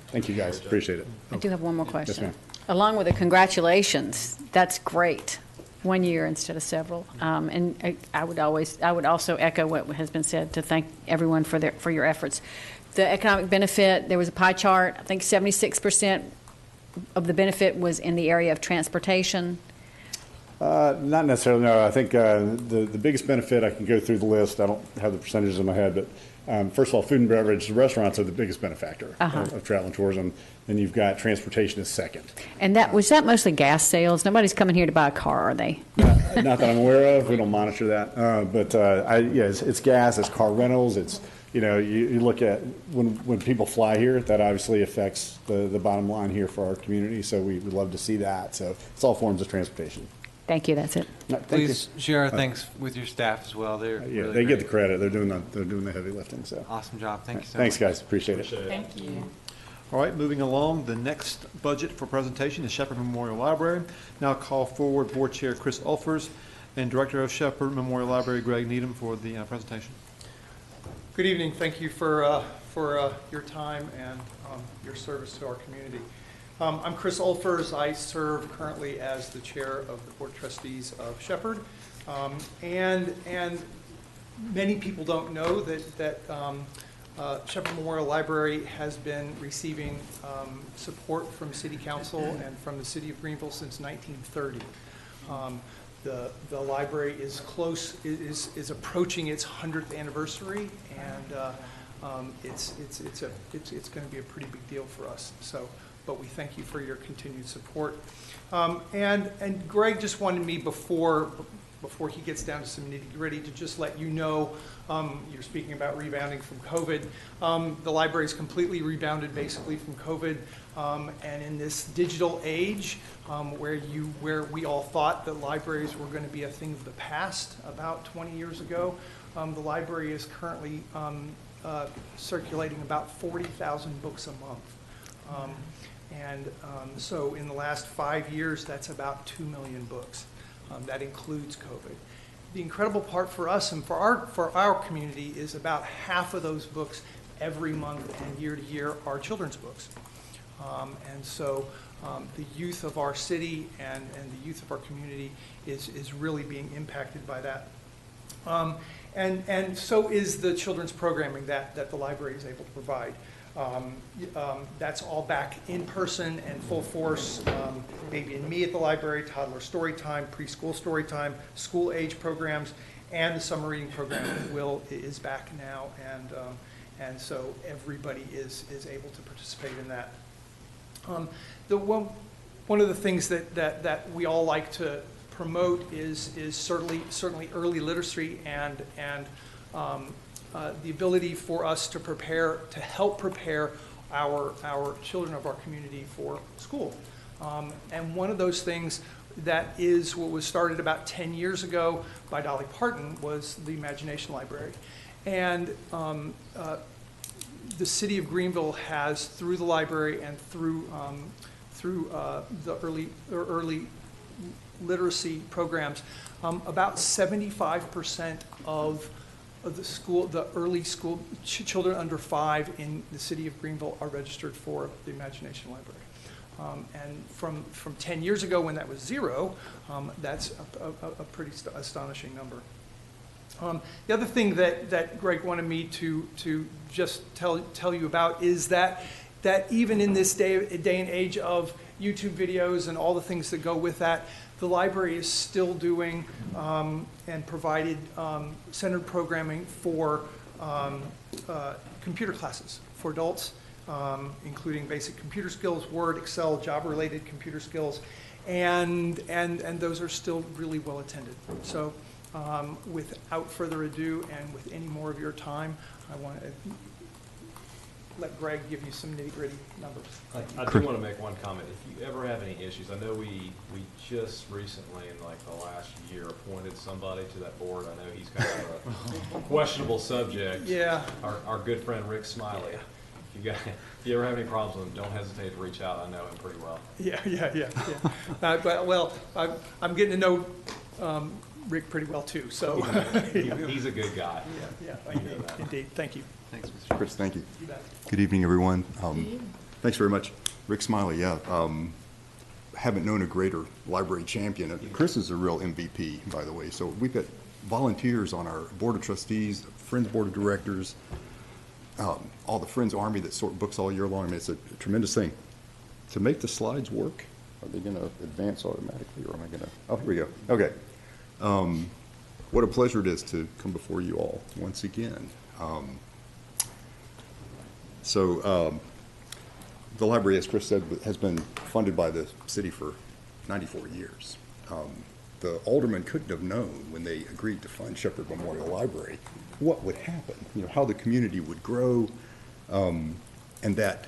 Thank you, guys. Appreciate it. I do have one more Yes, question. ma'am. Along with the congratulations, that's great. 1 year instead of several. And I would also echo what has been said to thank everyone for your efforts. The economic benefit, there was a pie chart. I think 76% of the benefit was in the area of transportation. Not necessarily, no. I think the biggest benefit, I can go through the list. I don't have the percentages in my head, but first of all, food and beverage, the restaurants are the biggest benefactor of travel and tourism. Then you've got transportation as second. And was that mostly gas sales? Nobody's coming here to buy a car, are they? Not that I'm aware of. We don't monitor that. But it's gas, it's car rentals. It's, you look at when people fly here, that obviously affects the bottom line here for our community. So we would love to see that. So it's all forms of transportation. Thank you. That's it. No, thank Please you. share our thanks with your staff as well. They're Yeah, really they get the great. credit. They're doing the heavy lifting. So Awesome job. Thank you so Thanks, much. guys. Appreciate it. Thank you. All right, moving along, the next budget for presentation is Shepherd Memorial Library. Now call forward Board Chair Chris Ulfers and Director of Shepherd Memorial Library Greg Needham for the presentation. Good evening. Thank you for your time and your service to our community. I'm Chris Ulfers. I serve currently as the chair of the Board of Trustees of Shepherd. And many people don't know that Shepherd Memorial Library has been receiving support from City Council and from the City of Greenville since 1930. The library is approaching its 100th anniversary, and it's going to be a pretty big deal for us. So, but we thank you for your continued support. And Greg just wanted me before he gets down to some nitty-gritty to just let you know, you're speaking about rebounding from COVID. The library is completely rebounded basically from COVID. And in this digital age, where we all thought that libraries were going to be a thing of the past about 20 years ago, the library is currently circulating about 40,000 books a month. So in the last 5 years, that's about 2 million books. That includes COVID. The incredible part for us and for our community is about half of those books every month and year to year are children's books. And so the youth of our city and the youth of our community is really being impacted by that. And so is the children's programming that the library is able to provide. That's all back in person and full force. Baby and Me at the library, toddler story time, preschool story time, school age programs, and the summer reading program is back now, and so everybody is able to participate in that. One of the things that we all like to promote is certainly early literacy and the ability for us to help prepare our children of our community for school. And one of those things that is what was started about 10 years ago by Dolly Parton was the Imagination Library. And the city of Greenville has, through the library and through the early literacy programs, about 75% of the early school children under 5 in the city of Greenville are registered for the Imagination Library. And from 10 years ago when that was 0, that's a pretty astonishing number. The other thing that Greg wanted me to just tell you about is that even in this day and age of YouTube videos and all the things that go with that, the library is still doing and provided centered programming for computer classes for adults, including basic computer skills, Word, Excel, job-related computer skills, and those are still really well attended. So without further ado and with any more of your time, I want to let Greg give you some nitty-gritty numbers. I do want to make one comment. If you ever have any issues, I know we just recently, in like the last year, appointed somebody to that board. I know he's kind of a questionable subject. Yeah. Our good friend Rick Smiley. If you ever have any problems with him, don't hesitate to reach out. I know him pretty well. Yeah. Well, I'm getting to know Rick pretty well too. So he's a good guy. Yeah. Indeed. Thank you. Thanks, Mr. Chris. Thank you. You bet. Good evening, everyone. Thanks very much. Rick Smiley, yeah. Haven't known a greater library champion. Chris is a real MVP, by the way. So we've got volunteers on our board of trustees, Friends Board of Directors, all the Friends Army that sort books all year long. I mean, it's a tremendous thing. To make the slides work, are they going to advance automatically, or am I going to? Oh, here we go. Okay. What a pleasure it is to come before you all once again. The library, as Chris said, has been funded by the city for 94 years. The aldermen couldn't have known when they agreed to fund Shepherd Memorial Library what would happen, how the community would grow, and that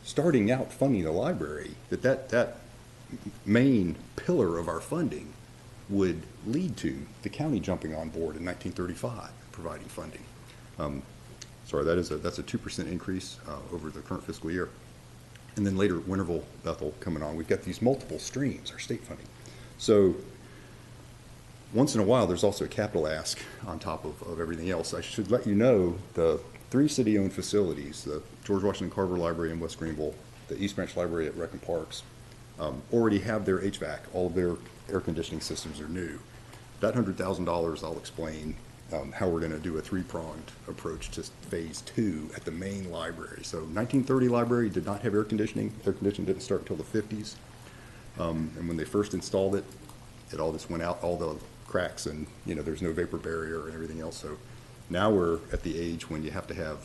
starting out funding the library, that main pillar of our funding would lead to the county jumping on board in 1935, providing funding. Sorry, that's a 2% increase over the current fiscal year. And then later, Winterville, Bethel coming on. We've got these multiple streams, our state funding. So once in a while, there's also a capital ask on top of everything else. I should let you know the 3 city-owned facilities, the George Washington Carver Library in West Greenville, the East Branch Library at Rec and Parks, already have their HVAC. All of their air conditioning systems are new. That $100,000, I'll explain, how we're going to do a three-pronged approach to phase 2 at the main library. So 1930 library did not have air conditioning. Air conditioning didn't start until the 50s. And when they first installed it, it all just went out, all the cracks, and there's no vapor barrier and everything else. So now we're at the age when you have to have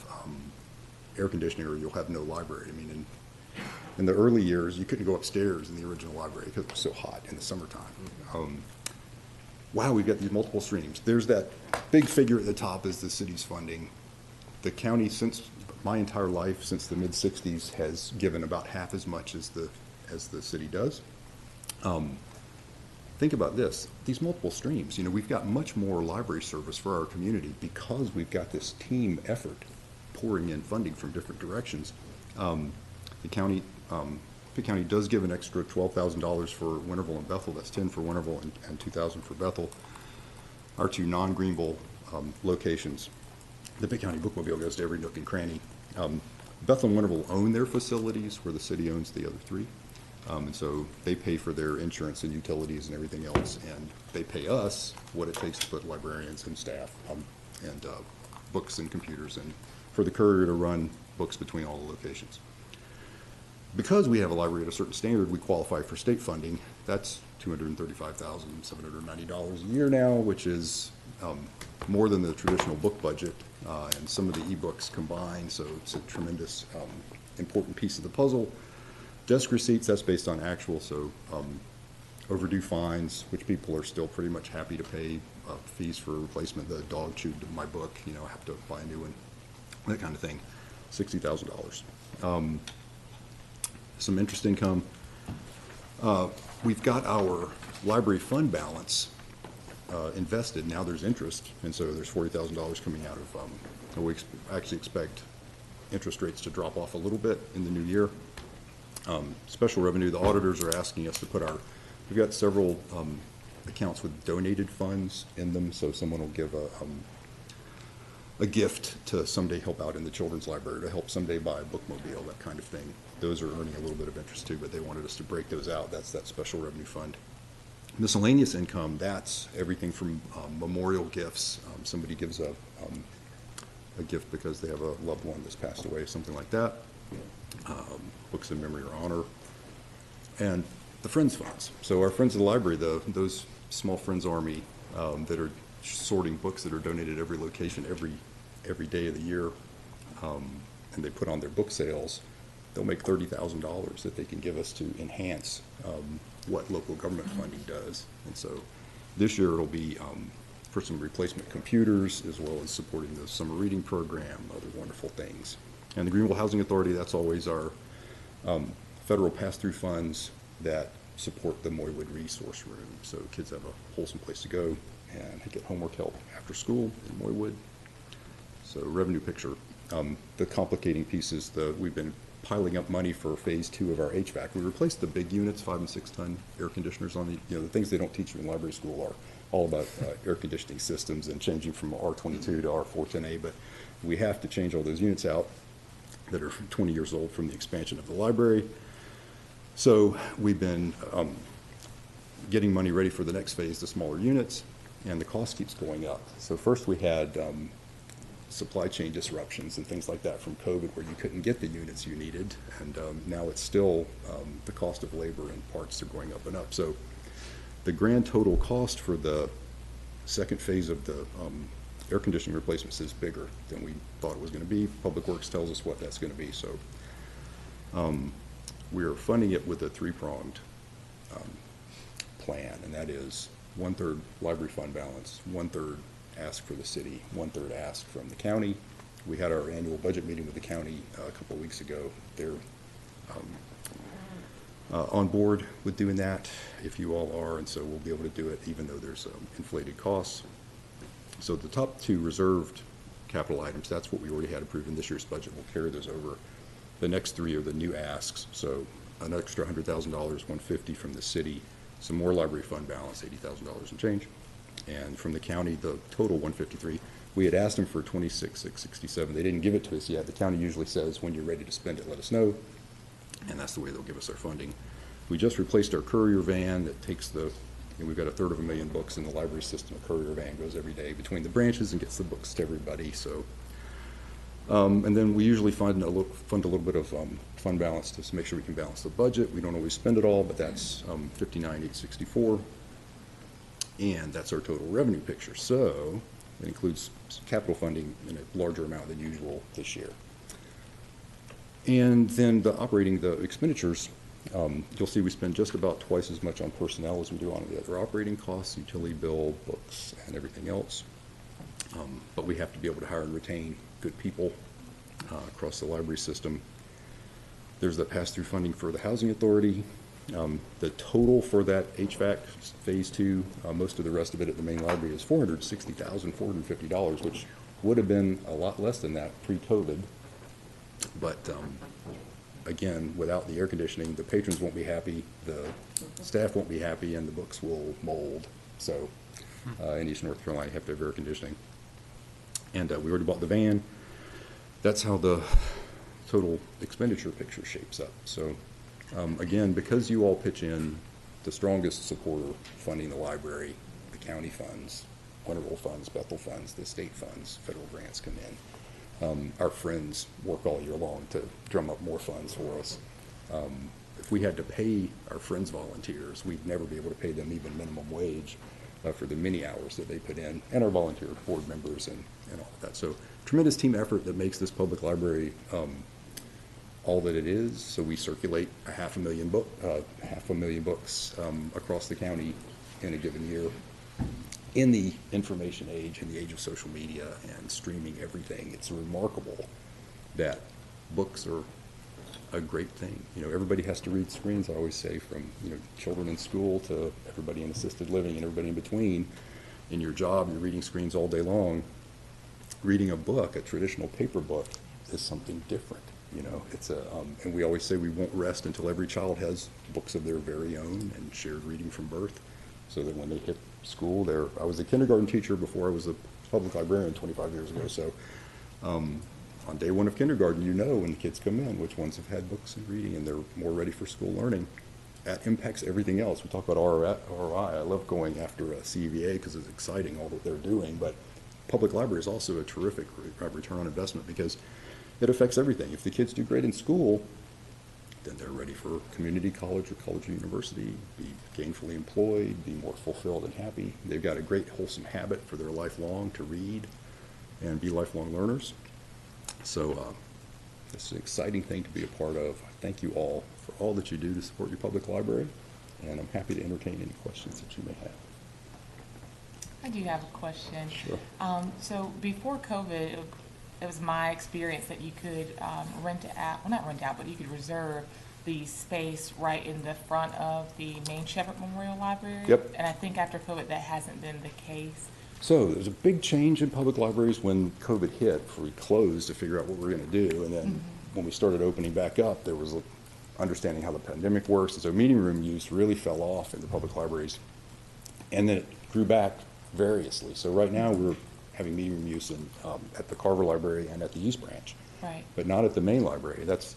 air conditioning or you'll have no library. I mean, in the early years, you couldn't go upstairs in the original library because it was so hot in the summertime. Wow, we've got these multiple streams. There's that big figure at the top is the city's funding. The county, since my entire life, since the mid-60s, has given about half as much as the city does. Think about this, these multiple streams. We've got much more library service for our community because we've got this team effort pouring in funding from different directions. The county, Pitt County does give an extra $12,000 for Winterville and Bethel. That's 10 for Winterville and 2,000 for Bethel. Our two non-Greenville locations. The Pitt County Bookmobile goes to every nook and cranny. Bethel and Winterville own their facilities where the city owns the other three. And so they pay for their insurance and utilities and everything else, and they pay us what it takes to put librarians and staff and books and computers and for the courier to run books between all the locations. Because we have a library at a certain standard, we qualify for state funding. That's $235,790 a year now, which is more than the traditional book budget and some of the ebooks combined, so it's a tremendous important piece of the puzzle. Desk receipts, that's based on actual, so overdue fines, which people are still pretty much happy to pay, fees for replacement. The dog chewed my book, I have to buy a new one, that kind of thing, $60,000. Some interest income. We've got our library fund balance invested. Now there's interest, and so there's $40,000 coming out of, we actually expect interest rates to drop off a little bit in the new year. Special revenue, the auditors are asking us to put we've got several accounts with donated funds in them, so someone will give a gift to someday help out in the children's library, to help someday buy a bookmobile, that kind of thing. Those are earning a little bit of interest too, but they wanted us to break those out. That's that special revenue fund. Miscellaneous income, that's everything from memorial gifts. Somebody gives a gift because they have a loved one that's passed away, something like that. Books in memory or honor. And the Friends funds. So our Friends of the Library, those small Friends Army that are sorting books that are donated every location, every day of the year, and they put on their book sales, they'll make $30,000 that they can give us to enhance what local government funding does. And so this year it'll be for some replacement computers, as well as supporting the summer reading program, other wonderful things. And the Greenville Housing Authority, that's always our federal pass-through funds that support the Moywood Resource Room. So kids have a wholesome place to go and get homework help after school in Moywood. So revenue picture. The complicating piece is we've been piling up money for phase 2 of our HVAC. We replaced the big units, 5 and 6 ton air conditioners on the things they don't teach you in library school are all about air conditioning systems and changing from R22 to R410A, but we have to change all those units out that are 20 years old from the expansion of the library. So we've been getting money ready for the next phase, the smaller units, and the cost keeps going up. So first we had supply chain disruptions and things like that from COVID where you couldn't get the units you needed, and now it's still the cost of labor and parts are going up and up. So the grand total cost for the second phase of the air conditioning replacements is bigger than we thought it was going to be. Public Works tells us what that's going to be. So we are funding it with a three-pronged plan, and that is 1/3 library fund balance, 1/3 ask for the city, 1/3 ask from the county. We had our annual budget meeting with the county a couple of weeks ago. They're on board with doing that, if you all are, and so we'll be able to do it even though there's inflated costs. So the top 2 reserved capital items, that's what we already had approved in this year's budget. We'll carry those over. The next 3 are the new asks, so an extra $100,000, $150,000 from the city, some more library fund balance, $80,000 and change. And from the county, the total $153,000. We had asked them for $26,667. They didn't give it to us yet. The county usually says, when you're ready to spend it, let us know. And that's the way they'll give us our funding. We just replaced our courier van that takes the And we've got 1/3 of a million books in the library system. A courier van goes every day between the branches and gets the books to everybody. So, and then we usually fund a little bit of fund balance to make sure we can balance the budget. We don't always spend it all, but that's 59,864, and that's our total revenue picture. So it includes capital funding in a larger amount than usual this year. And then the expenditures, you'll see we spend just about twice as much on personnel as we do on the other operating costs, utility bill, books, and everything else. But we have to be able to hire and retain good people across the library system. There's the pass-through funding for the housing authority. The total for that HVAC phase 2, most of the rest of it at the main library is $460,450, which would have been a lot less than that pre-COVID. But again, without the air conditioning, the patrons won't be happy, the staff won't be happy, and the books will mold. So in East North Carolina, you have to have air conditioning. And we already bought the van. That's how the total expenditure picture shapes up. So again, because you all pitch in, the strongest supporter funding the library, the county funds, Winterville funds, Bethel funds, the state funds, federal grants come in. Our friends work all year long to drum up more funds for us. If we had to pay our friends volunteers, we'd never be able to pay them even minimum wage for the many hours that they put in, and our volunteer board members and all of that. So tremendous team effort that makes this public library all that it is. So we circulate 500,000 books across the county in a given year. In the information age, in the age of social media and streaming everything, it's remarkable that books are a great thing. You know, everybody has to read screens, I always say, from, you know, children in school to everybody in assisted living and everybody in between. In your job, you're reading screens all day long. Reading a book, a traditional paper book, is something different. You know, it's and we always say we won't rest until every child has books of their very own and shared reading from birth, so that when they hit school, I was a kindergarten teacher before I was a public librarian 25 years ago. So on day one of kindergarten, you know when the kids come in which ones have had books and reading and they're more ready for school learning. That impacts everything else. We talk about ROI. I love going after a CVA because it's exciting, all that they're doing, but public library is also a terrific return on investment because it affects everything. If the kids do great in school, then they're ready for community college or college or university, be gainfully employed, be more fulfilled and happy. They've got a great wholesome habit for their lifelong to read and be lifelong learners. So it's an exciting thing to be a part of. I thank you all for all that you do to support your public library, and I'm happy to entertain any questions that you may have. I do have a question. Sure. So before COVID, it was my experience that you could rent out, well, not rent out, but you could reserve the space right in the front of the main Shepherd Memorial Library. Yep. And I think after COVID, that hasn't been the case. So there's a big change in public libraries when COVID hit, before we closed to figure out what we were going to do. And then when we started opening back up, there was understanding how the pandemic works. And so meeting room use really fell off in the public libraries. And then it grew back variously. So right now we're having meeting room use at the Carver Library and at the East Branch, right, but not at the main library. That's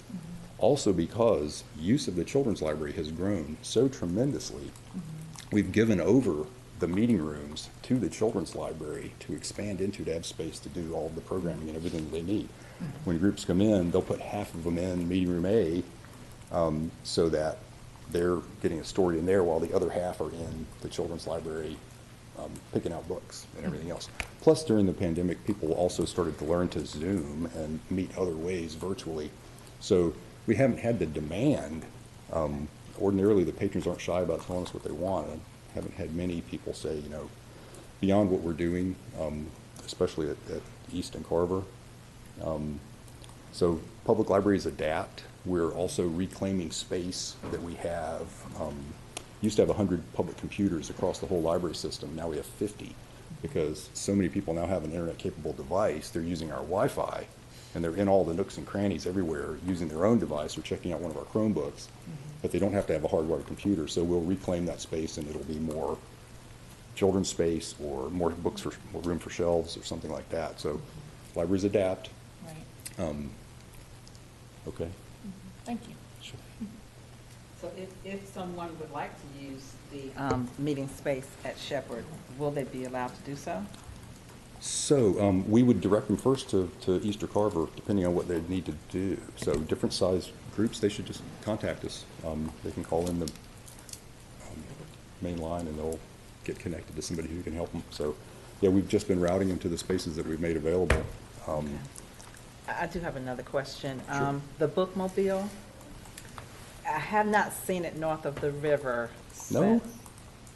also because use of the children's library has grown so tremendously. We've given over the meeting rooms to the children's library to expand into, to have space to do all of the programming and everything that they need. When groups come in, they'll put half of them in meeting room A so that they're getting a story in there while the other half are in the children's library picking out books and everything else. Plus, during the pandemic, people also started to learn to Zoom and meet other ways virtually. So we haven't had the demand. Ordinarily, the patrons aren't shy about telling us what they want. I haven't had many people say, you know, beyond what we're doing, especially at East and Carver. So public libraries adapt. We're also reclaiming space that we have. Used to have 100 public computers across the whole library system. Now we have 50 because so many people now have an internet-capable device. They're using our Wi-Fi, and they're in all the nooks and crannies everywhere using their own device or checking out one of our Chromebooks, but they don't have to have a hardwired computer. So we'll reclaim that space, and it'll be more children's space or more books for more room for shelves or something like that. So libraries adapt. Right. Okay. Thank you. Sure. So if someone would like to use the meeting space at Shepherd, will they be allowed to do so? So we would direct them first to Easter Carver, depending on what they need to do. So different size groups, they should just contact us. They can call in the main line and they'll get connected to somebody who can help them. So yeah, we've just been routing them to the spaces that we've made available. I do have another question. Sure. The bookmobile, I have not seen it north of the river. No,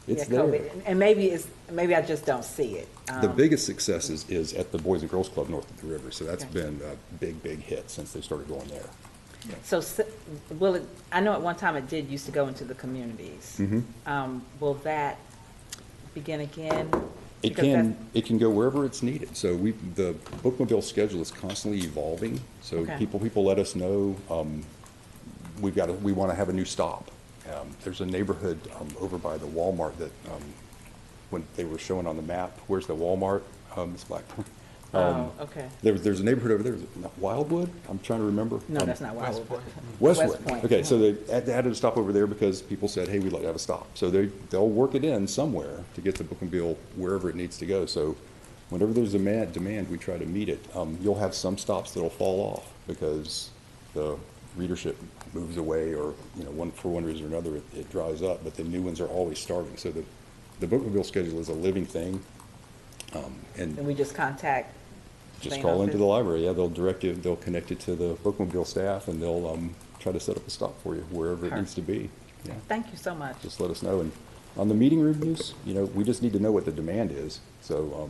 it's there. COVID. And maybe I just don't see it. The biggest success is at the Boys and Girls Club north of the river. So that's been a big hit since they started going there. Yeah. So will it, I know at one time it did used to go into the communities. Mm-hmm. Will that begin again? It can go wherever it's needed. So the bookmobile schedule is constantly evolving. So Okay. people let us know we want to have a new stop. There's a neighborhood over by the Walmart that when they were showing on the map, where's the Walmart, Ms. Blackburn? Okay. There's a neighborhood over there. Is it not Wildwood? I'm trying to remember. No, that's not Wildwood. Westwood. Point. Okay, so they added a stop over there because people said, hey, we'd like to have a stop. So they'll work it in somewhere to get the bookmobile wherever it needs to go. So whenever there's demand, we try to meet it. You'll have some stops that'll fall off because the readership moves away or, for one reason or another, it dries up, but the new ones are always starting. So the bookmobile schedule is a living thing. And we just contact. Just call into the library. Yeah, they'll direct you, they'll connect you to the bookmobile staff, and they'll try to set up a stop for you wherever it needs to be. Yeah. Thank you so much. Just let us know. And on the meeting room use, we just need to know what the demand is. So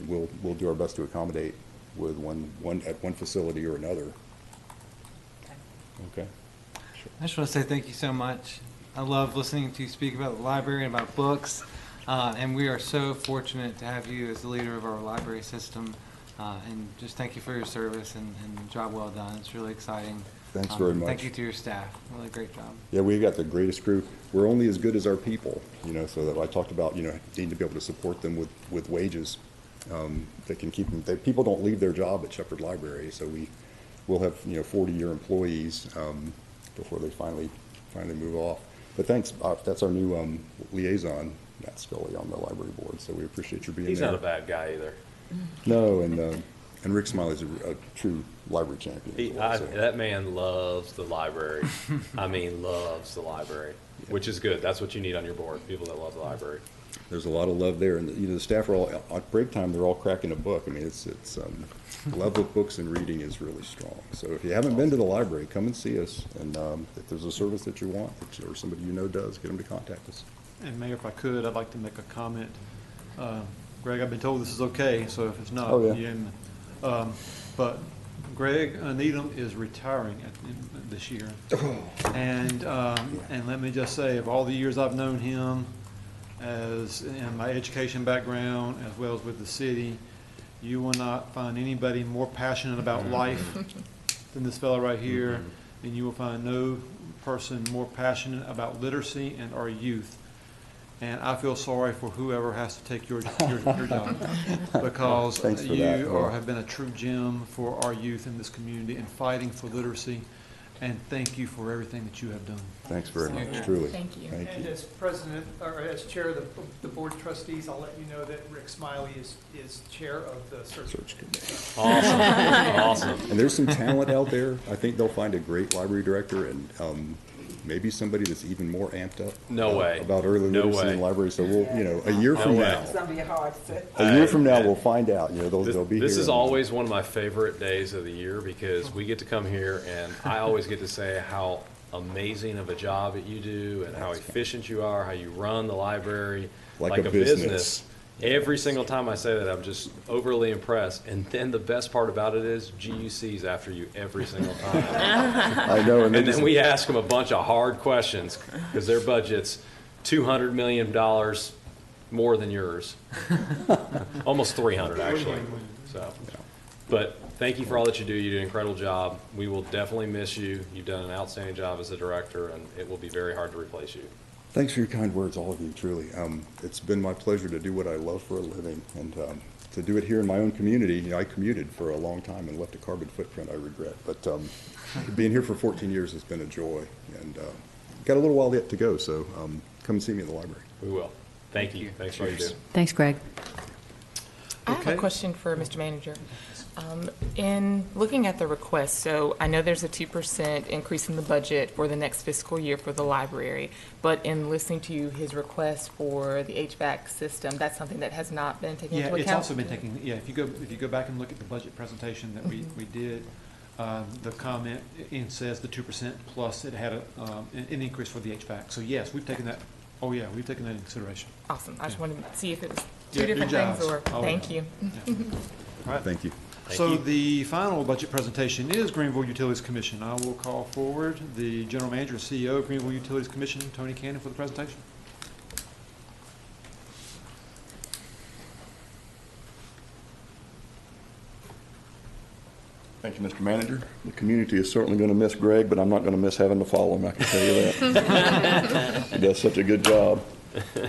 we'll do our best to accommodate with one at one facility or another. Okay. Sure. I just want to say thank you so much. I love listening to you speak about the library and about books, and we are so fortunate to have you as the leader of our library system. And just thank you for your service and job well done. It's really exciting. Thanks very much. Thank you to your staff. Really great job. Yeah, we got the greatest crew. We're only as good as our people, so that I talked about, needing to be able to support them with wages that can keep them. People don't leave their job at Shepherd Library, so we'll have, 40-year employees before they finally move off. But thanks, that's our new liaison, Matt Scully, on the library board, so we appreciate your being there. He's not a bad guy either. No, and Rick Smiley's a true library champion. That man loves the library. I mean, loves the library, which is good. That's what you need on your board, people that love the library. There's a lot of love there, and the staff are all, at break time, they're all cracking a book. I mean, it's love of books and reading is really strong. So if you haven't been to the library, come and see us, and if there's a service that you want, or somebody does, get them to contact us. And Mayor, if I could, I'd like to make a comment. Greg, I've been told this is okay, so if it's not, but Greg Needham is retiring this year. And let me just say, of all the years I've known him, as in my education background, as well as with the city, you will not find anybody more passionate about life than this fellow right here, and you will find no person more passionate about literacy and our youth. And I feel sorry for whoever has to take your job, because you have been a true gem for our youth in this community and fighting for literacy. And thank you for everything that you have done. Thanks very much, truly. Thank you. Thank you. And as president, or as chair of the board of trustees, I'll let you know that Rick Smiley is chair of the search committee. Awesome. And there's some talent out there. I think they'll find a great library director, and maybe somebody that's even more amped up. About early literacy in the library. So we'll, a year from now. It's gonna be hard to. A year from now, we'll find out. They'll be here. This is always one of my favorite days of the year because we get to come here and I always get to say how amazing of a job that you do and how efficient you are, how you run the library like a business. Every single time I say that, I'm just overly impressed. And then the best part about it is GUC's after you every single time. I know. And then we ask them a bunch of hard questions because their budget's $200 million more than yours. Almost 300 actually. So, but thank you for all that you do. You do an incredible job. We will definitely miss you. You've done an outstanding job as a director, and it will be very hard to replace you. Thanks for your kind words, all of you, truly. It's been my pleasure to do what I love for a living, and to do it here in my own community. I commuted for a long time and left a carbon footprint I regret, but being here for 14 years has been a joy, and got a little while yet to go, so come and see me in the library. We will. Thank you. Thanks for what you do. Thanks, Greg. I have a question for Mr. Manager. In looking at the request, so I know there's a 2% increase in the budget for the next fiscal year for the library, but in listening to his request for the HVAC system, that's something that has not been taken into account? Yeah, it's also been taken, if you go back and look at the budget presentation that we did, the comment in says the 2% plus it had an increase for the HVAC. So yes, we've taken that, we've taken that into consideration. Awesome. I just wanted to see if it was Yeah, two different your things or, jobs. thank you. All right. Thank you. So the final budget presentation is Greenville Utilities Commission. I will call forward the General Manager and CEO of Greenville Utilities Commission, Tony Cannon, for the presentation. Thank you, Mr. Manager. The community is certainly going to miss Greg, but I'm not going to miss having to follow him, I can tell you that. He does such a good job.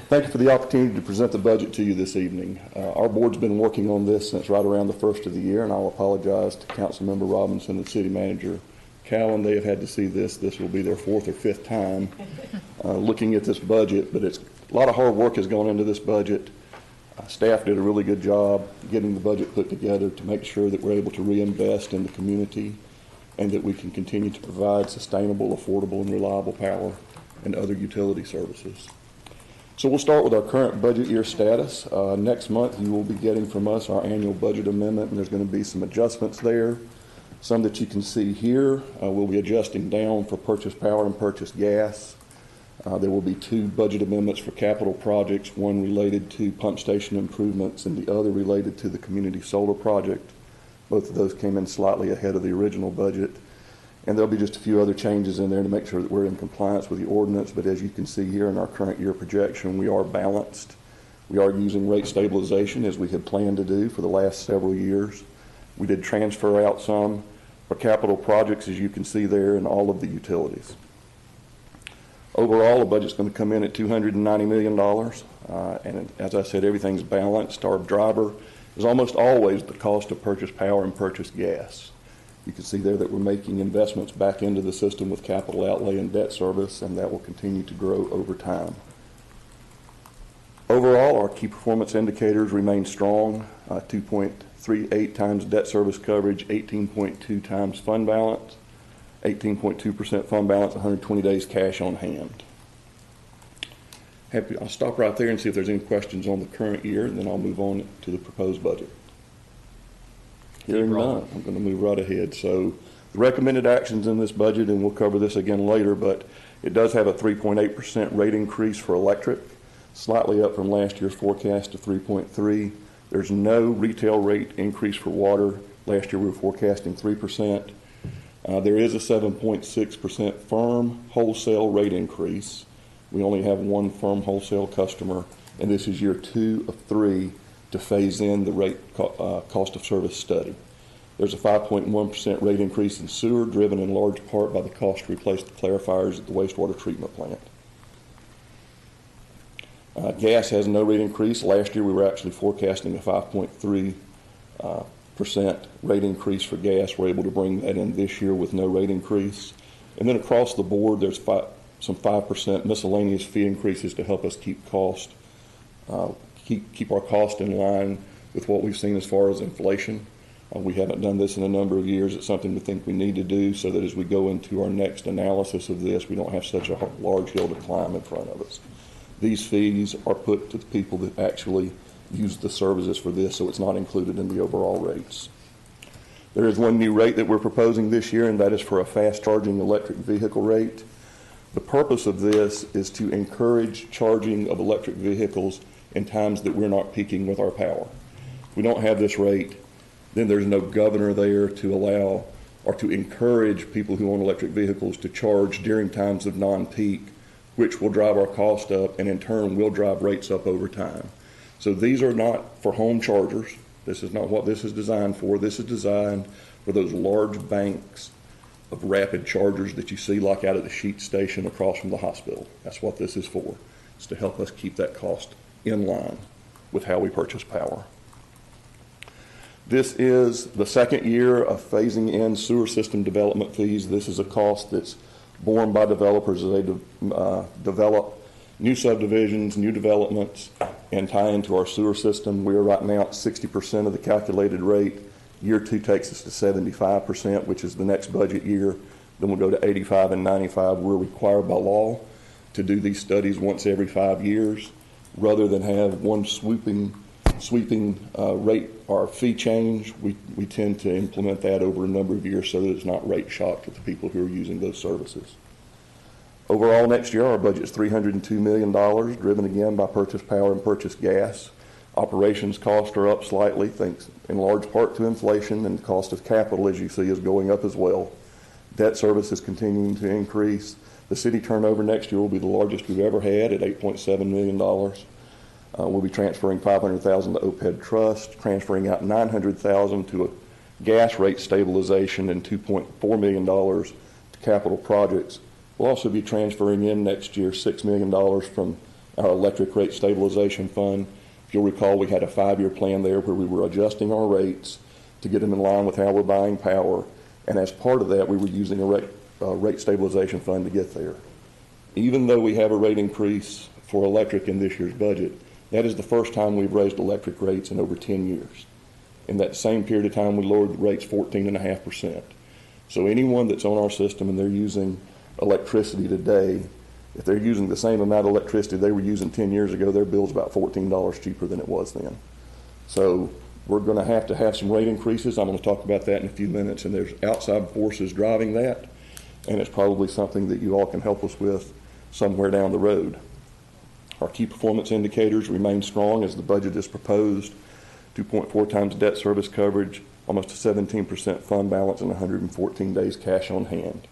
Thank you for the opportunity to present the budget to you this evening. Our board's been working on this since right around the first of the year, and I'll apologize to Councilmember Robinson and City Manager Cowan. They have had to see this. This will be their fourth or fifth time looking at this budget, but it's a lot of hard work has gone into this budget. Staff did a really good job getting the budget put together to make sure that we're able to reinvest in the community and that we can continue to provide sustainable, affordable, and reliable power and other utility services. So we'll start with our current budget year status. Next month, you will be getting from us our annual budget amendment, and there's going to be some adjustments there. Some that you can see here. We'll be adjusting down for purchase power and purchase gas. There will be two budget amendments for capital projects, one related to pump station improvements and the other related to the community solar project. Both of those came in slightly ahead of the original budget. And there'll be just a few other changes in there to make sure that we're in compliance with the ordinance. But as you can see here in our current year projection, we are balanced. We are using rate stabilization as we had planned to do for the last several years. We did transfer out some for capital projects, as you can see there, in all of the utilities. Overall, the budget's going to come in at $290 million. And as I said, everything's balanced. Our driver is almost always the cost of purchase power and purchase gas. You can see there that we're making investments back into the system with capital outlay and debt service, and that will continue to grow over time. Overall, our key performance indicators remain strong, 2.38 times debt service coverage, 18.2 times fund balance, 18.2% fund balance, 120 days cash on hand. I'll stop right there and see if there's any questions on the current year, and then I'll move on to the proposed budget. Hearing none, I'm going to move right ahead. So the recommended actions in this budget, and we'll cover this again later, but it does have a 3.8% rate increase for electric, slightly up from last year's forecast of 3.3. There's no retail rate increase for water. Last year we were forecasting 3%. There is a 7.6% firm wholesale rate increase. We only have one firm wholesale customer, and this is year 2 of 3 to phase in the rate cost of service study. There's a 5.1% rate increase in sewer, driven in large part by the cost to replace the clarifiers at the wastewater treatment plant. Gas has no rate increase. Last year we were actually forecasting a 5.3% rate increase for gas. We're able to bring that in this year with no rate increase. And then across the board, there's some 5% miscellaneous fee increases to help us keep cost keep our cost in line with what we've seen as far as inflation. We haven't done this in a number of years. It's something we think we need to do so that as we go into our next analysis of this, we don't have such a large hill to climb in front of us. These fees are put to the people that actually use the services for this, so it's not included in the overall rates. There is one new rate that we're proposing this year, and that is for a fast-charging electric vehicle rate. The purpose of this is to encourage charging of electric vehicles in times that we're not peaking with our power. If we don't have this rate, then there's no governor there to allow or to encourage people who own electric vehicles to charge during times of non-peak, which will drive our cost up and in turn will drive rates up over time. So these are not for home chargers. This is not what this is designed for. This is designed for those large banks of rapid chargers that you see like out at the Sheet Station across from the hospital. That's what this is for. It's to help us keep that cost in line with how we purchase power. This is the second year of phasing in sewer system development fees. This is a cost that's borne by developers as they develop new subdivisions, new developments, and tie into our sewer system. We are right now at 60% of the calculated rate. Year 2 takes us to 75%, which is the next budget year. Then we'll go to 85 and 95. We're required by law to do these studies once every 5 years, rather than have one sweeping rate or fee change. We tend to implement that over a number of years so that it's not rate shock to the people who are using those services. Overall, next year, our budget is $302 million, driven again by purchase power and purchase gas. Operations costs are up slightly, thanks in large part to inflation, and the cost of capital, as you see, is going up as well. Debt service is continuing to increase. The city turnover next year will be the largest we've ever had at $8.7 million. We'll be transferring $500,000 to OPEB trust, transferring out $900,000 to a gas rate stabilization, and $2.4 million to capital projects. We'll also be transferring in next year $6 million from our electric rate stabilization fund. If you'll recall, we had a 5-year plan there where we were adjusting our rates to get them in line with how we're buying power. And as part of that, we were using a rate stabilization fund to get there. Even though we have a rate increase for electric in this year's budget, that is the first time we've raised electric rates in over 10 years. In that same period of time, we lowered the rates 14.5%. So anyone that's on our system and they're using electricity today, if they're using the same amount of electricity they were using 10 years ago, their bill's about $14 cheaper than it was then. So we're going to have some rate increases. I'm going to talk about that in a few minutes, and there's outside forces driving that, and it's probably something that you all can help us with somewhere down the road. Our key performance indicators remain strong as the budget is proposed. 2.4 times debt service coverage, almost a 17% fund balance, and 114 days cash on hand.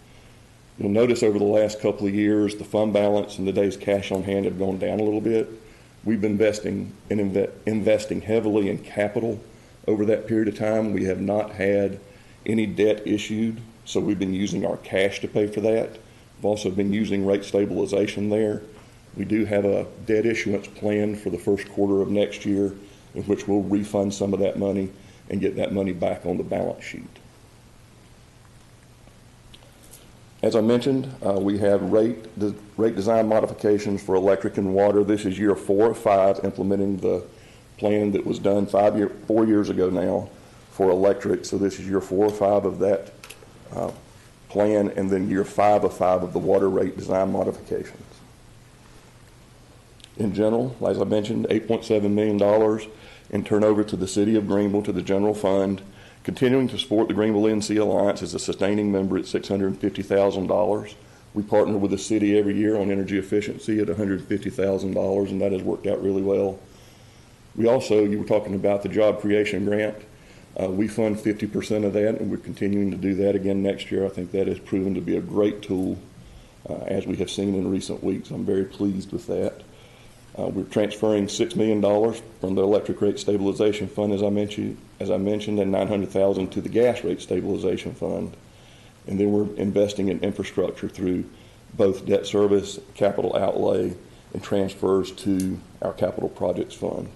You'll notice over the last couple of years, the fund balance and the days cash on hand have gone down a little bit. We've been investing heavily in capital over that period of time. We have not had any debt issued, so we've been using our cash to pay for that. We've also been using rate stabilization there. We do have a debt issuance planned for the first quarter of next year, in which we'll refund some of that money and get that money back on the balance sheet. As I mentioned, we have rate design modifications for electric and water. This is year 4 of 5 implementing the plan that was done 4 years ago now for electric. So this is year 4 or 5 of that plan, and then year 5 of 5 of the water rate design modifications. In general, as I mentioned, $8.7 million in turnover to the city of Greenville, to the general fund. Continuing to support the Greenville NC Alliance as a sustaining member at $650,000. We partner with the city every year on energy efficiency at $150,000, and that has worked out really well. We also, you were talking about the job creation grant. We fund 50% of that, and we're continuing to do that again next year. I think that has proven to be a great tool, as we have seen in recent weeks. I'm very pleased with that. We're transferring $6 million from the electric rate stabilization fund, as I mentioned, and $900,000 to the gas rate stabilization fund. And then we're investing in infrastructure through both debt service, capital outlay, and transfers to our capital projects fund.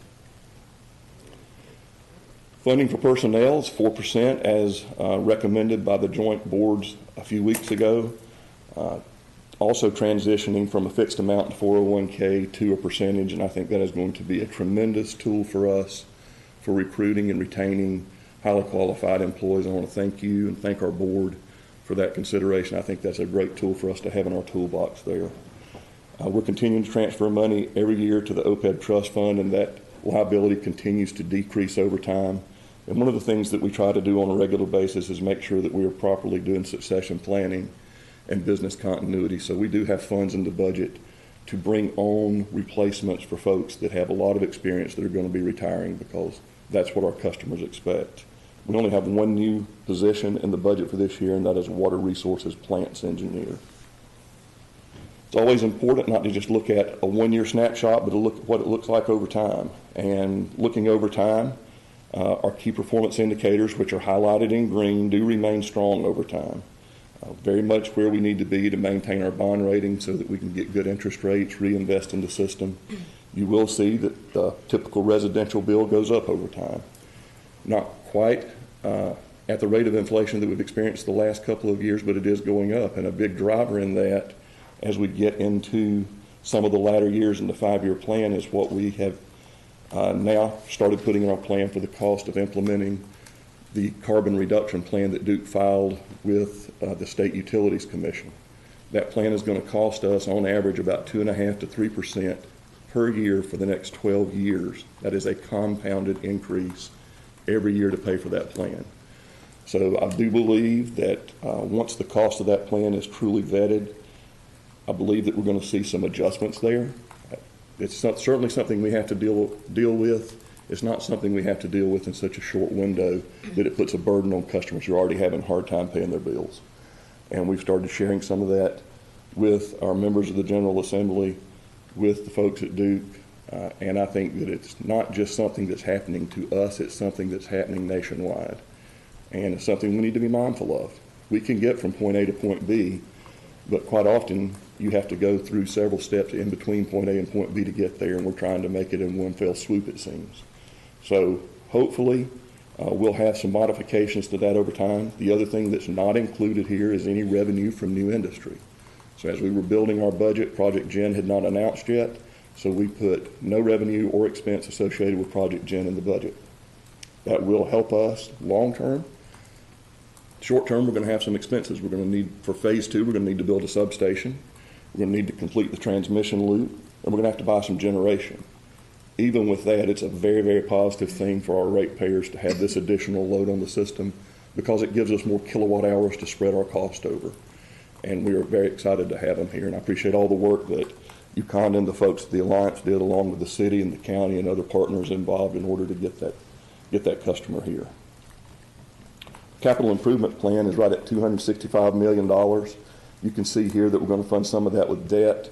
Funding for personnel is 4% as recommended by the joint boards a few weeks ago. Also transitioning from a fixed amount in 401k to a percentage, and I think that is going to be a tremendous tool for us for recruiting and retaining highly qualified employees. I want to thank you and thank our board for that consideration. I think that's a great tool for us to have in our toolbox there. We're continuing to transfer money every year to the OPEB trust fund, and that liability continues to decrease over time. And one of the things that we try to do on a regular basis is make sure that we are properly doing succession planning and business continuity. So we do have funds in the budget to bring on replacements for folks that have a lot of experience that are going to be retiring, because that's what our customers expect. We only have one new position in the budget for this year, and that is a water resources plants engineer. It's always important not to just look at a one-year snapshot, but to look at what it looks like over time. And looking over time, our key performance indicators, which are highlighted in green, do remain strong over time. Very much where we need to be to maintain our bond rating so that we can get good interest rates, reinvest in the system. You will see that the typical residential bill goes up over time. Not quite at the rate of inflation that we've experienced the last couple of years, but it is going up. And a big driver in that, as we get into some of the latter years in the 5-year plan, is what we have now started putting in our plan for the cost of implementing the carbon reduction plan that Duke filed with the State Utilities Commission. That plan is going to cost us on average about 2.5% to 3% per year for the next 12 years. That is a compounded increase every year to pay for that plan. So I do believe that once the cost of that plan is truly vetted, I believe that we're going to see some adjustments there. It's certainly something we have to deal with. It's not something we have to deal with in such a short window that it puts a burden on customers who are already having a hard time paying their bills. And we've started sharing some of that with our members of the General Assembly, with the folks at Duke, and I think that it's not just something that's happening to us, it's something that's happening nationwide. And it's something we need to be mindful of. We can get from point A to point B, but quite often you have to go through several steps in between point A and point B to get there, and we're trying to make it in one fell swoop, it seems. So hopefully we'll have some modifications to that over time. The other thing that's not included here is any revenue from new industry. So as we were building our budget, Project Gen had not announced yet, so we put no revenue or expense associated with Project Gen in the budget. That will help us long term. Short term, we're going to have some expenses. We're going to need, for phase 2, we're going to need to build a substation. We're going to need to complete the transmission loop, and we're going to have to buy some generation. Even with that, it's a very, very positive thing for our ratepayers to have this additional load on the system, because it gives us more kilowatt hours to spread our cost over. And we are very excited to have them here, and I appreciate all the work that UConn and the folks at the Alliance did, along with the city and the county and other partners involved, in order to get that customer here. Capital improvement plan is right at $265 million. You can see here that we're going to fund some of that with debt,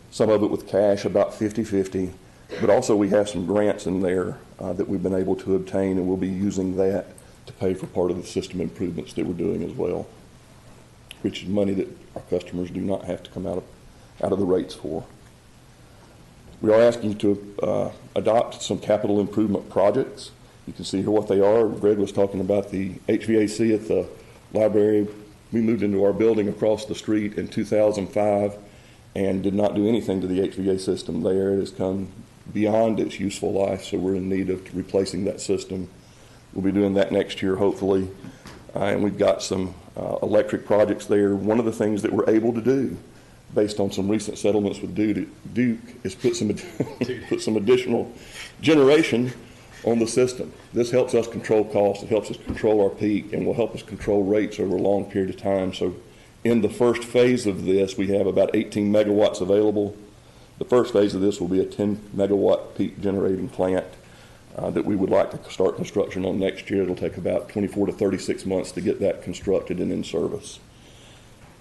some of it with cash, about 50-50. But also we have some grants in there that we've been able to obtain, and we'll be using that to pay for part of the system improvements that we're doing as well, which is money that our customers do not have to come out of the rates for. We are asking to adopt some capital improvement projects. You can see here what they are. Greg was talking about the HVAC at the library. We moved into our building across the street in 2005 and did not do anything to the HVAC system there. It has come beyond its useful life, so we're in need of replacing that system. We'll be doing that next year, hopefully. And we've got some electric projects there. One of the things that we're able to do, based on some recent settlements with Duke, is put some additional generation on the system. This helps us control costs, it helps us control our peak, and will help us control rates over a long period of time. So in the first phase of this, we have about 18 megawatts available. The first phase of this will be a 10 megawatt peak generating plant that we would like to start construction on next year. It'll take about 24 to 36 months to get that constructed and in service.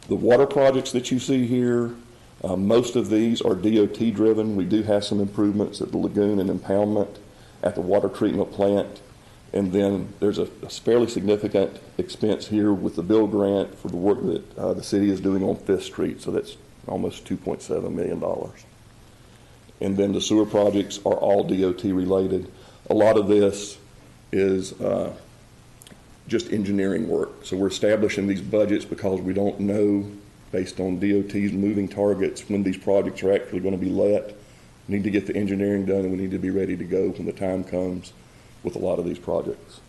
The water projects that you see here, most of these are DOT driven. We do have some improvements at the lagoon and impoundment at the water treatment plant. And then there's a fairly significant expense here with the bill grant for the work that the city is doing on 5th Street. So that's almost $2.7 million. And then the sewer projects are all DOT related. A lot of this is just engineering work. So we're establishing these budgets because we don't know, based on DOT's moving targets, when these projects are actually going to be let. We need to get the engineering done, and we need to be ready to go when the time comes with a lot of these projects.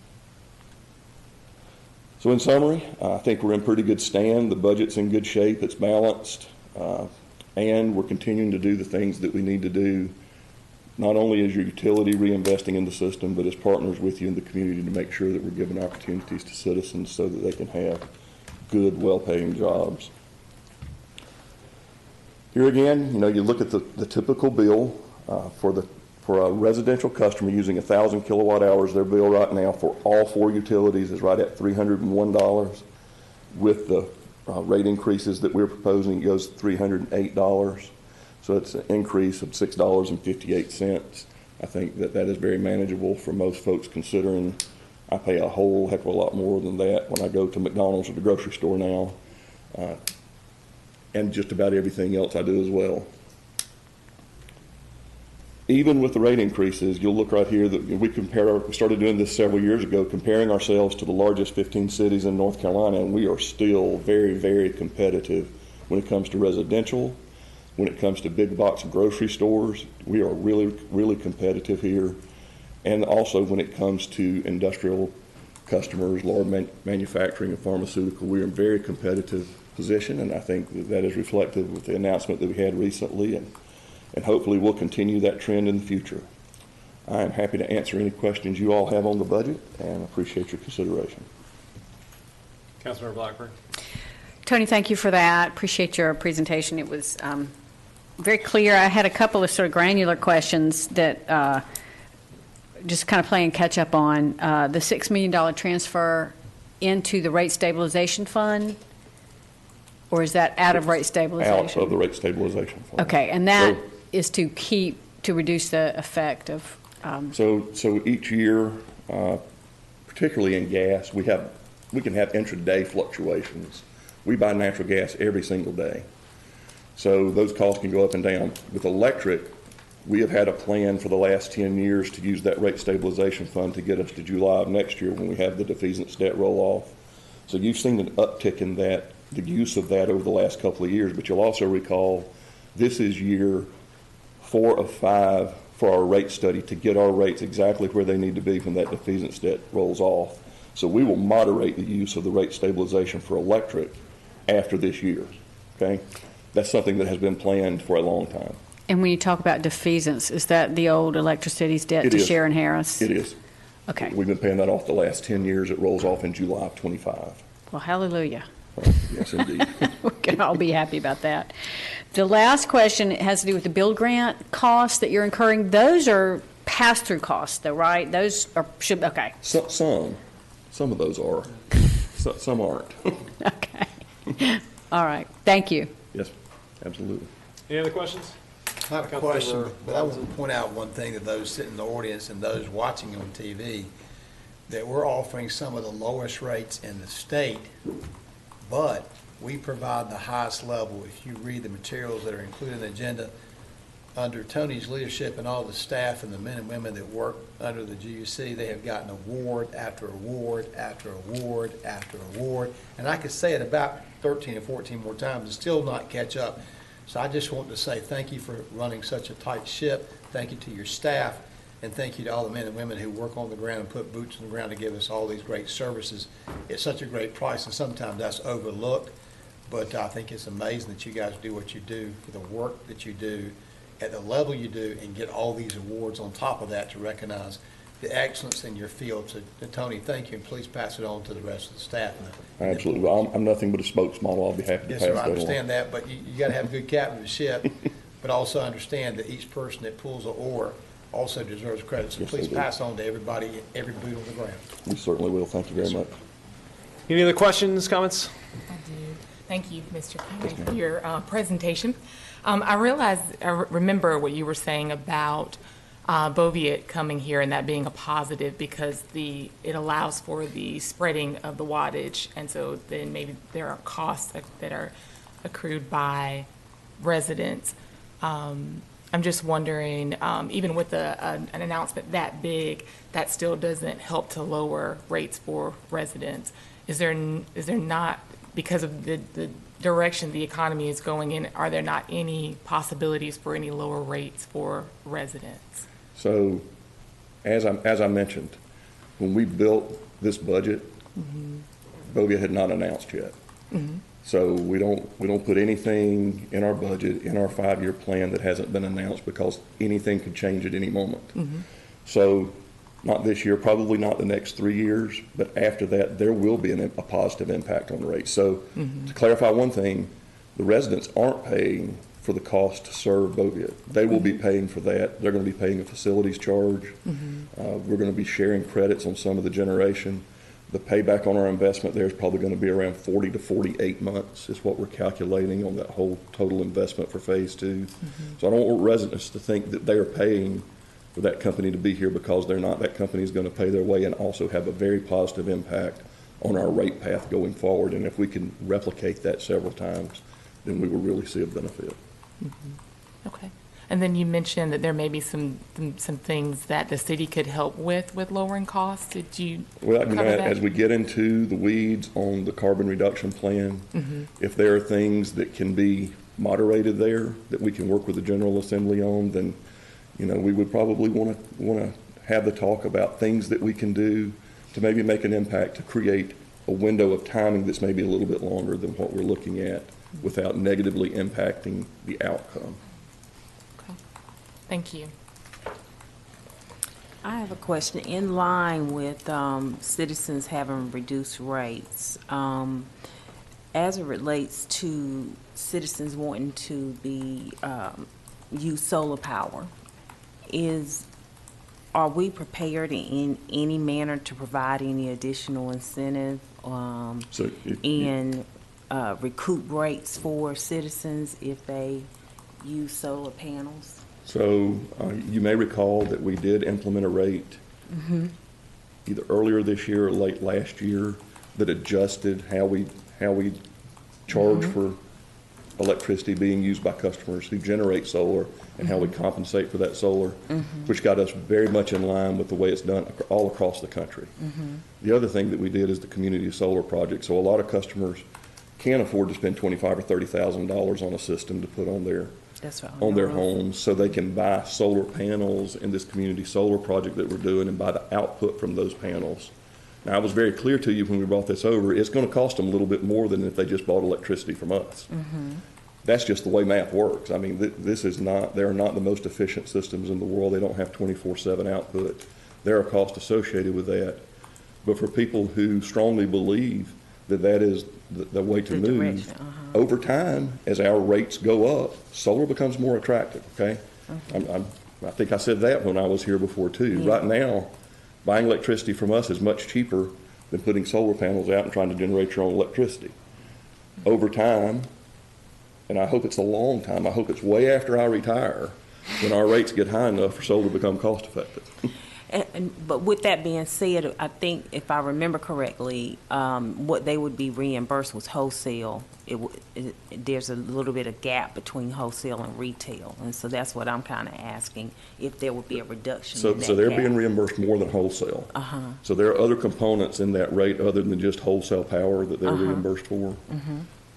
So in summary, I think we're in pretty good stand. The budget's in good shape, it's balanced, and we're continuing to do the things that we need to do, not only as your utility reinvesting in the system, but as partners with you in the community to make sure that we're giving opportunities to citizens so that they can have good, well-paying jobs. Here again, you look at the typical bill for a residential customer using 1,000 kilowatt hours. Their bill right now for all 4 utilities is right at $301. With the rate increases that we're proposing, it goes to $308. So it's an increase of $6.58. I think that is very manageable for most folks, considering I pay a whole heck of a lot more than that when I go to McDonald's or the grocery store now, and just about everything else I do as well. even with the rate increases, you'll look right here that we started doing this several years ago, comparing ourselves to the largest 15 cities in North Carolina, and we are still very, very competitive when it comes to residential, when it comes to big box grocery stores. We are really, really competitive here. And also when it comes to industrial customers, large manufacturing and pharmaceutical, we're in a very competitive position, and I think that is reflected with the announcement that we had recently, and hopefully we'll continue that trend in the future. I am happy to answer any questions you all have on the budget, and appreciate your consideration. Councilmember Blackburn. Tony, thank you for that. Appreciate your presentation. It was very clear. I had a couple of sort of granular questions that just kind of playing catch up on. The $6 million transfer into the rate stabilization fund, or is that out of rate stabilization? Out of the rate stabilization fund. Okay, and that is to reduce the effect of. So each year, particularly in gas, we can have intraday fluctuations. We buy natural gas every single day, so those costs can go up and down. With electric, we have had a plan for the last 10 years to use that rate stabilization fund to get us to July of next year when we have the defeasance debt roll off. So you've seen an uptick in that, the use of that over the last couple of years, but you'll also recall this is year 4 of 5 for our rate study to get our rates exactly where they need to be when that defeasance debt rolls off. So we will moderate the use of the rate stabilization for electric after this year, okay? That's something that has been planned for a long time. And when you talk about defeasance, is that the old Electricity's debt to Sharon Harris? It is. Okay. We've been paying that off the last 10 years. It rolls off in July of 25. Well, hallelujah. Yes, indeed. We can all be happy about that. The last question has to do with the build grant costs that you're incurring. Those are pass-through costs, though, right? Those are okay. Some of those are. Some aren't. Okay. All right. Thank you. Yes, absolutely. Any other questions? I have a question, but I want to point out one thing to those sitting in the audience and those watching on TV, that we're offering some of the lowest rates in the state, but we provide the highest level. If you read the materials that are included in the agenda, under Tony's leadership and all the staff and the men and women that work under the GUC, they have gotten award after award after award after award. And I could say it about 13 or 14 more times and still not catch up. So I just want to say thank you for running such a tight ship. Thank you to your staff, and thank you to all the men and women who work on the ground and put boots on the ground to give us all these great services. It's such a great price, and sometimes that's overlooked, but I think it's amazing that you guys do what you do for the work that you do at the level you do and get all these awards on top of that to recognize the excellence in your field. So, Tony, thank you, and please pass it on to the rest of the staff. Absolutely. Well, I'm nothing but a spokesmodel. I'll be happy to Yes, pass sir, that I on. understand that, but you got to have a good captain of the ship, but also understand that each person that pulls an oar also deserves credit. So Yes, please they do. pass on to everybody, every boot on the ground. We certainly will. Thank you very much. Any other questions, comments? I do. Thank you, Mr. King, for your presentation. I remember what you were saying about Boviet coming here and that being a positive because it allows for the spreading of the wattage, and so then maybe there are costs that are accrued by residents. I'm just wondering, even with an announcement that big, that still doesn't help to lower rates for residents. Is there not, because of the direction the economy is going in, are there not any possibilities for any lower rates for residents? So, as I mentioned, when we built this budget, Boviet had not announced yet. So we don't put anything in our budget, in our 5-year plan that hasn't been announced because anything could change at any moment. So not this year, probably not the next 3 years, but after that, there will be a positive impact on the rates. So to clarify one thing, the residents aren't paying for the cost to serve Boviet. They will be paying for that. They're going to be paying a facilities charge. We're going to be sharing credits on some of the generation. The payback on our investment there is probably going to be around 40 to 48 months is what we're calculating on that whole total investment for phase 2. So I don't want residents to think that they're paying for that company to be here because they're not. That company is going to pay their way and also have a very positive impact on our rate path going forward. And if we can replicate that several times, then we will really see a benefit. Okay. And then you mentioned that there may be some things that the city could help with lowering costs. Did you Well, I mean, cover that? as we get into the weeds on the carbon reduction plan, if there are things that can be moderated there that we can work with the General Assembly on, then, you know, we would probably want to have the talk about things that we can do to maybe make an impact to create a window of timing that's maybe a little bit longer than what we're looking at without negatively impacting the outcome. Thank you. I have a question. In line with citizens having reduced rates, as it relates to citizens wanting to use solar power, are we prepared in any manner to provide any additional incentive and recoup rates for citizens if they use solar panels? So you may recall that we did implement a rate either earlier this year or late last year that adjusted how we charge for electricity being used by customers who generate solar and how we compensate for that solar, which got us very much in line with the way it's done all across the country. The other thing that we did is the community solar project. So a lot of customers can't afford to spend $25,000 or $30,000 on a system to put on their homes, so they can buy solar panels in this community solar project that we're doing and buy the output from those panels. Now, I was very clear to you when we brought this over, it's going to cost them a little bit more than if they just bought electricity from us. That's just the way math works. I mean, they're not the most efficient systems in the world. They don't have 24/7 output. There are costs associated with that. But for people who strongly believe that that is the way to move, over time, as our rates go up, solar becomes more attractive, okay? I think I said that when I was here before, too. Right now, buying electricity from us is much cheaper than putting solar panels out and trying to generate your own electricity. Over time, and I hope it's a long time, I hope it's way after I retire, when our rates get high enough for solar to become cost effective. But with that being said, I think if I remember correctly, what they would be reimbursed was wholesale. There's a little bit of gap between wholesale and retail, and so that's what I'm kind of asking, if there would be a reduction in that So they're gap. being reimbursed more than wholesale. So there are other components in that rate other than just wholesale power that they're reimbursed for.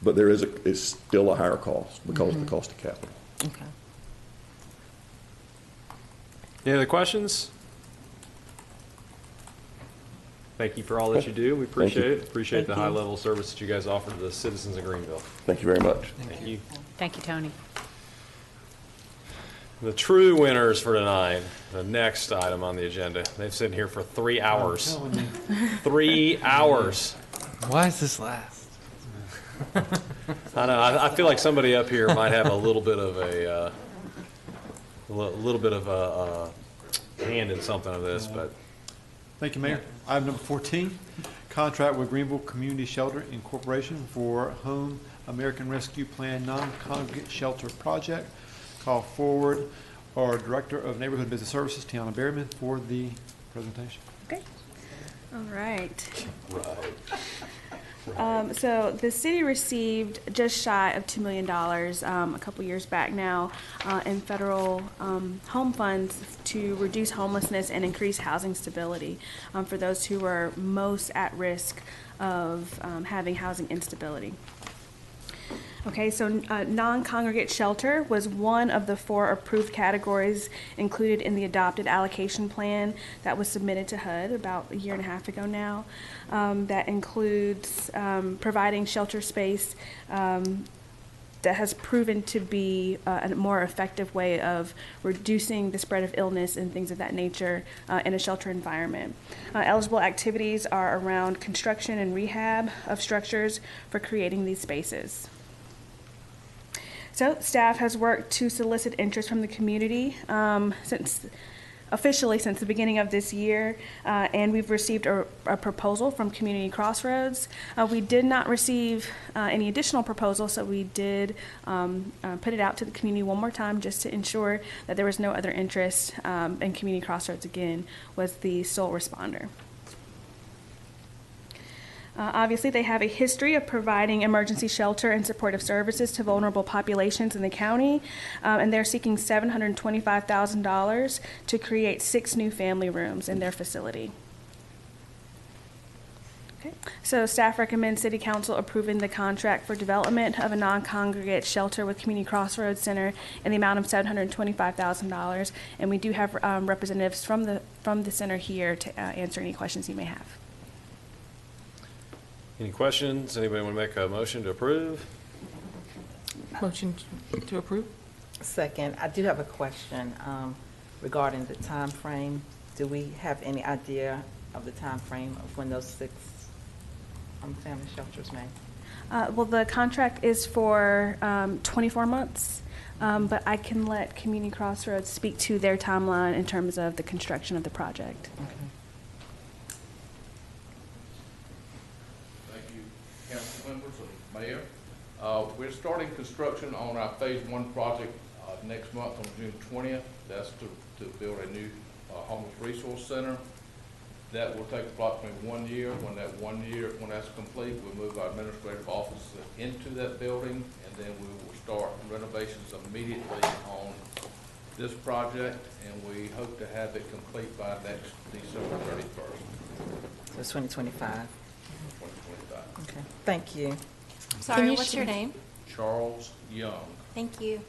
But it's still a higher cost because of the cost of capital. Okay. Any other questions? Thank you for all that you do. We appreciate it. Appreciate the high level of service that you guys offer to the citizens of Greenville. Thank you very much. Thank you. Thank you, Tony. The true winners for tonight, the next item on the agenda. They've sitting here for 3 hours. 3 hours. Why does this last? I know. I feel like somebody up here might have a little bit of a hand in something of this, but. Thank you, Mayor. Item number 14, contract with Greenville Community Shelter Incorporation for Home American Rescue Plan Non-Congregate Shelter Project. Call forward our Director of Neighborhood Business Services, Tiana Berryman, for the presentation. Okay. All right. So the city received just shy of $2 million a couple years back now in federal home funds to reduce homelessness and increase housing stability for those who are most at risk of having housing instability. Okay, so non-congregate shelter was one of the 4 approved categories included in the adopted allocation plan that was submitted to HUD about a year and a half ago now. That includes providing shelter space that has proven to be a more effective way of reducing the spread of illness and things of that nature in a shelter environment. Eligible activities are around construction and rehab of structures for creating these spaces. So staff has worked to solicit interest from the community officially since the beginning of this year, and we've received a proposal from Community Crossroads. We did not receive any additional proposals, so we did put it out to the community one more time just to ensure that there was no other interest, and Community Crossroads, again, was the sole responder. Obviously, they have a history of providing emergency shelter and supportive services to vulnerable populations in the county, and they're seeking $725,000 to create 6 new family rooms in their facility. Okay. So staff recommends City Council approving the contract for development of a non-congregate shelter with Community Crossroads Center in the amount of $725,000, and we do have representatives from the center here to answer any questions you may have. Any questions? Anybody want to make a motion to approve? Motion to approve? Second, I do have a question regarding the time frame. Do we have any idea of the time frame of when those 6 family shelters may? Well, the contract is for 24 months, but I can let Community Crossroads speak to their timeline in terms of the construction of the project. Okay. Thank you, council members and mayor. We're starting construction on our phase 1 project next month on June 20th. That's to build a new homeless resource center. That will take approximately 1 year. When that's complete, we'll move our administrative offices into that building, and then we will start renovations immediately on this project, and we hope to have it complete by next December 31st. So it's 2025. 2025. Okay, thank you. Sorry, what's your name? Charles Young. Thank you.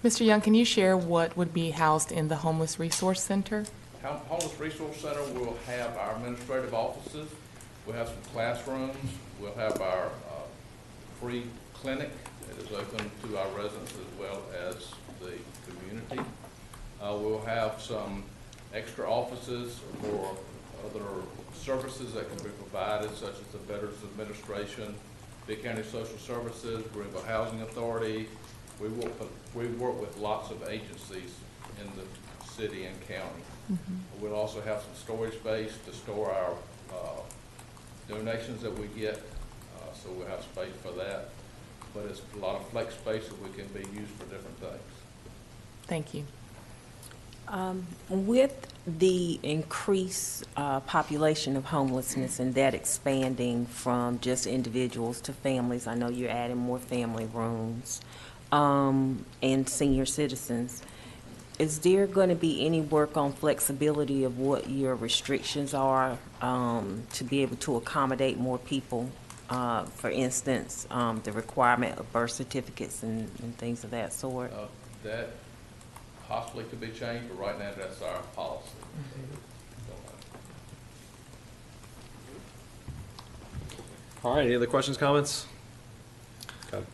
Mr. Young, can you share what would be housed in the Homeless Resource Center? Homeless Resource Center will have our administrative offices, we'll have some classrooms, we'll have our free clinic that is open to our residents as well as the community. We'll have some extra offices for other services that can be provided, such as the Veterans Administration, Pitt County Social Services, Greenville Housing Authority. We work with lots of agencies in the city and county. Mm-hmm. We'll also have some storage space to store our donations that we get, so we'll have space for that. But it's a lot of flex space that we can be used for different things. Thank you. With the increased population of homelessness and that expanding from just individuals to families, I know you're adding more family rooms and senior citizens. Is there going to be any work on flexibility of what your restrictions are to be able to accommodate more people? For instance, the requirement of birth certificates and things of that sort? That possibly could be changed, but right now that's our policy. All right, any other questions, comments? Okay.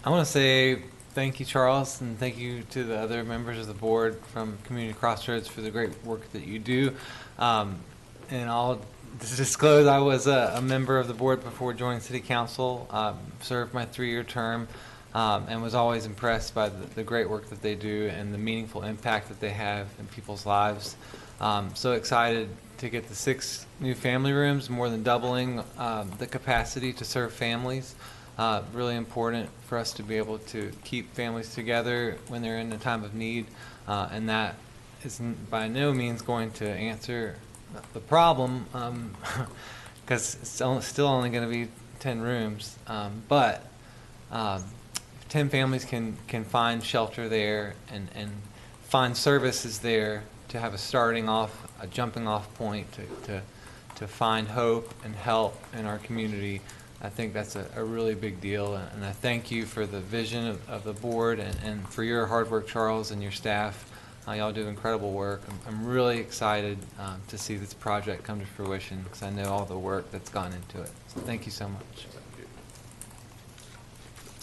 I want to say thank you, Charles, and thank you to the other members of the board from Community Crossroads for the great work that you do. And I'll disclose I was a member of the board before joining City Council, served my 3-year term, and was always impressed by the great work that they do and the meaningful impact that they have in people's lives. So excited to get the 6 new family rooms, more than doubling the capacity to serve families. Really important for us to be able to keep families together when they're in a time of need, and that is by no means going to answer the problem, because it's still only going to be 10 rooms, but 10 families can find shelter there and find services there to have a jumping off point to find hope and help in our community. I think that's a really big deal, and I thank you for the vision of the board and for your hard work, Charles, and your staff. Y'all do incredible work. I'm really excited to see this project come to fruition because I know all the work that's gone into it. So thank you so much.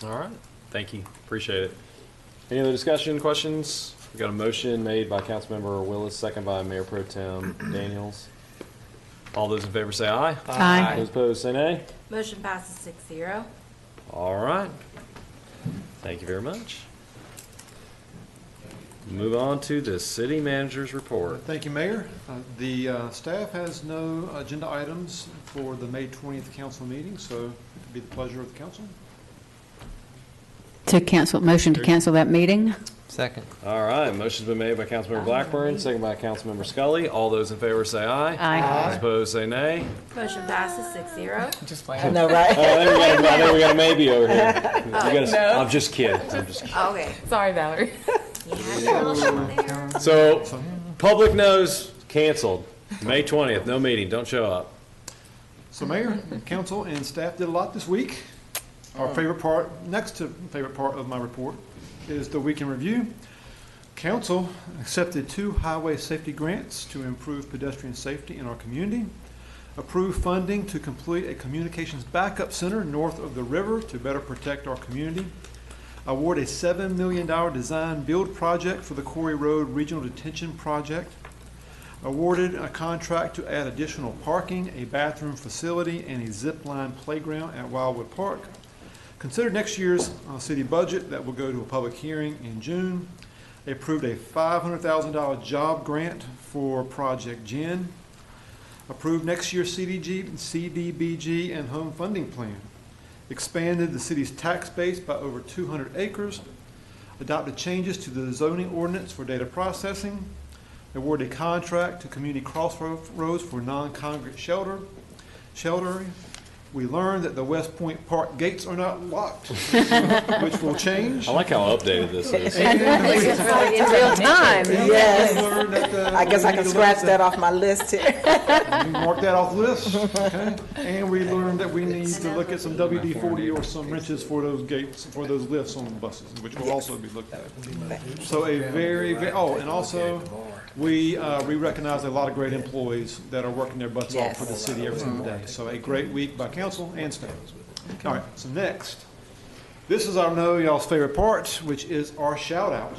All right, thank you, appreciate it. Any other discussion, questions? We got a motion made by Councilmember Willis, second by Mayor Pro Tem Daniels. All those in favor say aye. Aye. Those opposed say nay. Motion passes 6-0. All right. Thank you very much. Move on to the city manager's report. Thank you, Mayor. The staff has no agenda items for the May 20th council meeting, so it would be the pleasure of the council. To cancel, motion to cancel that meeting? Second. All right, motion's been made by Councilmember Blackburn, second by Councilmember Scully. All those in favor say aye. Aye. Those opposed say nay. Motion passes 6-0. Just I playing. know, right? I think we got a maybe over here. You gotta- No. I'm just kidding. I'm just kidding. Okay. Sorry, Valerie. You had your motion there. So, public knows, canceled. May 20th, no meeting, don't show up. So Mayor, Council, and staff did a lot this week. Our favorite part, next to favorite part of my report, is the week in review. Council accepted 2 highway safety grants to improve pedestrian safety in our community. Approved funding to complete a communications backup center north of the river to better protect our community. Award a $7 million design build project for the Quarry Road Regional Detention Project. Awarded a contract to add additional parking, a bathroom facility, and a zip line playground at Wildwood Park. Considered next year's city budget that will go to a public hearing in June. They approved a $500,000 job grant for Project GEN. Approved next year's CDBG and home funding plan. Expanded the city's tax base by over 200 acres. Adopted changes to the zoning ordinance for data processing. Awarded a contract to Community Crossroads for non-congregate sheltering. We learned that the West Point Park gates are not locked, which will change. I like how updated this is. In real time. Yes. I guess I can scratch that off my list here. You mark that off the list, okay? And we learned that we need to look at some WD-40 or some wrenches for those gates, for those lifts on buses, which will also be looked at. So a and also, we recognize a lot of great employees that are working their butts off for the city every single day. So a great week by council and staff. All right, so next, this is I know y'all's favorite part, which is our shout out.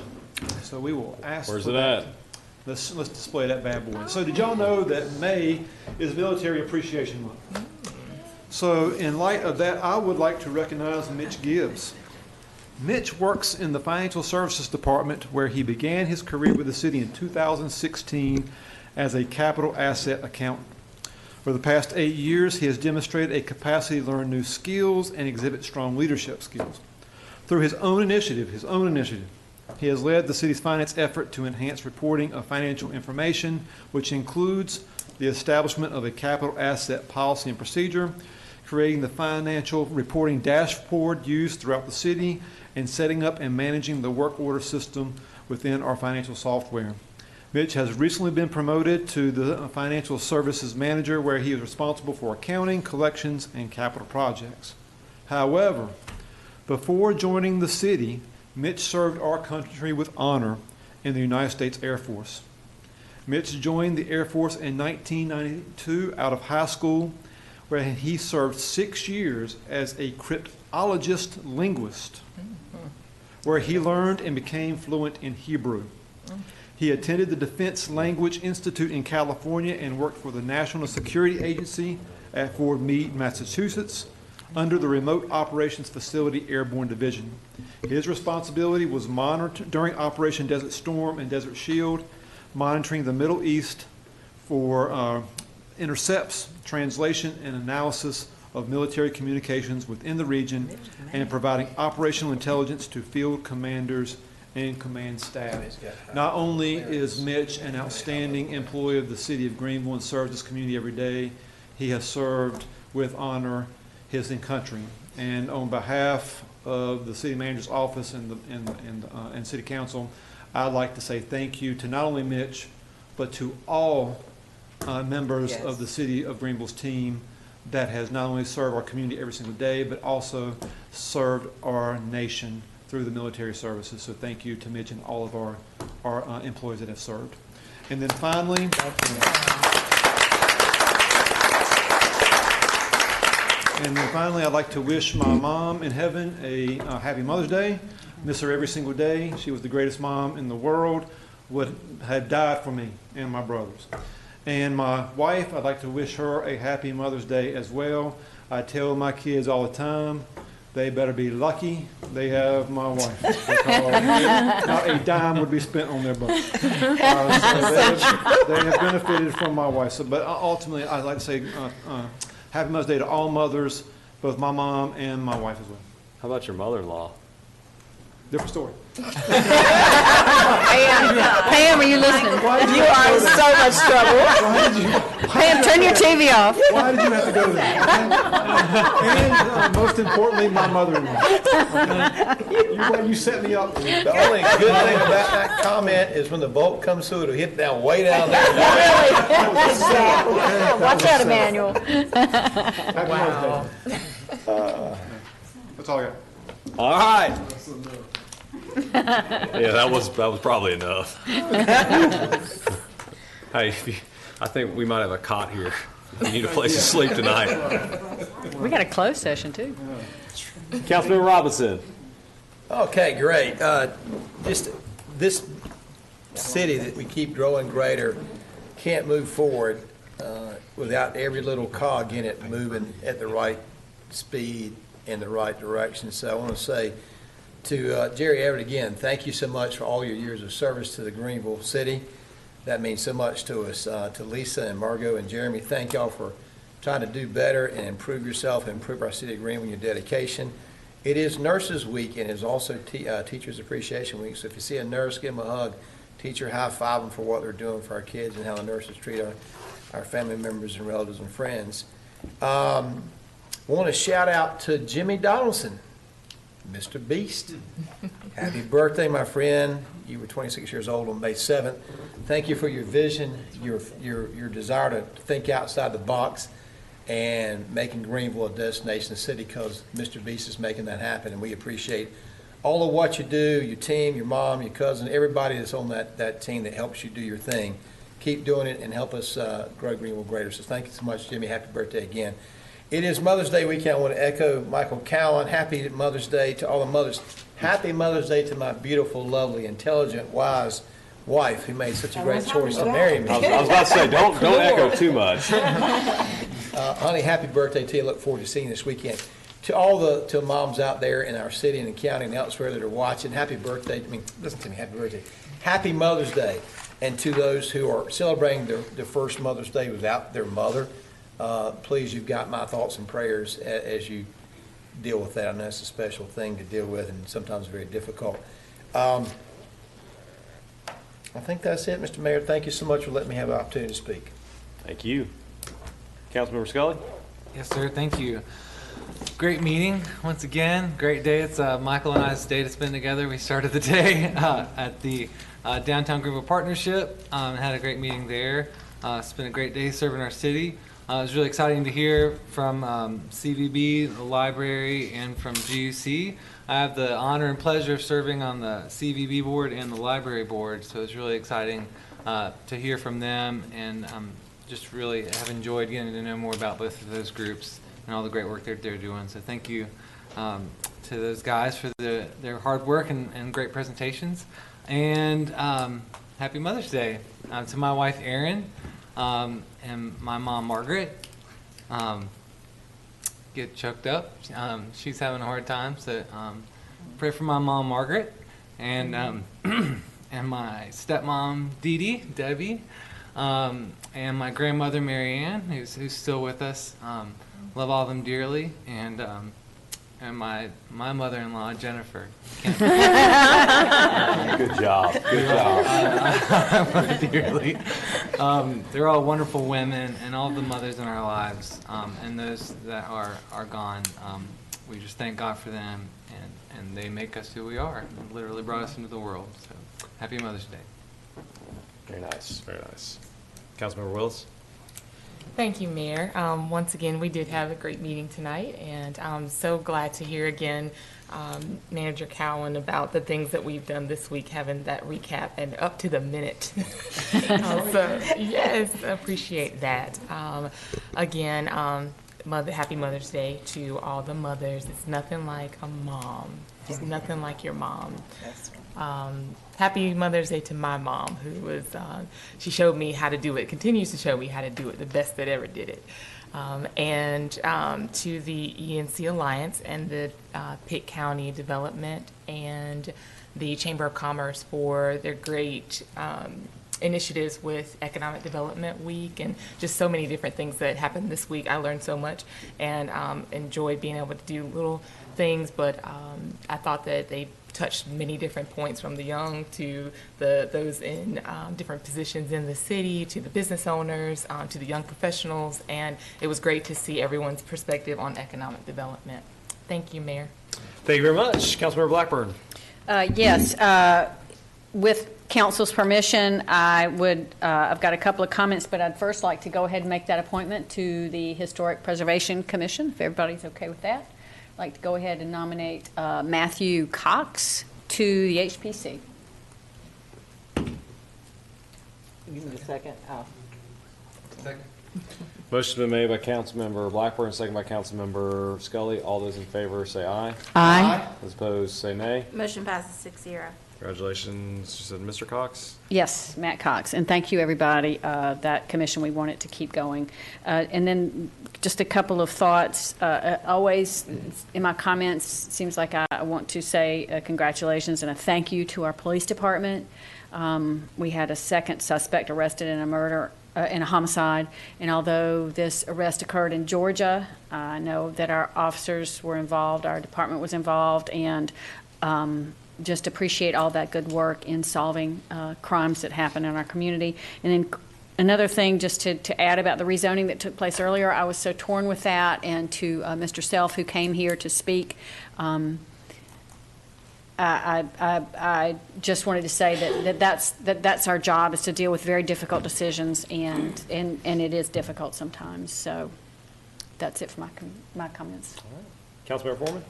So we will ask. Where's for it that. at? Let's display that bad boy. So did y'all know that May is Military Appreciation Month? So in light of that, I would like to recognize Mitch Gibbs. Mitch works in the Financial Services Department, where he began his career with the city in 2016 as a capital asset accountant. For the past 8 years, he has demonstrated a capacity to learn new skills and exhibit strong leadership skills. Through his own initiative, he has led the city's finance effort to enhance reporting of financial information, which includes the establishment of a capital asset policy and procedure, creating the financial reporting dashboard used throughout the city, and setting up and managing the work order system within our financial software. Mitch has recently been promoted to the Financial Services Manager, where he is responsible for accounting, collections, and capital projects. However, before joining the city, Mitch served our country with honor in the United States Air Force. Mitch joined the Air Force in 1992 out of high school, where he served 6 years as a cryptologist linguist, where he learned and became fluent in Hebrew. He attended the Defense Language Institute in California and worked for the National Security Agency at Fort Meade, Massachusetts, under the Remote Operations Facility Airborne Division. His responsibility was monitored during Operation Desert Storm and Desert Shield, monitoring the Middle East for intercepts, translation, and analysis of military communications within the region, and providing operational intelligence to field commanders and command staff. Not only is Mitch an outstanding employee of the city of Greenville and serves this community every day, he has served with honor his country. And on behalf of the city manager's office and city council, I'd like to say thank you to not only Mitch, but to all members of the city of Greenville's team that has not only served our community every single day, but also served our nation through the military services. So thank you to Mitch and all of our employees that have served. And then finally, I'd like to wish my mom in heaven a happy Mother's Day. Miss her every single day. She was the greatest mom in the world, had died for me and my brothers. And my wife, I'd like to wish her a happy Mother's Day as well. I tell my kids all the time, they better be lucky they have my wife, because not a dime would be spent on their boat. So they have benefited from my wife. So, but ultimately, I'd like to say happy Mother's Day to all mothers, both my mom and my wife as well. How about your mother-in-law? Different story. Pam, are you listening? You are in so much trouble. Pam, turn your TV off. Why did you have to go there? And most importantly, my mother-in-law. You set me up. The only good thing about that comment is when the bolt comes through, it'll hit down way down there. Watch out, Emmanuel. Wow. That's all I got. All right. Yeah, that was probably enough. Hey, I think we might have a cot here. You need a place to sleep tonight. We got a closed session, too. Councilmember Robinson. Okay, great. Just this city that we keep growing greater can't move forward without every little cog in it moving at the right speed in the right direction. So I want to say to Jerry Everett again, thank you so much for all your years of service to the Greenville city. That means so much to us. To Lisa and Margot and Jeremy, thank y'all for trying to do better and improve yourself and improve our city of Greenville and your dedication. It is Nurses Week and it is also Teachers Appreciation Week. So if you see a nurse, give them a hug. Teacher, high five them for what they're doing for our kids and how the nurses treat our family members and relatives and friends. Want to shout out to Jimmy Donaldson, Mr. Beast. Happy birthday, my friend. You were 26 years old on May 7th. Thank you for your vision, your desire to think outside the box and making Greenville a destination city, because Mr. Beast is making that happen, and we appreciate all of what you do, your team, your mom, your cousin, everybody that's on that team that helps you do your thing. Keep doing it and help us grow Greenville greater. So thank you so much, Jimmy. Happy birthday again. It is Mother's Day weekend. I want to echo Michael Cowan. Happy Mother's Day to all the mothers. Happy Mother's Day to my beautiful, lovely, intelligent, wise wife who made such a great choice to marry me. I was about to say, don't echo too much. Honey, happy birthday to you. Look forward to seeing you this weekend. To all the moms out there in our city and the county and elsewhere that are watching, happy birthday. Listen to me, happy birthday. Happy Mother's Day. And to those who are celebrating their first Mother's Day without their mother, please, you've got my thoughts and prayers as you deal with that. I know it's a special thing to deal with and sometimes very difficult. I think that's it, Mr. Mayor. Thank you so much for letting me have the opportunity to speak. Thank you. Councilmember Scully? Yes, sir. Thank you. Great meeting once again. Great day. It's Michael and I's day to spend together. We started the day at the Downtown Greenville Partnership and had a great meeting there. It's been a great day serving our city. It was really exciting to hear from CVB, the library, and from GUC. I have the honor and pleasure of serving on the CVB board and the library board, so it's really exciting to hear from them, and just really have enjoyed getting to know more about both of those groups and all the great work they're doing. So thank you to those guys for their hard work and great presentations. And happy Mother's Day to my wife, Erin. And my mom, Margaret, get choked up. She's having a hard time, so pray for my mom, Margaret, and and my stepmom, Dee Dee, Debbie, and my grandmother, Mary Ann, who's still with us. Love all of them dearly, and my mother-in-law, Jennifer. Good job. Good job. I love them dearly. They're all wonderful women, and all the mothers in our lives, and those that are gone. We just thank God for them, and they make us who we are. They literally brought us into the world. So, happy Mother's Day. Very nice. Very nice. Councilmember Willis? Thank you, Mayor. Once again, we did have a great meeting tonight, and I'm so glad to hear again Manager Cowan about the things that we've done this week, having that recap and up to the minute. So, yes, appreciate that. Again, happy Mother's Day to all the mothers. It's nothing like a mom. It's nothing like your mom. Happy Mother's Day to my mom, who was, she showed me how to do it, continues to show me how to do it, the best that ever did it. And to the ENC Alliance and the Pitt County Development and the Chamber of Commerce for their great initiatives with Economic Development Week and just so many different things that happened this week. I learned so much and enjoyed being able to do little things, but I thought that they touched many different points, from the young to those in different positions in the city, to the business owners, to the young professionals, and it was great to see everyone's perspective on economic development. Thank you, Mayor. Thank you very much. Councilmember Blackburn. Yes, with council's permission, I've got a couple of comments, but I'd first like to go ahead and make that appointment to the Historic Preservation Commission, if everybody's okay with that. I'd like to go ahead and nominate Matthew Cox to the HPC. Give me a second. Oh. Second. Motion's been made by Councilmember Blackburn, second by Councilmember Scully. All those in favor say aye. Aye. Those opposed say nay. Motion passes 6-0. Congratulations, you said Mr. Cox? Yes, Matt Cox, and thank you, everybody. That commission, we want it to keep going. And then just a couple of thoughts. Always in my comments, seems like I want to say congratulations and a thank you to our police department. We had a second suspect arrested in a murder, in a homicide, and although this arrest occurred in Georgia, I know that our officers were involved, our department was involved, and just appreciate all that good work in solving crimes that happen in our community. And then another thing, just to add about the rezoning that took place earlier, I was so torn with that, and to Mr. Self, who came here to speak, I just wanted to say that's our job, is to deal with very difficult decisions, and it is difficult sometimes. So that's it for my comments. All right. Councilmember Foreman?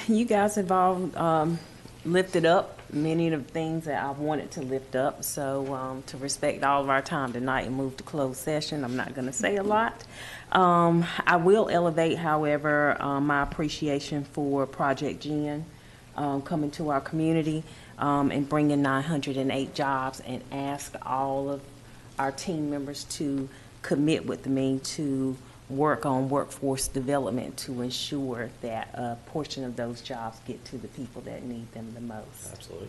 You guys have all lifted up many of the things that I wanted to lift up. So to respect all of our time tonight and move to closed session, I'm not going to say a lot. I will elevate, however, my appreciation for Project Gen coming to our community and bringing 908 jobs, and ask all of our team members to commit with me to work on workforce development to ensure that a portion of those jobs get to the people that need them the most. Absolutely.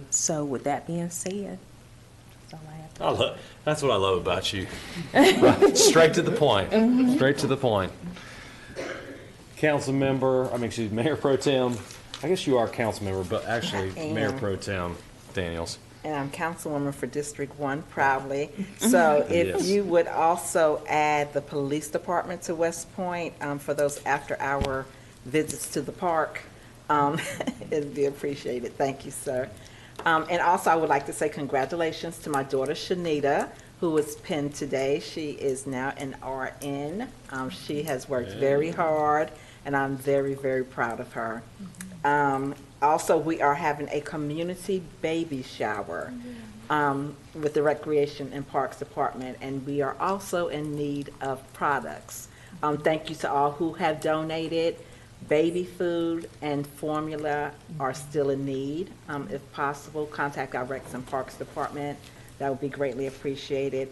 So with that being said, that's all I have to say. That's what I love about you. Straight to the point. Straight to the point. Mayor Pro Tem, I guess you are council member, but actually Mayor Pro Tem Daniels. And I'm councilwoman for District 1 proudly. So if Yes. you would also add the police department to West Point for those after-hour visits to the park, it'd be appreciated. Thank you, sir. And also, I would like to say congratulations to my daughter, Shanita, who was pinned today. She is now an RN. She has worked very hard, and I'm very, very proud of her. Also, we are having a community baby shower with the Recreation and Parks Department, and we are also in need of products. Thank you to all who have donated. Baby food and formula are still in need. If possible, contact our Recs and Parks Department. That would be greatly appreciated.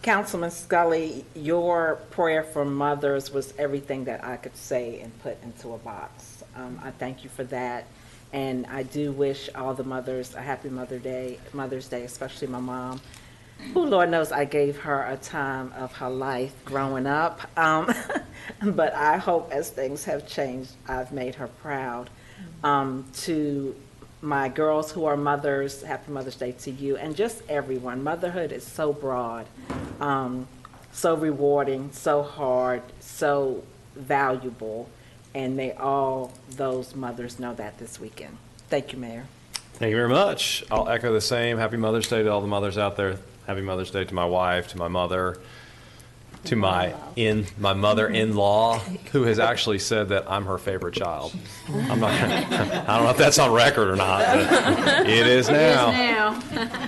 Councilman Scully, your prayer for mothers was everything that I could say and put into a box. I thank you for that, and I do wish all the mothers a happy Mother's Day, especially my mom, who, Lord knows, I gave her a time of her life growing up, but I hope as things have changed, I've made her proud. To my girls who are mothers, happy Mother's Day to you, and just everyone. Motherhood is so broad, so rewarding, so hard, so valuable, and may all those mothers know that this weekend. Thank you, Mayor. Thank you very much. I'll echo the same. Happy Mother's Day to all the mothers out there. Happy Mother's Day to my wife, to my mother, to my mother-in-law, who has actually said that I'm her favorite child. I'm not. I don't know if that's on record or not, but it is now.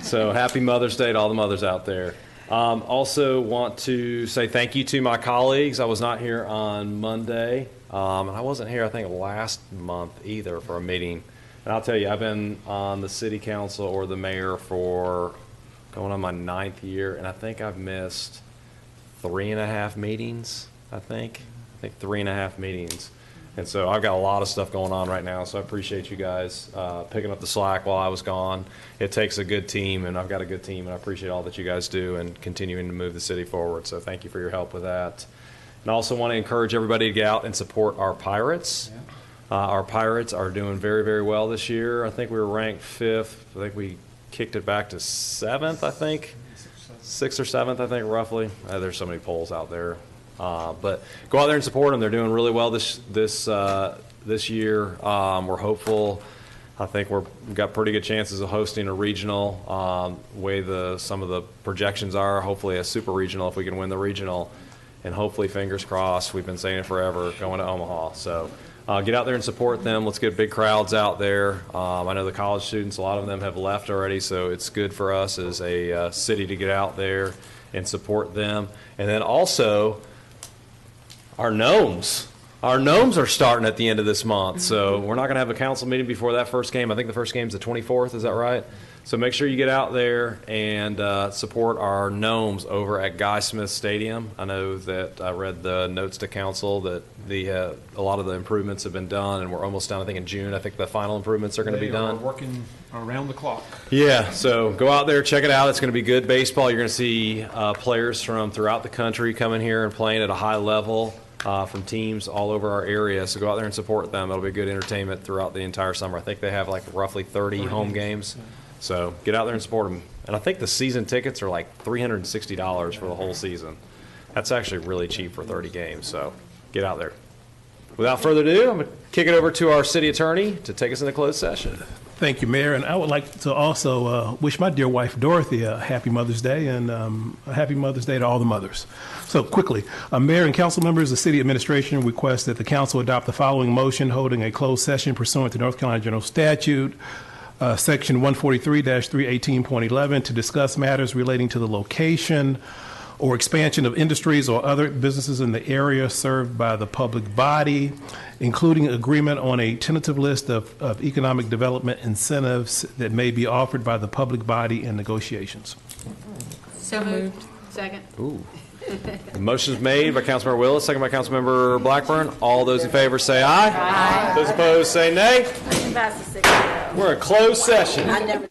So happy Mother's Day to all the mothers out there. Also want to say thank you to my colleagues. I was not here on Monday, and I wasn't here, I think, last month either for a meeting. And I'll tell you, I've been on the city council or the mayor for going on my 9th year, and I think I've missed 3.5 meetings, I think 3.5 meetings. And so I've got a lot of stuff going on right now, so I appreciate you guys picking up the slack while I was gone. It takes a good team, and I've got a good team, and I appreciate all that you guys do and continuing to move the city forward. So thank you for your help with that. And I also want to encourage everybody to get out and support our Pirates. Our Pirates are doing very, very well this year. I think we were ranked 5th. I think we kicked it back to 7th, I think. 6th or 7th, I think, roughly. There's so many polls out there. But go out there and support them. They're doing really well this year. We're hopeful. I think we've got pretty good chances of hosting a regional. Way some of the projections are, hopefully a super regional if we can win the regional, and hopefully, fingers crossed, we've been saying it forever, going to Omaha. So get out there and support them. Let's get big crowds out there. I know the college students, a lot of them have left already, so it's good for us as a city to get out there and support them. And then also, our gnomes are starting at the end of this month, so we're not going to have a council meeting before that first game. I think the first game's the 24th, is that right? So make sure you get out there and support our gnomes over at Guy Smith Stadium. I know that I read the notes to council that a lot of the improvements have been done, and we're almost done, I think, in June. I think the final improvements are going to be done. We're working around the clock. Yeah, so go out there, check it out. It's going to be good baseball. You're going to see players from throughout the country coming here and playing at a high level. From teams all over our area, so go out there and support them. It'll be good entertainment throughout the entire summer. I think they have like roughly 30 home games, so get out there and support them. And I think the season tickets are like $360 for the whole season. That's actually really cheap for 30 games, so get out there. Without further ado, I'm going to kick it over to our city attorney to take us into closed session. Thank you, Mayor. And I would like to also wish my dear wife, Dorothy, a happy Mother's Day, and a happy Mother's Day to all the mothers. So quickly, Mayor and council members, the city administration requests that the council adopt the following motion holding a closed session pursuant to North Carolina General Statute, Section 143-318.11, to discuss matters relating to the location or expansion of industries or other businesses in the area served by the public body, including agreement on a tentative list of economic development incentives that may be offered by the public body in negotiations. So moved. Second. Ooh. The motion is made by Councilmember Willis, second by Councilmember Blackburn. All those in favor say aye. Aye. Those opposed say nay. We're in closed session.